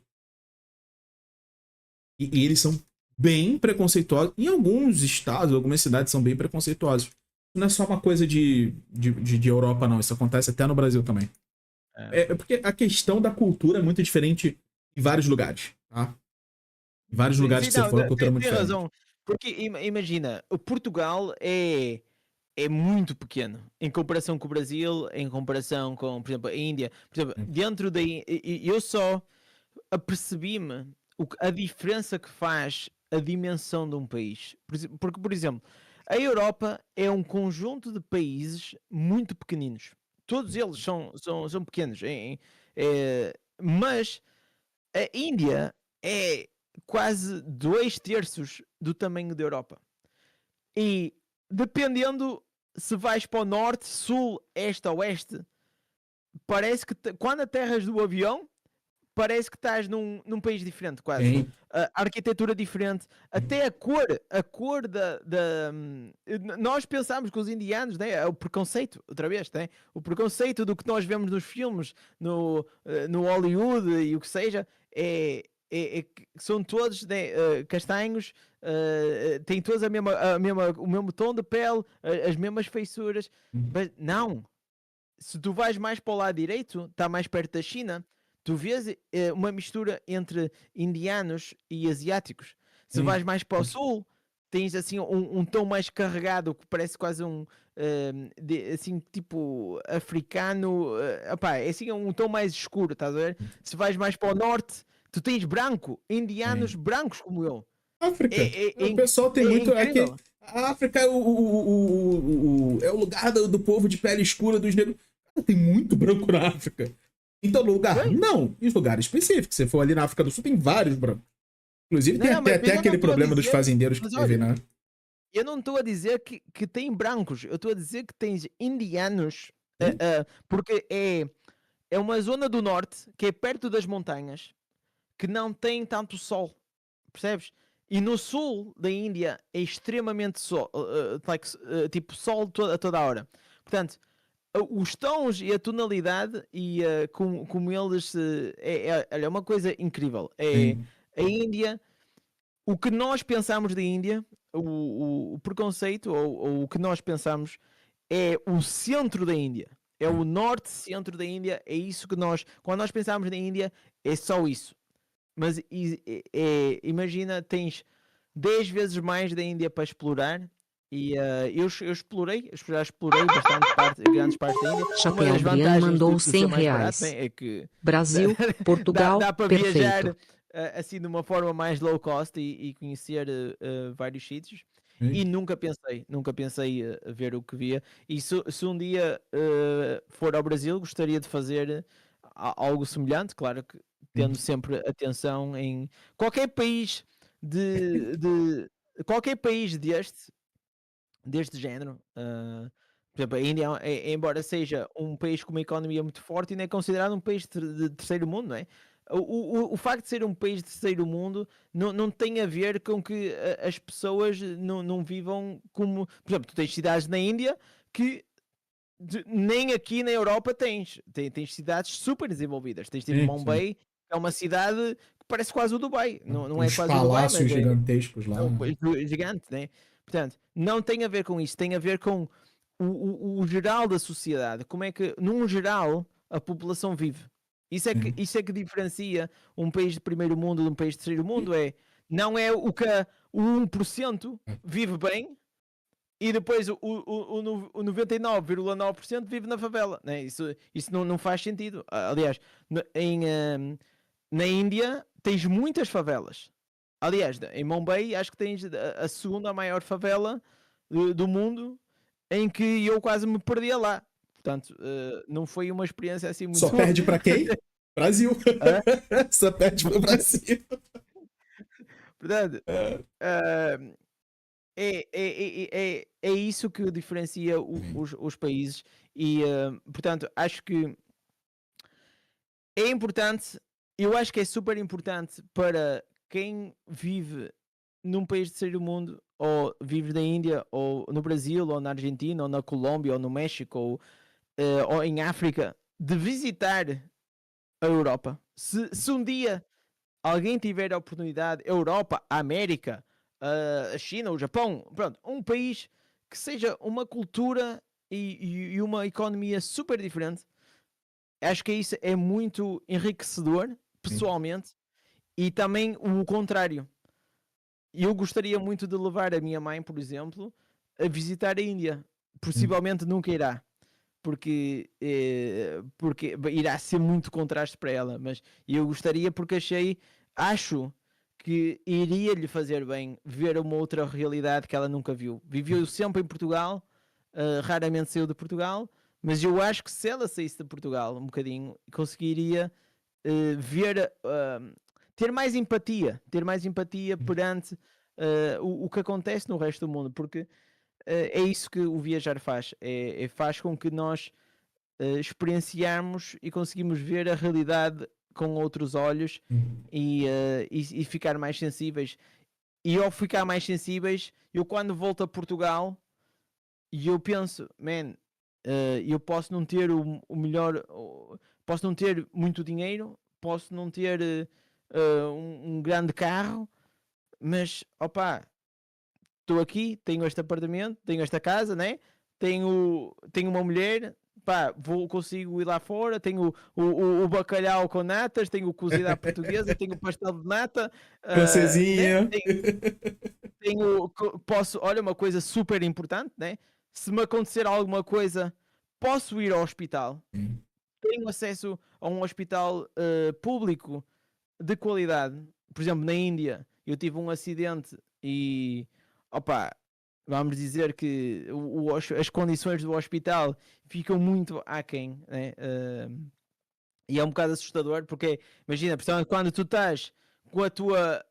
E eles são bem preconceituosos. Em alguns estados, algumas cidades são bem preconceituosos. Não é só uma coisa de Europa, não. Isso acontece até no Brasil também. É porque a questão da cultura é muito diferente em vários lugares, tá? Em vários lugares que você for, a cultura é muito tem diferente. razão. Porque imagina, o Portugal é muito pequeno em comparação com o Brasil, em comparação com, por exemplo, a Índia. Por exemplo, dentro da eu só apercebi-me a diferença que faz a dimensão de um país. Porque, por exemplo, a Europa é um conjunto de países muito pequeninos. Todos eles são pequenos. Mas a Índia é quase 2/3 do tamanho da Europa. E dependendo se vais para o norte, sul, este ou oeste, parece que quando aterras do avião, parece que estás num país diferente, quase. Tem. A arquitetura diferente, até a cor nós pensámos que os indianos, né, o preconceito, outra vez, né, o preconceito do que nós vemos nos filmes, no Hollywood e o que seja, são todos, né, castanhos, têm todos o mesmo tom de pele, as mesmas feisuras, mas não. Se tu vais mais para o lado direito, está mais perto da China, tu vês uma mistura entre indianos e asiáticos. Se vais mais para o sul, tens assim um tom mais carregado, que parece quase assim, tipo africano. Opá, é assim um tom mais escuro, estás a ver? Se vais mais para o norte, tu tens branco, indianos brancos como eu. África. O pessoal tem muito. Incrível. A África é é o lugar do povo de pele escura, dos negros. Tem muito branco na África. Em todo lugar? Sim. Não. Em lugares específicos. Se for ali na África do Sul, tem vários brancos. Inclusive, tem até aquele problema dos fazendeiros que teve, né? Eu não estou a dizer que tem brancos. Eu estou a dizer que tens indianos. Porque é uma zona do norte que é perto das montanhas que não tem tanto sol. Percebes? E no sul da Índia é extremamente sol. Tipo sol a toda a hora. Portanto, os tons e a tonalidade e como eles é uma coisa incrível. A Índia, o que nós pensamos da Índia, o preconceito ou o que nós pensamos é o centro da Índia, é o norte centro da Índia, é isso que quando nós pensamos na Índia, é só isso. Mas imagina, tens 10 vezes mais da Índia para explorar. E eu já explorei bastante grandes partes da Índia. Chapéu Brian mandou R$100. É que Brasil, Portugal, dá para perfeito. viajar assim de uma forma mais low cost e conhecer vários sítios. E nunca pensei ver o que via. E se um dia for ao Brasil, gostaria de fazer algo semelhante, claro que tendo sempre atenção em qualquer país qualquer país deste género. Por exemplo, a Índia, embora seja um país com uma economia muito forte, ainda é considerado um país de terceiro mundo, não é? O facto de ser um país de terceiro mundo não tem a ver com que as pessoas não vivam como... Por exemplo, tu tens cidades na Índia que nem aqui na Europa tens cidades super desenvolvidas. Tens tipo Sim, Mumbai, que é uma cidade que parece quase o Dubai. Não é Os quase o Dubai, palácios mas gigantescos lá. é gigante, né? Portanto, não tem a ver com isso, tem a ver com o geral da sociedade. Como é que, num geral, a população vive. Isso é que diferencia um país de primeiro mundo de um país de terceiro mundo. Não é o que o 1% vive bem e depois o 99,9% vive na favela. Né? Isso não faz sentido. Aliás, na Índia tens muitas favelas. Aliás, em Mumbai acho que tens a segunda maior favela do mundo, em que eu quase me perdia lá. Portanto, não foi uma experiência assim muito... Só perde pra quem? Brasil. Só perde pro Brasil. Portanto, é isso que diferencia os países. E, portanto, acho que é importante. Eu acho que é super importante para quem vive num país de terceiro mundo, ou vive na Índia, ou no Brasil, ou na Argentina, ou na Colômbia, ou no México, ou em África, de visitar a Europa. Se um dia alguém tiver a oportunidade, Europa, a América, a China, o Japão, pronto, um país que seja uma cultura e uma economia super diferente, acho que isso é muito enriquecedor, pessoalmente, e também o contrário. Eu gostaria muito de levar a minha mãe, por exemplo, a visitar a Índia. Possivelmente nunca irá, porque irá ser muito contraste para ela, mas eu gostaria porque acho que iria lhe fazer bem ver uma outra realidade que ela nunca viu. Viveu sempre em Portugal, raramente saiu de Portugal, mas eu acho que se ela saísse de Portugal um bocadinho, conseguiria ver, ter mais empatia perante o que acontece no resto do mundo, porque é isso que o viajar faz, faz com que nós experienciarmos e conseguimos ver a realidade com outros olhos e ficar mais sensíveis. E ao ficar mais sensíveis, eu quando volto a Portugal, eu penso, eu posso não ter o melhor, posso não ter muito dinheiro, posso não ter um grande carro, mas opa, estou aqui, tenho este apartamento, tenho esta casa, né? Tenho uma mulher, pá, consigo ir lá fora, tenho o bacalhau com natas, tenho o cozido à portuguesa, tenho o pastel de nata, Francesinha. né? Olha, uma coisa super importante, né? Se me acontecer alguma coisa, posso ir ao hospital. Tenho acesso a um hospital público de qualidade. Por exemplo, na Índia, eu tive um acidente e, opa, vamos dizer que as condições do hospital ficam muito aquém, né? E é um bocado assustador, porque, imagina, principalmente quando tu estás com a tua...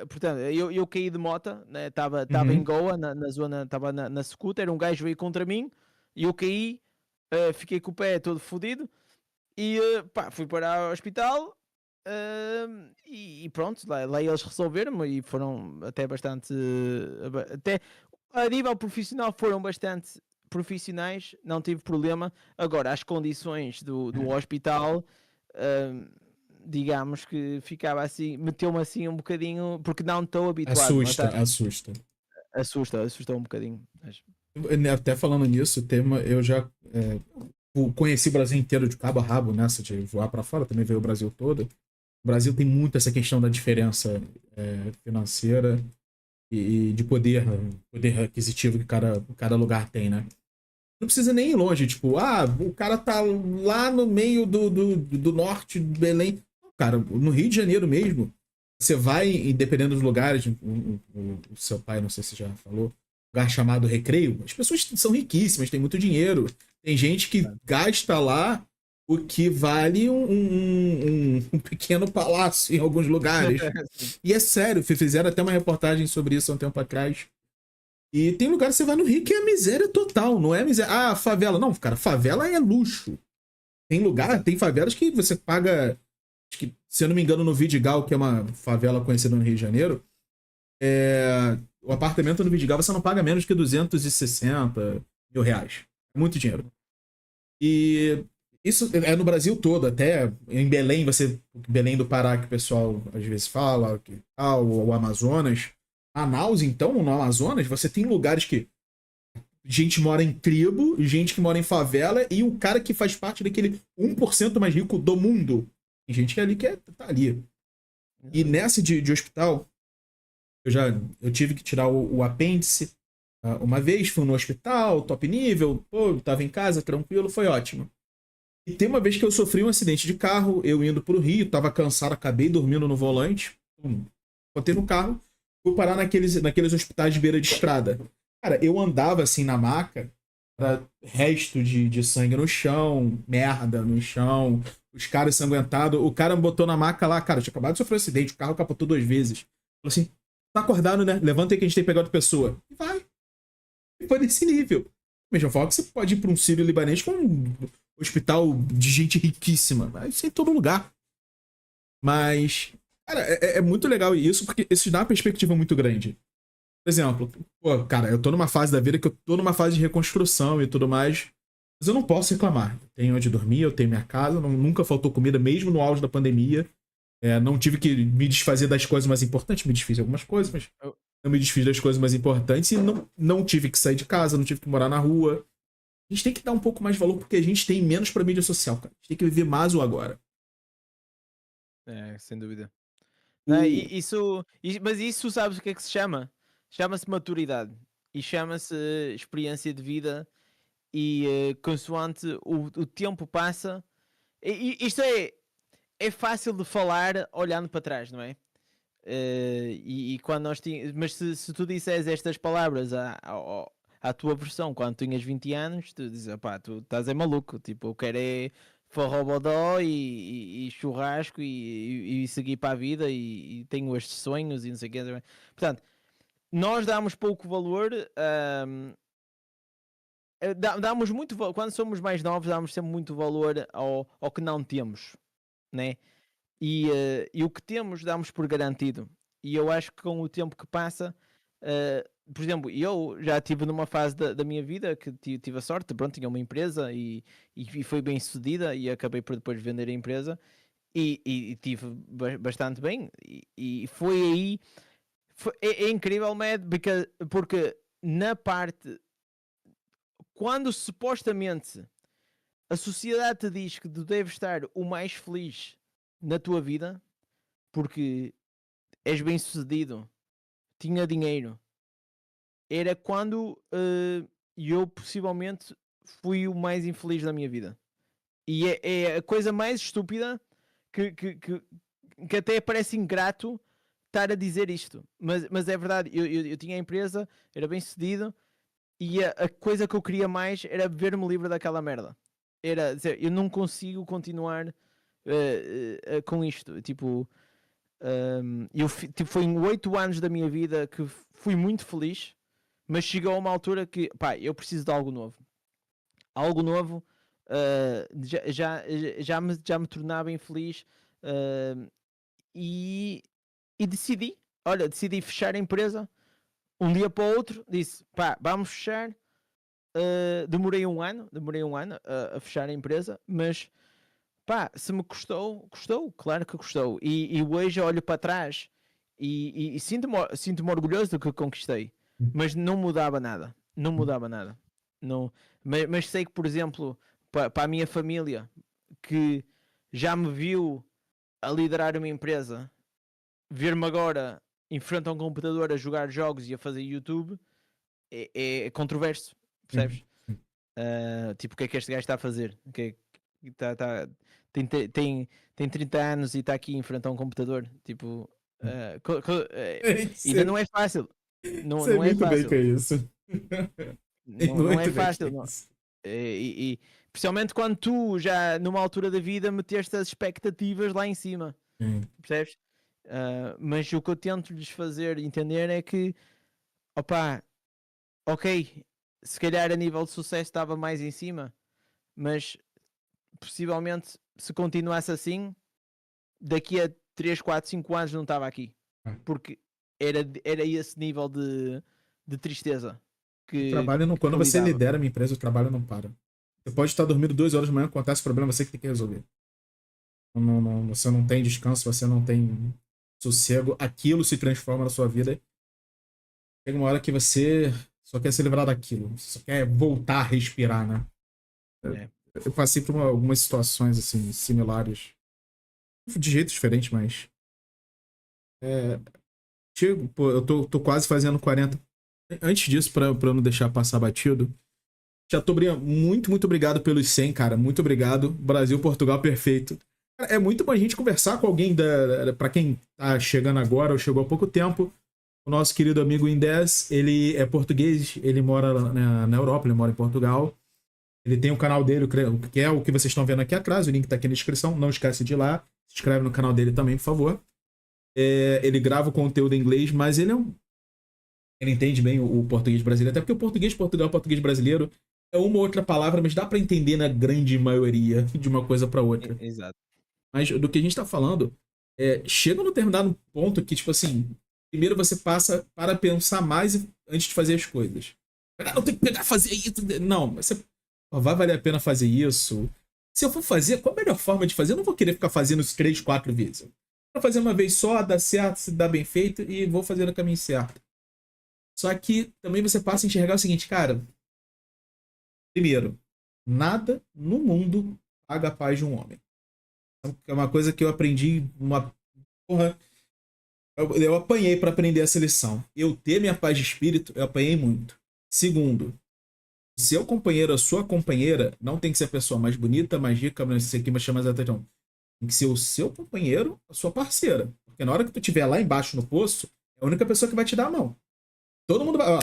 portanto, eu caí de moto, né? Estava em Goa, na zona, estava na scooter, um gajo veio contra mim, e eu caí, fiquei com o pé todo fodido, e pá, fui para o hospital, e pronto, lá eles resolveram-me, e foram até bastante... até a nível profissional foram bastante profissionais, não tive problema. Agora, as condições do hospital... digamos que ficava assim, meteu-me assim um bocadinho, porque não estou habituado. Assusta um bocadinho. Mas... Até falando nisso, eu já conheci o Brasil inteiro de cabo a rabo nessa de voar para fora, também veio o Brasil todo. O Brasil tem muito essa questão da diferença financeira e de poder aquisitivo que cada lugar tem, né? Não precisa nem ir longe, tipo, o cara tá lá no meio do norte de Belém. Cara, no Rio de Janeiro mesmo, você vai, dependendo dos lugares, o seu pai, não sei se já falou, lugar chamado Recreio, as pessoas são riquíssimas, têm muito dinheiro. Tem gente que gasta lá o que vale um pequeno palácio em alguns lugares. E é sério, fizeram até uma reportagem sobre isso há um tempo atrás. E tem lugar que você vai no Rio que é miséria total, não é miséria. Favela. Não, cara, favela é luxo. Tem favelas que você paga, acho que, se eu não me engano, no Vidigal, que é uma favela conhecida no Rio de Janeiro, o apartamento no Vidigal você não paga menos que 260 mil reais. Muito dinheiro. E isso é no Brasil todo, até em Belém, Belém do Pará, que o pessoal às vezes fala, o Amazonas. Manaus, então, no Amazonas, você tem lugares que gente mora em tribo, gente que mora em favela e o cara que faz parte daquele 1% mais rico do mundo. Tem gente que é ali que tá ali. E nessa de hospital, eu tive que tirar o apêndice uma vez, fui no hospital, top nível, pô, tava em casa, tranquilo, foi ótimo. E tem uma vez que eu sofri um acidente de carro, eu indo pro Rio, tava cansado, acabei dormindo no volante, botei no carro, fui parar naqueles hospitais de beira de estrada. Cara, eu andava assim na maca, era resto de sangue no chão, merda no chão, os caras ensanguentados. O cara me botou na maca lá, cara, eu tinha acabado de sofrer um acidente, o carro capotou 2 vezes. Falou assim, tá acordado, né? Levanta aí que a gente tem que pegar outra pessoa. E vai. E foi nesse nível. Mesmo forma que você pode ir pra um sírio-libanês com um hospital de gente riquíssima. Isso em todo lugar. Mas, cara, é muito legal isso, porque isso dá uma perspectiva muito grande. Por exemplo, pô, cara, eu tô numa fase da vida que eu tô numa fase de reconstrução e tudo mais, mas eu não posso reclamar. Eu tenho onde dormir, eu tenho minha casa, nunca faltou comida, mesmo no auge da pandemia. Não tive que me desfazer das coisas mais importantes, me desfiz de algumas coisas, mas não me desfiz das coisas mais importantes e não tive que sair de casa, não tive que morar na rua. A gente tem que dar um pouco mais de valor porque a gente tem menos pra mídia social, cara. A gente tem que viver mais o agora. Sem dúvida. O... Não, mas isso sabes o que é que se chama? Chama-se maturidade e chama-se experiência de vida e consoante o tempo passa. Isto é fácil de falar olhando para trás, não é? E quando nós tínhamos. Mas se tu disseres estas palavras à tua versão quando tinhas 20 anos, tu dizes, pá, tu estás maluco, tipo, eu quero é forrobodó e churrasco e seguir para a vida e tenho estes sonhos e não sei o quê. Portanto, nós damos pouco valor. Damos muito quando somos mais novos, damos sempre muito valor ao que não temos, né? E o que temos damos por garantido. E eu acho que com o tempo que passa, por exemplo, eu já estive numa fase da minha vida que tive a sorte, pronto, tinha uma empresa e foi bem sucedida e acabei por depois vender a empresa e tive bastante bem. E foi aí, é incrível, Mad, porque na parte, quando supostamente a sociedade te diz que tu deves estar o mais feliz na tua vida, porque és bem sucedido, tinha dinheiro, era quando eu possivelmente fui o mais infeliz da minha vida. E é a coisa mais estúpida que até parece ingrato estar a dizer isto. Mas é verdade, eu tinha a empresa, era bem sucedido, e a coisa que eu queria mais era ver-me livre daquela merda. Era dizer, eu não consigo continuar com isto. Tipo, foi em 8 anos da minha vida que fui muito feliz, mas chegou a uma altura que, pá, eu preciso de algo novo. Algo novo já me tornava infeliz e decidi, olha, decidi fechar a empresa. Um dia para o outro, disse, pá, vamos fechar. Demorei um ano a fechar a empresa, mas pá, se me custou, claro que custou. E hoje olho para trás e sinto-me orgulhoso do que conquistei, mas não mudava nada. Não mudava nada. Não, mas sei que, por exemplo, para a minha família, que já me viu a liderar uma empresa, ver-me agora em frente a um computador a jogar jogos e a fazer YouTube é controverso, percebes? Tipo, o que é que este gajo está a fazer? Tem 30 anos e está aqui em frente a um computador. Tipo, ainda não é fácil. Não Sei é muito bem fácil. que é isso. Não é fácil. Não. Principalmente quando tu já numa altura da vida meteste as expectativas lá em cima. Percebes? Mas o que eu tento lhes fazer entender é que, opá, ok, se calhar a nível de sucesso estava mais em cima, mas possivelmente se continuasse assim, daqui a 3, 4, 5 anos não estava aqui. Porque era esse nível de tristeza. Quando você lidera uma empresa, o trabalho não para. Você pode estar dormindo 2 horas da manhã, acontece problema, você que tem que resolver. Você não tem descanso, você não tem sossego, aquilo se transforma na sua vida. Chega uma hora que você só quer se livrar daquilo, você só quer voltar a respirar, né? É. Eu passei por algumas situações assim similares, de jeito diferente, mas pô, eu tô quase fazendo 40. Antes disso, pra eu não deixar passar batido, muito, muito obrigado pelos 100, cara. Muito obrigado. Brasil, Portugal, perfeito. É muito bom a gente conversar com alguém pra quem tá chegando agora ou chegou há pouco tempo. O nosso querido amigo Indes, ele é português, ele mora na Europa, ele mora em Portugal. Ele tem o canal dele, que é o que vocês estão vendo aqui atrás, o link tá aqui na descrição. Não esquece de ir lá. Se inscreve no canal dele também, por favor. Ele grava o conteúdo em inglês, mas ele entende bem o português brasileiro, até porque o português de Portugal, o português brasileiro é uma ou outra palavra, mas dá pra entender na grande maioria de uma coisa pra outra. Exato. Mas do que a gente tá falando, chega no determinado ponto que, tipo assim, primeiro você passa para pensar mais antes de fazer as coisas. Eu tenho que pegar e fazer isso. Não, você vai valer a pena fazer isso. Se eu for fazer, qual a melhor forma de fazer? Eu não vou querer ficar fazendo isso 3, 4 vezes. Vou fazer uma vez só, dá certo, se dá bem feito e vou fazer no caminho certo. Só que também você passa a enxergar o seguinte, cara. Primeiro, nada no mundo paga a paz de um homem. É uma coisa que eu aprendi, porra, eu apanhei para aprender essa lição. Eu ter minha paz de espírito, eu apanhei muito. Segundo, seu companheiro, a sua companheira, não tem que ser a pessoa mais bonita, mais rica, mais isso aqui, mais chamada de atenção. Tem que ser o seu companheiro, a sua parceira. Porque na hora que tu estiver lá embaixo no poço, é a única pessoa que vai te dar a mão. Todo mundo vai. Ó,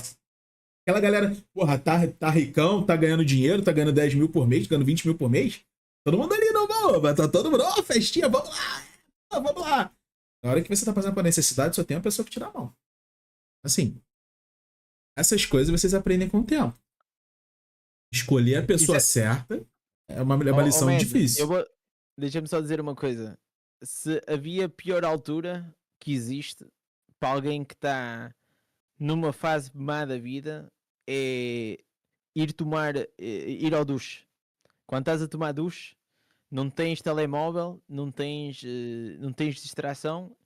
aquela galera, porra, tá ricão, tá ganhando dinheiro, tá ganhando 10 mil por mês, tá ganhando 20 mil por mês. Todo mundo ali, não, vai, tá todo mundo, ó, festinha, vamos lá, vamos lá. Na hora que você tá passando por necessidade, só tem uma pessoa que te dá a mão. Assim, essas coisas vocês aprendem com o tempo. Escolher a pessoa certa é uma lição man, difícil. Deixa-me só dizer uma coisa. Se havia pior altura que existe para alguém que está numa fase má da vida, é ir ao duche. Quando estás a tomar duche, não tens telemóvel, não tens distração,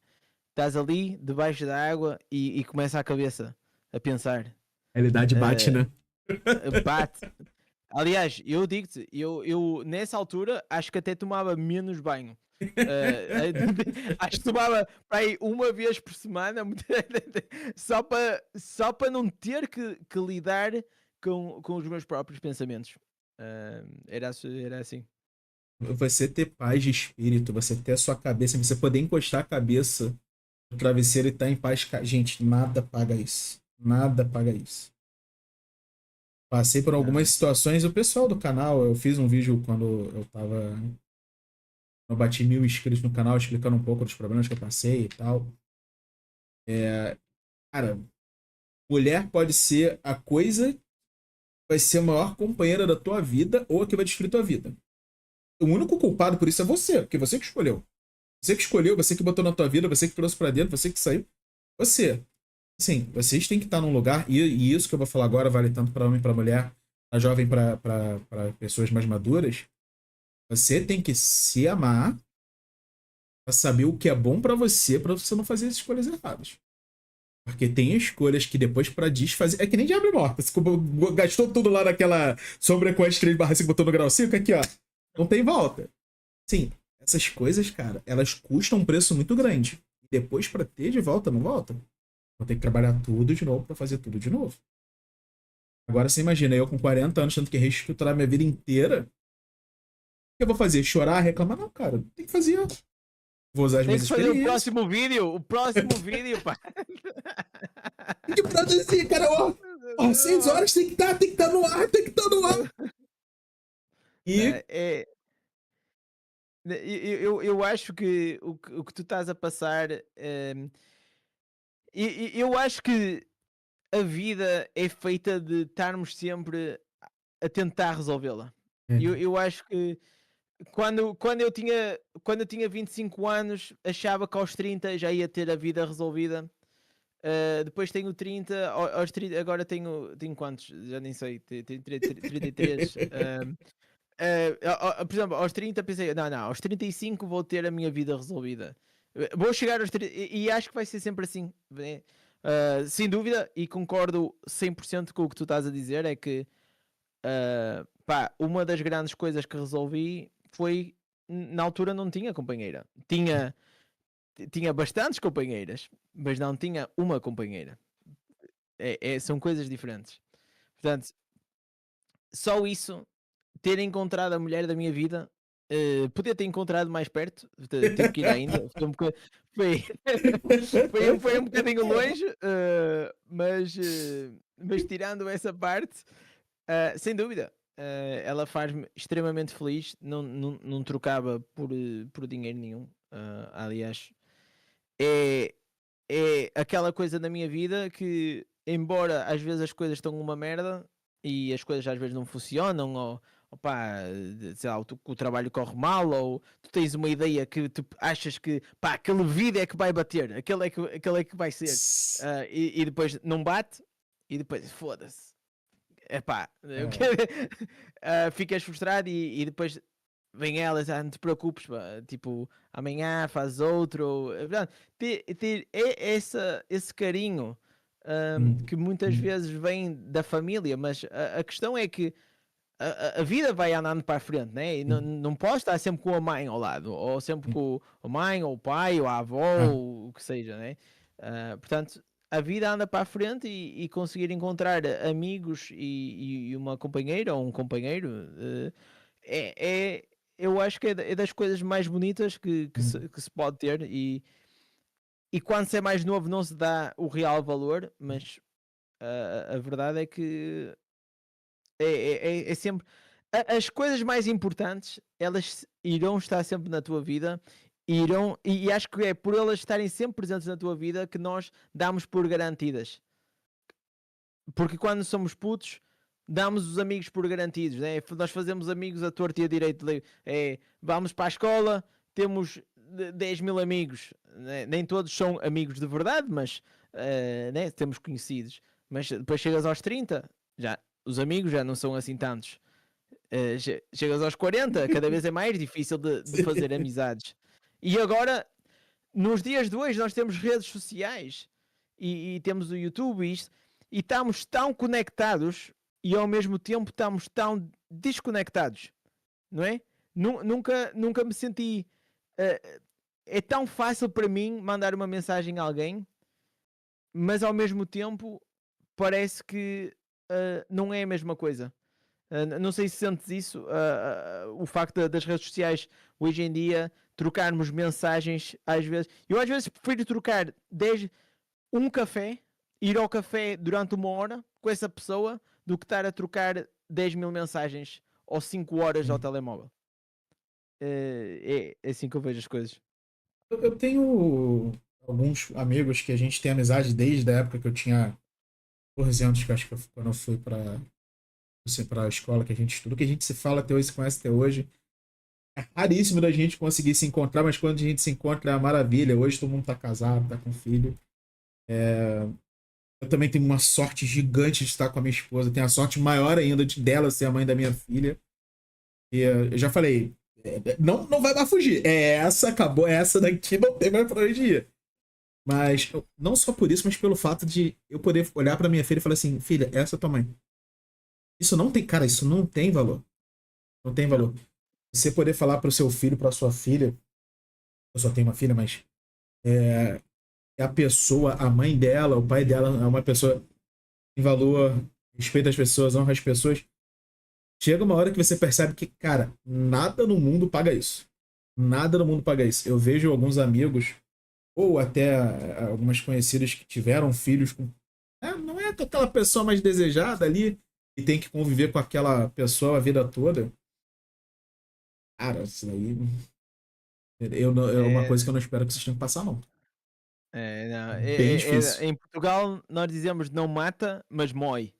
estás ali debaixo da água e começa a cabeça a pensar. A realidade bate, né? Bate. Aliás, eu digo-te, eu nessa altura acho que até tomava menos banho. Acho que tomava para aí uma vez por semana só para não ter que lidar com os meus próprios pensamentos. Era assim. Você ter paz de espírito, você ter a sua cabeça, você poder encostar a cabeça no travesseiro e estar em paz. Gente, nada paga isso. Nada paga isso. Passei por algumas situações. O pessoal do canal, eu fiz um vídeo quando eu bati 1000 inscritos no canal, explicando um pouco dos problemas que eu passei e tal. Cara, mulher pode ser a coisa que vai ser a maior companheira da tua vida ou a que vai destruir tua vida. O único culpado por isso é você, porque você que escolheu. Você que escolheu, você que botou na tua vida, você que trouxe pra dentro, você que saiu. Você. Assim, vocês têm que estar num lugar, e isso que eu vou falar agora vale tanto para homem, para mulher, para jovem, para pessoas mais maduras. Você tem que se amar para saber o que é bom para você não fazer as escolhas erradas. Porque tem escolhas que depois para desfazer... É que nem Diablo Morta. Você gastou tudo lá naquela sombra com as 3/5 botou no grau 5, aqui ó. Não tem volta. Sim, essas coisas, cara, elas custam um preço muito grande. E depois para ter de volta, não volta. Vou ter que trabalhar tudo de novo para fazer tudo de novo. Agora você imagina, eu com 40 anos tendo que reestruturar minha vida inteira. O que eu vou fazer? Chorar, reclamar? Não, cara. Tem que fazer. Vou usar as minhas experiências. Tem que fazer o próximo vídeo, pá. Tem que produzir, cara. Ó, 6 horas tem que estar no ar, tem que estar no ar. E... Eu acho que o que tu estás a passar... eu acho que a vida é feita de estarmos sempre a tentar resolvê-la. Eu acho que quando eu tinha 25 anos, achava que aos 30 já ia ter a vida resolvida. Depois tenho 30, aos 30 agora tenho quantos? Já nem sei, tenho 33. Por exemplo, aos 30 pensei, não, aos 35 vou ter a minha vida resolvida. Vou chegar aos 30 e acho que vai ser sempre assim, né? Sem dúvida, e concordo 100% com o que tu estás a dizer, é que pá, uma das grandes coisas que resolvi foi, na altura não tinha companheira. Tinha bastantes companheiras, mas não tinha uma companheira. São coisas diferentes. Portanto, só isso, ter encontrado a mulher da minha vida, podia ter encontrado mais perto, tive que ir ainda, foi um bocadinho longe, mas tirando essa parte, sem dúvida, ela faz-me extremamente feliz, não trocava por dinheiro nenhum, aliás, é aquela coisa da minha vida que, embora às vezes as coisas estão uma merda e as coisas às vezes não funcionam, ou pá, sei lá, o trabalho corre mal, ou tu tens uma ideia que tu achas que pá, aquele vídeo é que vai bater, aquele é que vai ser, e depois não bate, e depois foda-se. Epá, ficas frustrado e depois vem elas, não te preocupes, pá, tipo, amanhã faz outro. Portanto, ter esse carinho que muitas vezes vem da família, mas a questão é que a vida vai andando para a frente, né? E não posso estar sempre com a mãe ao lado, ou sempre com a mãe, ou o pai, ou a avó, ou o que seja, né? Portanto, a vida anda para a frente e conseguir encontrar amigos e uma companheira ou um companheiro eu acho que é das coisas mais bonitas que se pode ter e quando se é mais novo não se dá o real valor, mas a verdade é que é sempre as coisas mais importantes, elas irão estar sempre na tua vida, e acho que é por elas estarem sempre presentes na tua vida que nós damos por garantidas. Porque quando somos putos, damos os amigos por garantidos, né? Nós fazemos amigos à torta e à direita. Vamos para a escola, temos 10 mil amigos, né? Nem todos são amigos de verdade, mas né? Temos conhecidos. Mas depois chegas aos 30, os amigos já não são assim tantos. Chegas aos 40, cada vez é mais difícil de fazer amizades. E agora, nos dias de hoje, nós temos redes sociais e temos o YouTube e estamos tão conectados e ao mesmo tempo estamos tão desconectados, não é? Nunca me senti. É tão fácil para mim mandar uma mensagem a alguém, mas ao mesmo tempo parece que não é a mesma coisa. Não sei se sentes isso, o facto das redes sociais hoje em dia trocarmos mensagens às vezes. Eu às vezes prefiro trocar um café, ir ao café durante 1 hora com essa pessoa do que estar a trocar 10 mil mensagens ou 5 horas ao telemóvel. É assim que eu vejo as coisas. Eu tenho alguns amigos que a gente tem amizade desde a época que eu tinha 14 anos, que eu acho que quando eu fui para a escola que a gente estuda, que a gente se fala até hoje, se conhece até hoje. É raríssimo da gente conseguir se encontrar, mas quando a gente se encontra é uma maravilha. Hoje todo mundo tá casado, tá com filho. Eu também tenho uma sorte gigante de estar com a minha esposa. Tenho a sorte maior ainda dela ser a mãe da minha filha. E eu já falei, não vai mais fugir. Essa, acabou, essa daqui não tem mais pra onde ir. Mas não só por isso, mas pelo fato de eu poder olhar pra minha filha e falar assim, filha, essa é tua mãe. Isso não tem, cara, isso não tem valor. Não tem valor. Você poder falar pro seu filho, pra sua filha, eu só tenho uma filha, mas a pessoa, a mãe dela, o pai dela é uma pessoa que tem valor, respeita as pessoas, honra as pessoas. Chega uma hora que você percebe que, cara, nada no mundo paga isso. Nada no mundo paga isso. Eu vejo alguns amigos, ou até algumas conhecidas que tiveram filhos com. Não é aquela pessoa mais desejada ali e tem que conviver com aquela pessoa a vida toda. Cara, isso aí. É uma coisa que eu não espero que vocês tenham que passar, não. Não, Bem difícil. em Portugal nós dizemos não mata, mas mói.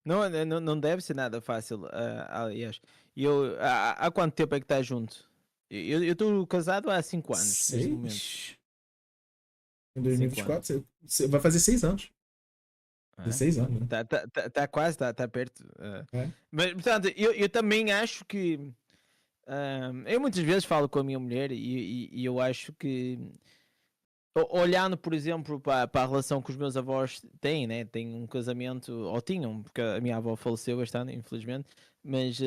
Não deve ser nada fácil, aliás. Há quanto tempo é que estás junto? Eu estou casado há 5 anos, neste momento. 6? Em 2024, você vai fazer 6 anos. 16 anos, né? Tá quase, tá perto. É. Mas, portanto, eu também acho que. Eu muitas vezes falo com a minha mulher e eu acho que. Olhando, por exemplo, para a relação que os meus avós têm, né? Têm um casamento, ou tinham, porque a minha avó faleceu bastante, infelizmente, mas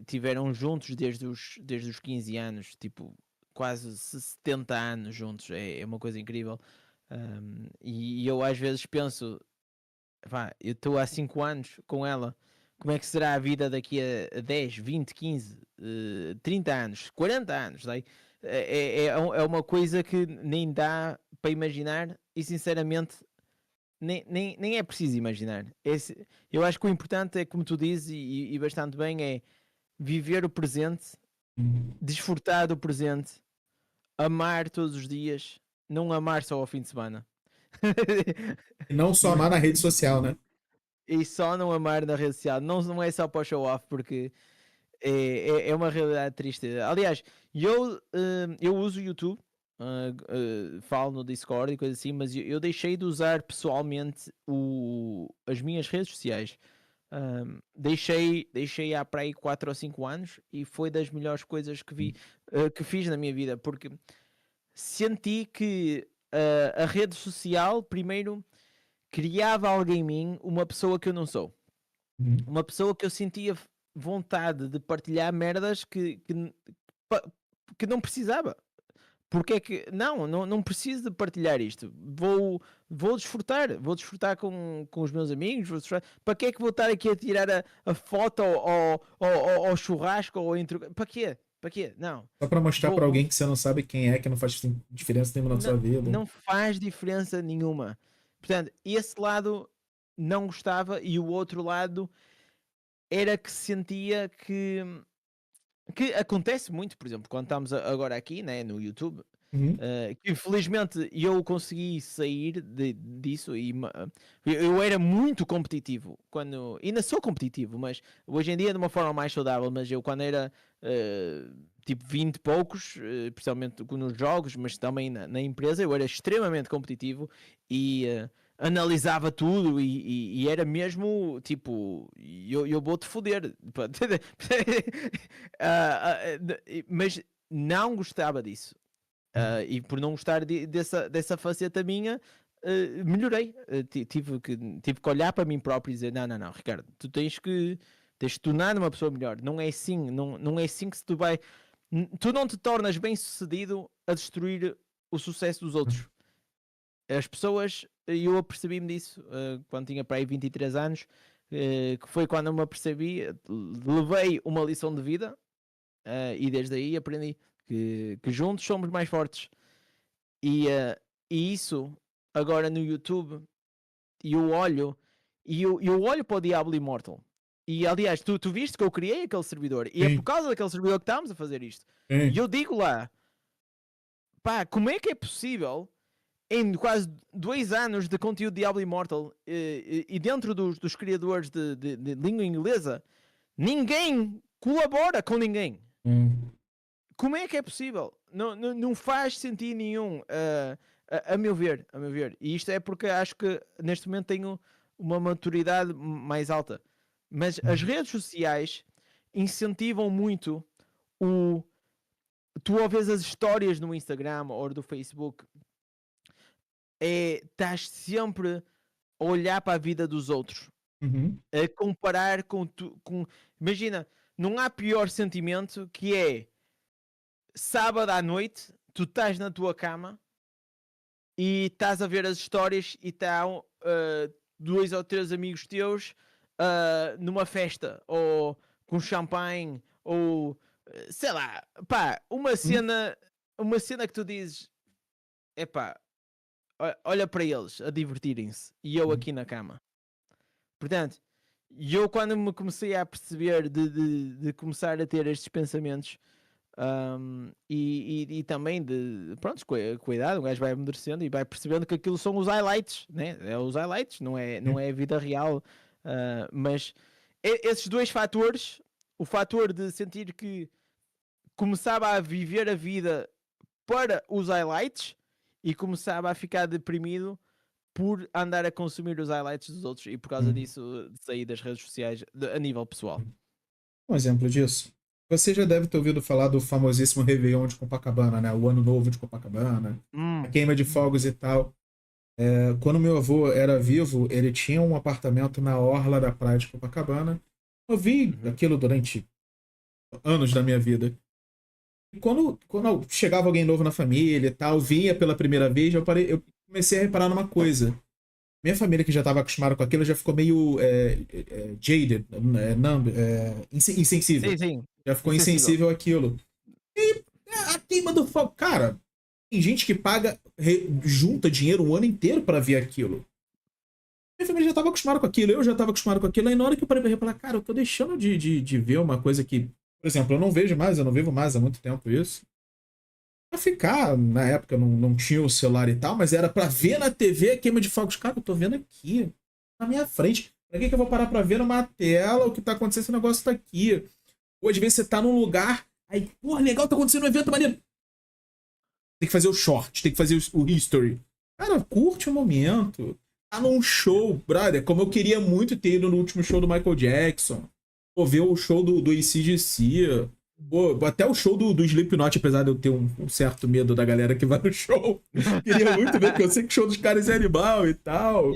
tiveram juntos desde os 15 anos, tipo, quase 70 anos juntos, é uma coisa incrível. E eu às vezes penso, pá, eu estou há 5 anos com ela, como é que será a vida daqui a 10, 20, 15, 30 anos, 40 anos, daí? É uma coisa que nem dá para imaginar e sinceramente nem é preciso imaginar. Eu acho que o importante é, como tu dizes, e bastante bem, é viver o presente, desfrutar do presente, amar todos os dias, não amar só ao fim de semana. E não só amar na rede social, né? E só não amar na rede social. Não é só para o show off, porque é uma realidade triste. Aliás, eu uso o YouTube, falo no Discord e coisa assim, mas eu deixei de usar pessoalmente as minhas redes sociais. Deixei há para aí 4 ou 5 anos e foi das melhores coisas que fiz na minha vida, porque senti que a rede social, primeiro, criava algo em mim, uma pessoa que eu não sou. Uma pessoa que eu sentia vontade de partilhar merdas que não precisava. Porque é que não preciso de partilhar isto. Vou desfrutar com os meus amigos. Para que é que vou estar aqui a tirar a foto ao churrasco ou para quê? Para quê? Não. Só pra mostrar pra alguém que você não sabe quem é, que não faz diferença nenhuma na sua vida. Não faz diferença nenhuma. Portanto, esse lado não gostava e o outro lado era que sentia que acontece muito, por exemplo, quando estamos agora aqui, né, no YouTube, que infelizmente eu consegui sair disso e eu era muito competitivo quando, ainda sou competitivo, mas hoje em dia de uma forma mais saudável, mas eu quando era tipo 20 e poucos, principalmente nos jogos, mas também na empresa, eu era extremamente competitivo e analisava tudo e era mesmo tipo, eu vou-te foder. Mas não gostava disso. E por não gostar dessa faceta minha, melhorei. Tive que olhar para mim próprio e dizer: não, Ricardo, tu tens que te tornar uma pessoa melhor. Não é assim, não é assim que tu não te tornas bem sucedido a destruir o sucesso dos outros. As pessoas, eu apercebi-me disso quando tinha para aí 23 anos, que foi quando eu me apercebi, levei uma lição de vida e desde aí aprendi que juntos somos mais fortes. E isso, agora no YouTube, eu olho para o Diablo Immortal. E aliás, tu viste que eu criei aquele servidor e é por causa daquele servidor que estamos a fazer isto. E eu digo lá, pá, como é que é possível em quase 2 anos de conteúdo de Diablo Immortal e dentro dos criadores de língua inglesa, ninguém colabora com ninguém? Como é que é possível? Não faz sentido nenhum, a meu ver. E isto é porque acho que neste momento tenho uma maturidade mais alta. Mas as redes sociais incentivam muito tu ao ver as histórias no Instagram ou do Facebook, estás sempre a olhar para a vida dos outros, a comparar com imagina, não há pior sentimento que é sábado à noite, tu estás na tua cama e estás a ver as histórias e estão 2 ou 3 amigos teus numa festa ou com champanhe ou sei lá, pá, uma cena que tu dizes, epá, olha para eles a divertirem-se e eu aqui na cama. Portanto, eu quando me comecei a perceber de começar a ter estes pensamentos e também pronto, com a idade, o gajo vai amadurecendo e vai percebendo que aquilo são os highlights, né? É os highlights, não é a vida real. Mas esses 2 fatores, o fator de sentir que começava a viver a vida para os highlights e começava a ficar deprimido por andar a consumir os highlights dos outros e por causa disso de sair das redes sociais a nível pessoal. Um exemplo disso. Você já deve ter ouvido falar do famosíssimo Réveillon de Copacabana, né? O Ano Novo de Copacabana, a queima de fogos e tal. Quando meu avô era vivo, ele tinha um apartamento na orla da praia de Copacabana. Eu vi aquilo durante anos da minha vida. E quando chegava alguém novo na família e tal, vinha pela primeira vez, eu comecei a reparar numa coisa. Minha família, que já estava acostumada com aquilo, já ficou meio jaded, insensível. Sim. Já ficou insensível àquilo. E a queima do fogo. Cara, tem gente que junta dinheiro um ano inteiro pra ver aquilo. Minha família já estava acostumada com aquilo, eu já estava acostumado com aquilo. Aí na hora que eu parei pra reparar, cara, eu tô deixando de ver uma coisa que, por exemplo, eu não vivo mais há muito tempo isso. Pra ficar, na época não tinha o celular e tal, mas era pra ver na TV a queima de fogos. Cara, eu tô vendo aqui, na minha frente. Pra que eu vou parar pra ver numa tela o que tá acontecendo? Esse negócio tá aqui. Ou às vezes você tá num lugar, aí, porra, legal, tá acontecendo um evento maneiro. Tem que fazer o short, tem que fazer o history. Cara, curte o momento. Tá num show, brother, como eu queria muito ter ido no último show do Michael Jackson. Pô, ver o show do AC/DC. Pô, até o show do Slipknot, apesar de eu ter um certo medo da galera que vai no show. Queria muito ver, porque eu sei que o show dos caras é animal e tal.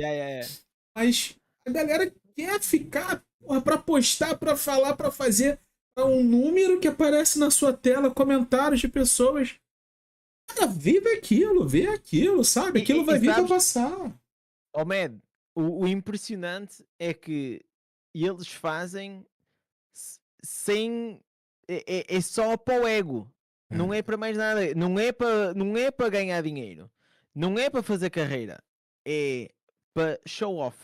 Mas a galera quer ficar, porra, pra postar, pra falar, pra fazer um número que aparece na sua tela, comentários de pessoas. Cara, vê aquilo, sabe? Aquilo vai vir pra passar. Oh, man, o impressionante é que eles fazem sem... É só para o ego. Não é para mais nada. Não é para ganhar dinheiro. Não é para fazer carreira. É para show off.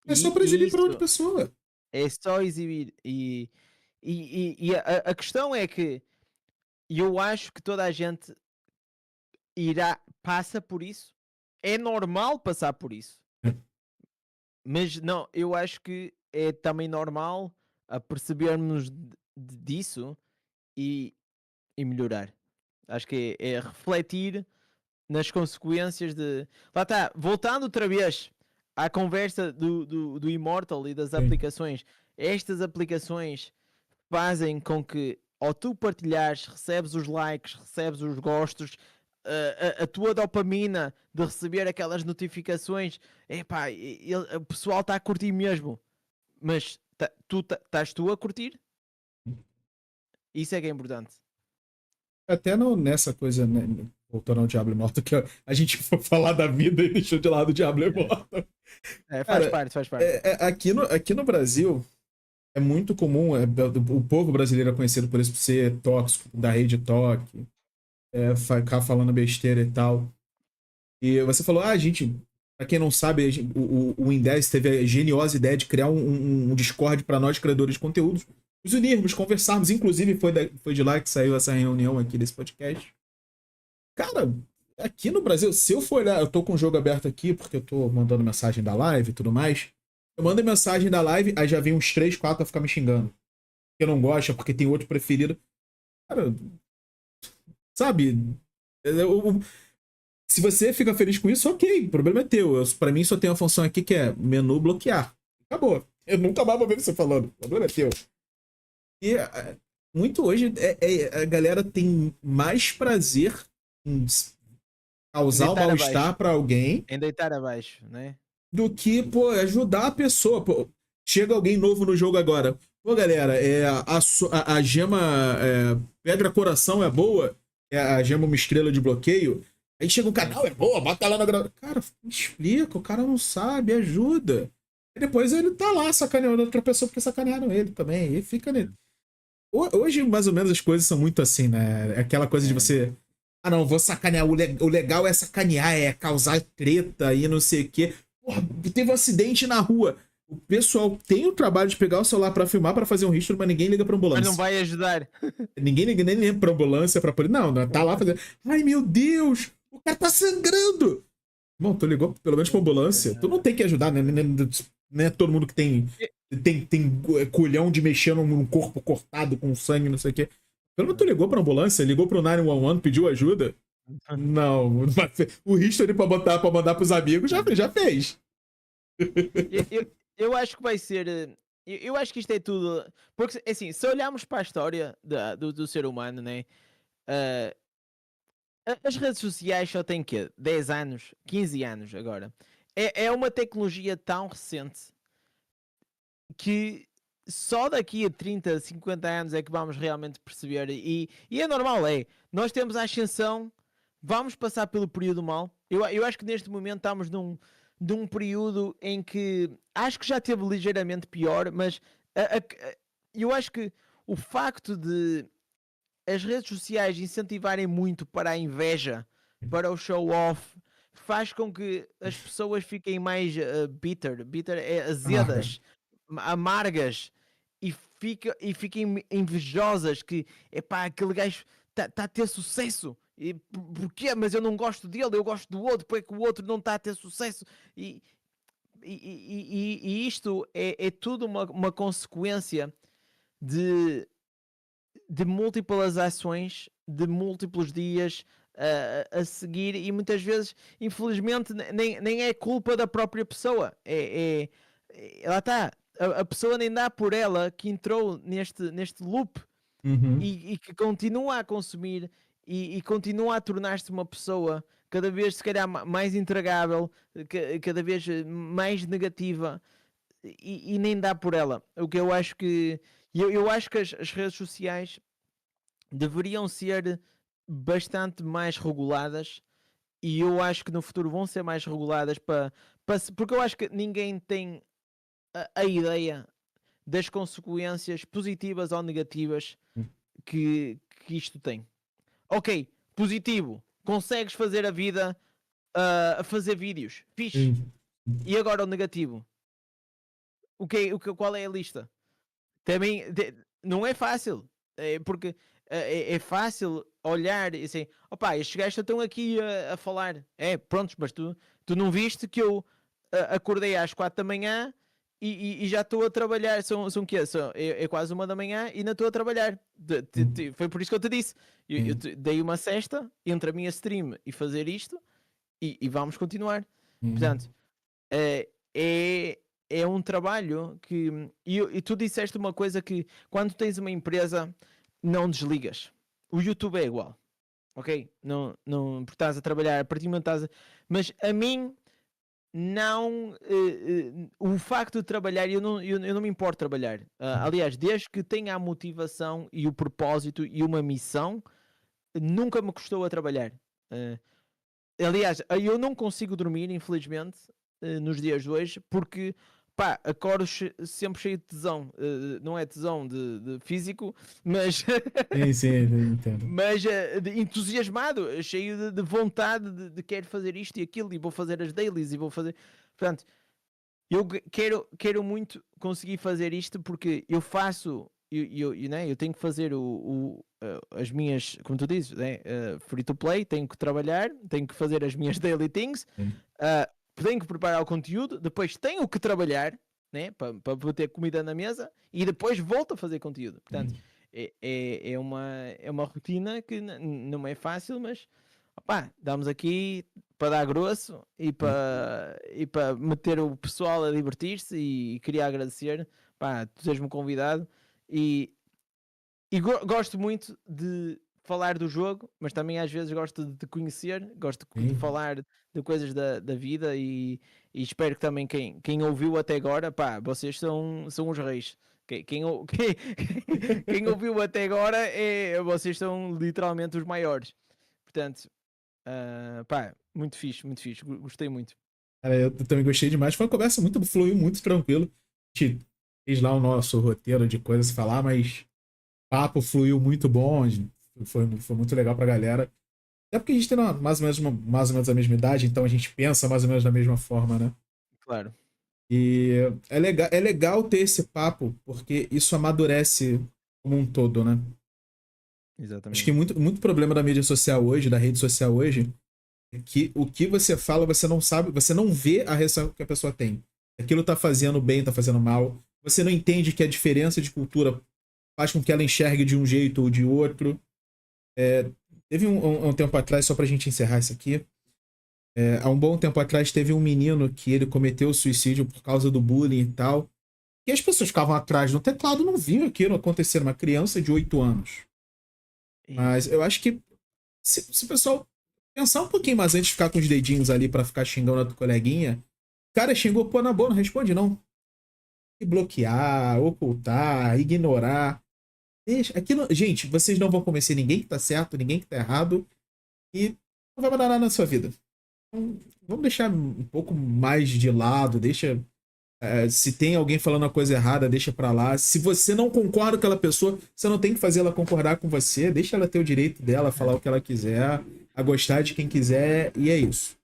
É só para exibir para outra pessoa. É só exibir. E a questão é que eu acho que toda a gente passa por isso. É normal passar por isso. Mas não, eu acho que é também normal a percebermos disso e melhorar. Acho que é refletir nas consequências de... Lá está, voltando outra vez à conversa do Immortal e das aplicações. Estas aplicações fazem com que ao tu partilhares, recebes os likes, recebes os gostos, a tua dopamina de receber aquelas notificações, epá, o pessoal está a curtir mesmo. Mas estás tu a curtir? Isso é que é importante. Até nessa coisa, né, voltando ao Diablo Immortal, que a gente foi falar da vida e deixou de lado o Diablo Immortal. Faz parte. Aqui no Brasil, é muito comum, o povo brasileiro é conhecido por isso, por ser tóxico, da rede toque, ficar falando besteira e tal. E você falou, gente, pra quem não sabe, o Indes teve a geniosa ideia de criar um Discord para nós, criadores de conteúdos, nos unirmos, conversarmos. Inclusive, foi de lá que saiu essa reunião aqui desse podcast. Cara, aqui no Brasil, se eu for olhar, eu tô com o jogo aberto aqui, porque eu tô mandando mensagem da live e tudo mais. Eu mando mensagem da live, aí já vem uns 3, 4 a ficar me xingando. Porque não gosta, porque tem outro preferido. Cara, sabe? Se você fica feliz com isso, ok, o problema é teu. Pra mim só tem uma função aqui que é menu bloquear. Acabou. Eu nunca mais vou ver você falando. O problema é teu. E muito hoje a galera tem mais prazer em causar um mal-estar pra alguém. Em deitar abaixo, né? Do que, pô, ajudar a pessoa. Pô, chega alguém novo no jogo agora. Pô, galera, a gema Pedra Coração é boa? A gema Uma Estrela de Bloqueio? Aí chega um canal, é boa, bota lá na gravação. Cara, me explica, o cara não sabe, ajuda. E depois ele tá lá sacaneando outra pessoa porque sacanearam ele também. E fica nele. Hoje, mais ou menos, as coisas são muito assim, né? Aquela coisa de você... Ah, não, vou sacanear. O legal é sacanear, é causar treta e não sei o quê. Porra, teve um acidente na rua. O pessoal tem o trabalho de pegar o celular pra filmar, pra fazer um history, mas ninguém liga pra ambulância. Mas não vai ajudar. Ninguém liga nem pra ambulância, pra polícia. Não, tá lá fazendo... Ai, meu Deus! O cara tá sangrando! Bom, tu ligou pelo menos pra ambulância. Tu não tem que ajudar, né? Não é todo mundo que tem colhão de mexer num corpo cortado com sangue, não sei o quê. Pelo menos tu ligou pra ambulância, ligou pro 911, pediu ajuda. Não, o history pra mandar pros amigos já fez. Eu acho que vai ser. Eu acho que isto é tudo. Porque, assim, se olharmos para a história do ser humano, né? ah, as redes sociais só têm quê? 10 anos, 15 anos agora. É uma tecnologia tão recente que só daqui a 30, 50 anos é que vamos realmente perceber. E é normal, é. Nós temos a ascensão, vamos passar pelo período mau. Eu acho que neste momento estamos num período em que acho que já teve ligeiramente pior, mas eu acho que o facto de as redes sociais incentivarem muito para a inveja, para o show-off, faz com que as pessoas fiquem mais bitter é azedas, amargas e fiquem invejosas que, epá, aquele gajo está a ter sucesso. E porquê? Mas eu não gosto dele, eu gosto do outro, porque é que o outro não está a ter sucesso? E isto é tudo uma consequência de múltiplas ações, de múltiplos dias a seguir, e muitas vezes, infelizmente, nem é culpa da própria pessoa. Lá está, a pessoa nem dá por ela que entrou neste loop e que continua a consumir e continua a tornar-se uma pessoa cada vez, se calhar, mais intragável, cada vez mais negativa, e nem dá por ela. O que eu acho que eu acho que as redes sociais deveriam ser bastante mais reguladas, e eu acho que no futuro vão ser mais reguladas porque eu acho que ninguém tem a ideia das consequências positivas ou negativas que isto tem. Ok, positivo, consegues fazer a vida a fazer vídeos, fixe. E agora o negativo? Qual é a lista? Também não é fácil, porque é fácil olhar e assim, opá, estes gajos estão aqui a falar. Prontos, mas tu não viste que eu acordei às 4 da manhã e já estou a trabalhar. São quê? É quase 1 da manhã e ainda estou a trabalhar. Foi por isso que eu te disse. Eu dei uma cesta entre a minha stream e fazer isto e vamos continuar. Portanto, é um trabalho que. E tu disseste uma coisa que quando tens uma empresa não desligas. O YouTube é igual. Ok? Não, porque estás a trabalhar, a partir do momento estás a... Mas a mim não. O facto de trabalhar, eu não me importo trabalhar. Aliás, desde que tenha a motivação e o propósito e uma missão, nunca me custou a trabalhar. Aliás, eu não consigo dormir, infelizmente, nos dias de hoje, porque pá, acordo sempre cheio de tesão. Não é tesão de físico, mas Sim, entendo. mas de entusiasmado, cheio de vontade de querer fazer isto e aquilo, e vou fazer as dailies e vou fazer. Portanto, eu quero muito conseguir fazer isto, porque eu faço, eu tenho que fazer as minhas, como tu dizes, né? Free to play, tenho que trabalhar, tenho que fazer as minhas daily things, tenho que preparar o conteúdo, depois tenho que trabalhar, né? Para ter comida na mesa, e depois volto a fazer conteúdo. Portanto, é uma rotina que não é fácil, mas opá, damos aqui para dar grosso e para meter o pessoal a divertir-se, e queria agradecer, pá, tu teres-me convidado, e gosto muito de falar do jogo, mas também às vezes gosto de conhecer, gosto de falar de coisas da vida, e espero que também quem ouviu até agora, pá, vocês são os reis. Quem ouviu até agora, vocês são literalmente os maiores. Portanto, pá, muito fixe, gostei muito. Cara, eu também gostei demais. Foi uma conversa fluiu muito tranquilo. A gente fez lá o nosso roteiro de coisas a falar, mas o papo fluiu muito bom. Foi muito legal pra galera. Até porque a gente tem mais ou menos a mesma idade, então a gente pensa mais ou menos da mesma forma, né? Claro. E é legal ter esse papo, porque isso amadurece como um todo, né? Exatamente. Acho que muito problema da mídia social hoje, da rede social hoje, é que o que você fala, você não sabe, você não vê a reação que a pessoa tem. Aquilo tá fazendo bem, tá fazendo mal. Você não entende que a diferença de cultura faz com que ela enxergue de um jeito ou de outro. Teve um tempo atrás, só pra gente encerrar isso aqui, há um bom tempo atrás teve um menino que ele cometeu suicídio por causa do bullying e tal, e as pessoas ficavam atrás no teclado, não viam aquilo acontecer, uma criança de 8 anos. Mas eu acho que se o pessoal pensar um pouquinho mais antes de ficar com os dedinhos ali pra ficar xingando a tua coleguinha, o cara xingou, pô, na boa, não responde não. E bloquear, ocultar, ignorar. Deixa, aquilo, gente, vocês não vão convencer ninguém que tá certo, ninguém que tá errado, e não vai mudar nada na sua vida. Então, vamos deixar um pouco mais de lado, deixa. Se tem alguém falando uma coisa errada, deixa pra lá. Se você não concorda com aquela pessoa, você não tem que fazer ela concordar com você. Deixa ela ter o direito dela, falar o que ela quiser, a gostar de quem quiser, e é isso.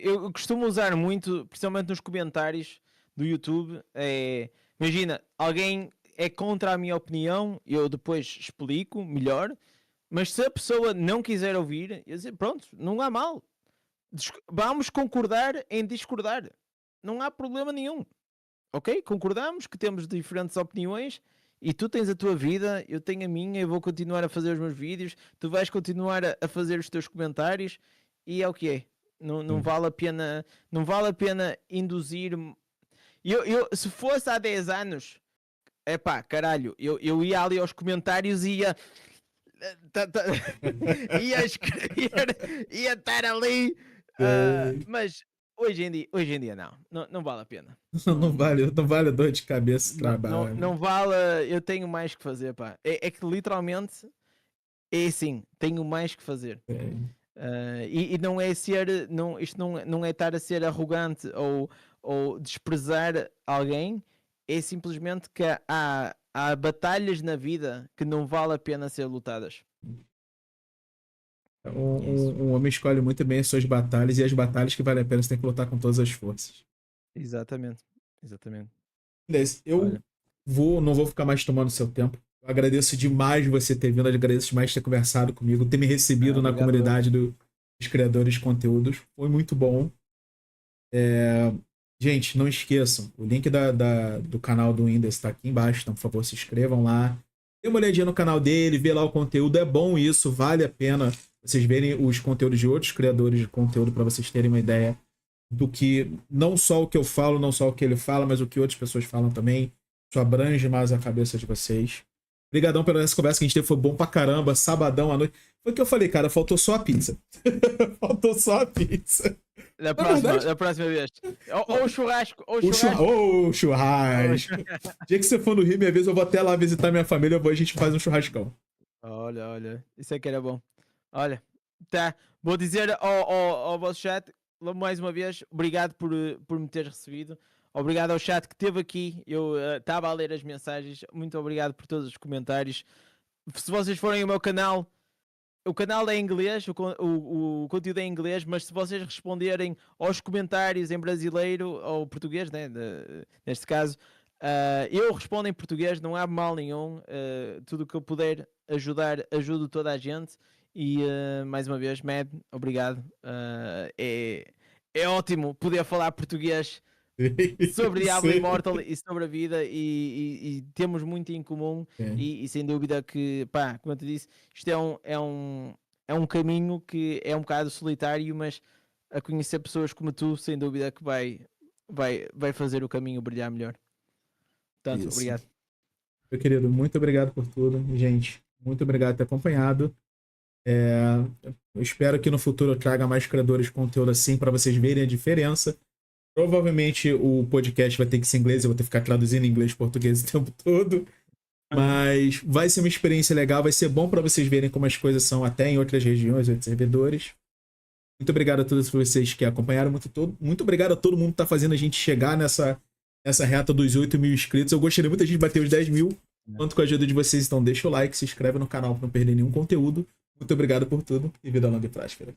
Eu costumo usar muito, principalmente nos comentários do YouTube. Imagina, alguém é contra a minha opinião, eu depois explico melhor, mas se a pessoa não quiser ouvir, eu dizer, pronto, não há mal. Vamos concordar em discordar. Não há problema nenhum. Ok? Concordamos que temos diferentes opiniões e tu tens a tua vida, eu tenho a minha, eu vou continuar a fazer os meus vídeos, tu vais continuar a fazer os teus comentários e é o que é. Não vale a pena, não vale a pena induzir. Se fosse há 10 anos, caralho, eu ia ali aos comentários e ia ia estar ali, mas hoje em dia não vale a pena. Não vale dor de cabeça trabalho. Não vale, eu tenho mais que fazer, pá. É que literalmente é assim, tenho mais que fazer. E não é ser, isto não é estar a ser arrogante ou desprezar alguém, é simplesmente que há batalhas na vida que não vale a pena ser lutadas. Um homem escolhe muito bem as suas batalhas e as batalhas que vale a pena você tem que lutar com todas as forças. Exatamente. Eu não vou ficar mais tomando seu tempo. Eu agradeço demais você ter vindo, agradeço demais ter conversado comigo, ter me recebido na comunidade dos criadores de conteúdos. Foi muito bom. Gente, não esqueçam, o link do canal do Whindersson está aqui embaixo, então por favor se inscrevam lá. Dê uma olhadinha no canal dele, vê lá o conteúdo, é bom isso, vale a pena vocês verem os conteúdos de outros criadores de conteúdo para vocês terem uma ideia do que, não só o que eu falo, não só o que ele fala, mas o que outras pessoas falam também. Isso abrange mais a cabeça de vocês. Obrigadão pela essa conversa que a gente teve, foi bom pra caramba, sabadão à noite. Foi o que eu falei, cara, faltou só a pizza. Faltou só a pizza. Da próxima vez. Ou churrasco. Churrasco. Dia que você for no Rio, minha vez, eu vou até lá visitar minha família, a gente faz um churrascão. Olha. Isso é que era bom. Olha, tá. Vou dizer ao vosso chat, mais uma vez, obrigado por me ter recebido. Obrigado ao chat que esteve aqui. Eu estava a ler as mensagens. Muito obrigado por todos os comentários. Se vocês forem ao meu canal, o canal é em inglês, o conteúdo é em inglês, mas se vocês responderem aos comentários em brasileiro ou português, né, neste caso, eu respondo em português, não há mal nenhum. Tudo o que eu puder ajudar, ajudo toda a gente. E mais uma vez, Mad, obrigado. É ótimo poder falar português sobre Diablo Immortal e sobre a vida, e temos muito em comum. E sem dúvida que, como eu te disse, isto é um caminho que é um bocado solitário, mas a conhecer pessoas como tu, sem dúvida que vai fazer o caminho brilhar melhor. Portanto, obrigado. Meu querido, muito obrigado por tudo. Gente, muito obrigado por ter acompanhado. Eu espero que no futuro eu traga mais criadores de conteúdo assim para vocês verem a diferença. Provavelmente o podcast vai ter que ser em inglês, eu vou ter que ficar traduzindo inglês e português o tempo todo. Mas vai ser uma experiência legal, vai ser bom para vocês verem como as coisas são até em outras regiões, outros servidores. Muito obrigado a todos vocês que acompanharam. Muito obrigado a todo mundo que tá fazendo a gente chegar nessa reta dos 8 mil inscritos. Eu gostaria muito da gente bater os 10 mil. Conto com a ajuda de vocês, então deixa o like, se inscreve no canal para não perder nenhum conteúdo. Muito obrigado por tudo e vida longa e próspera.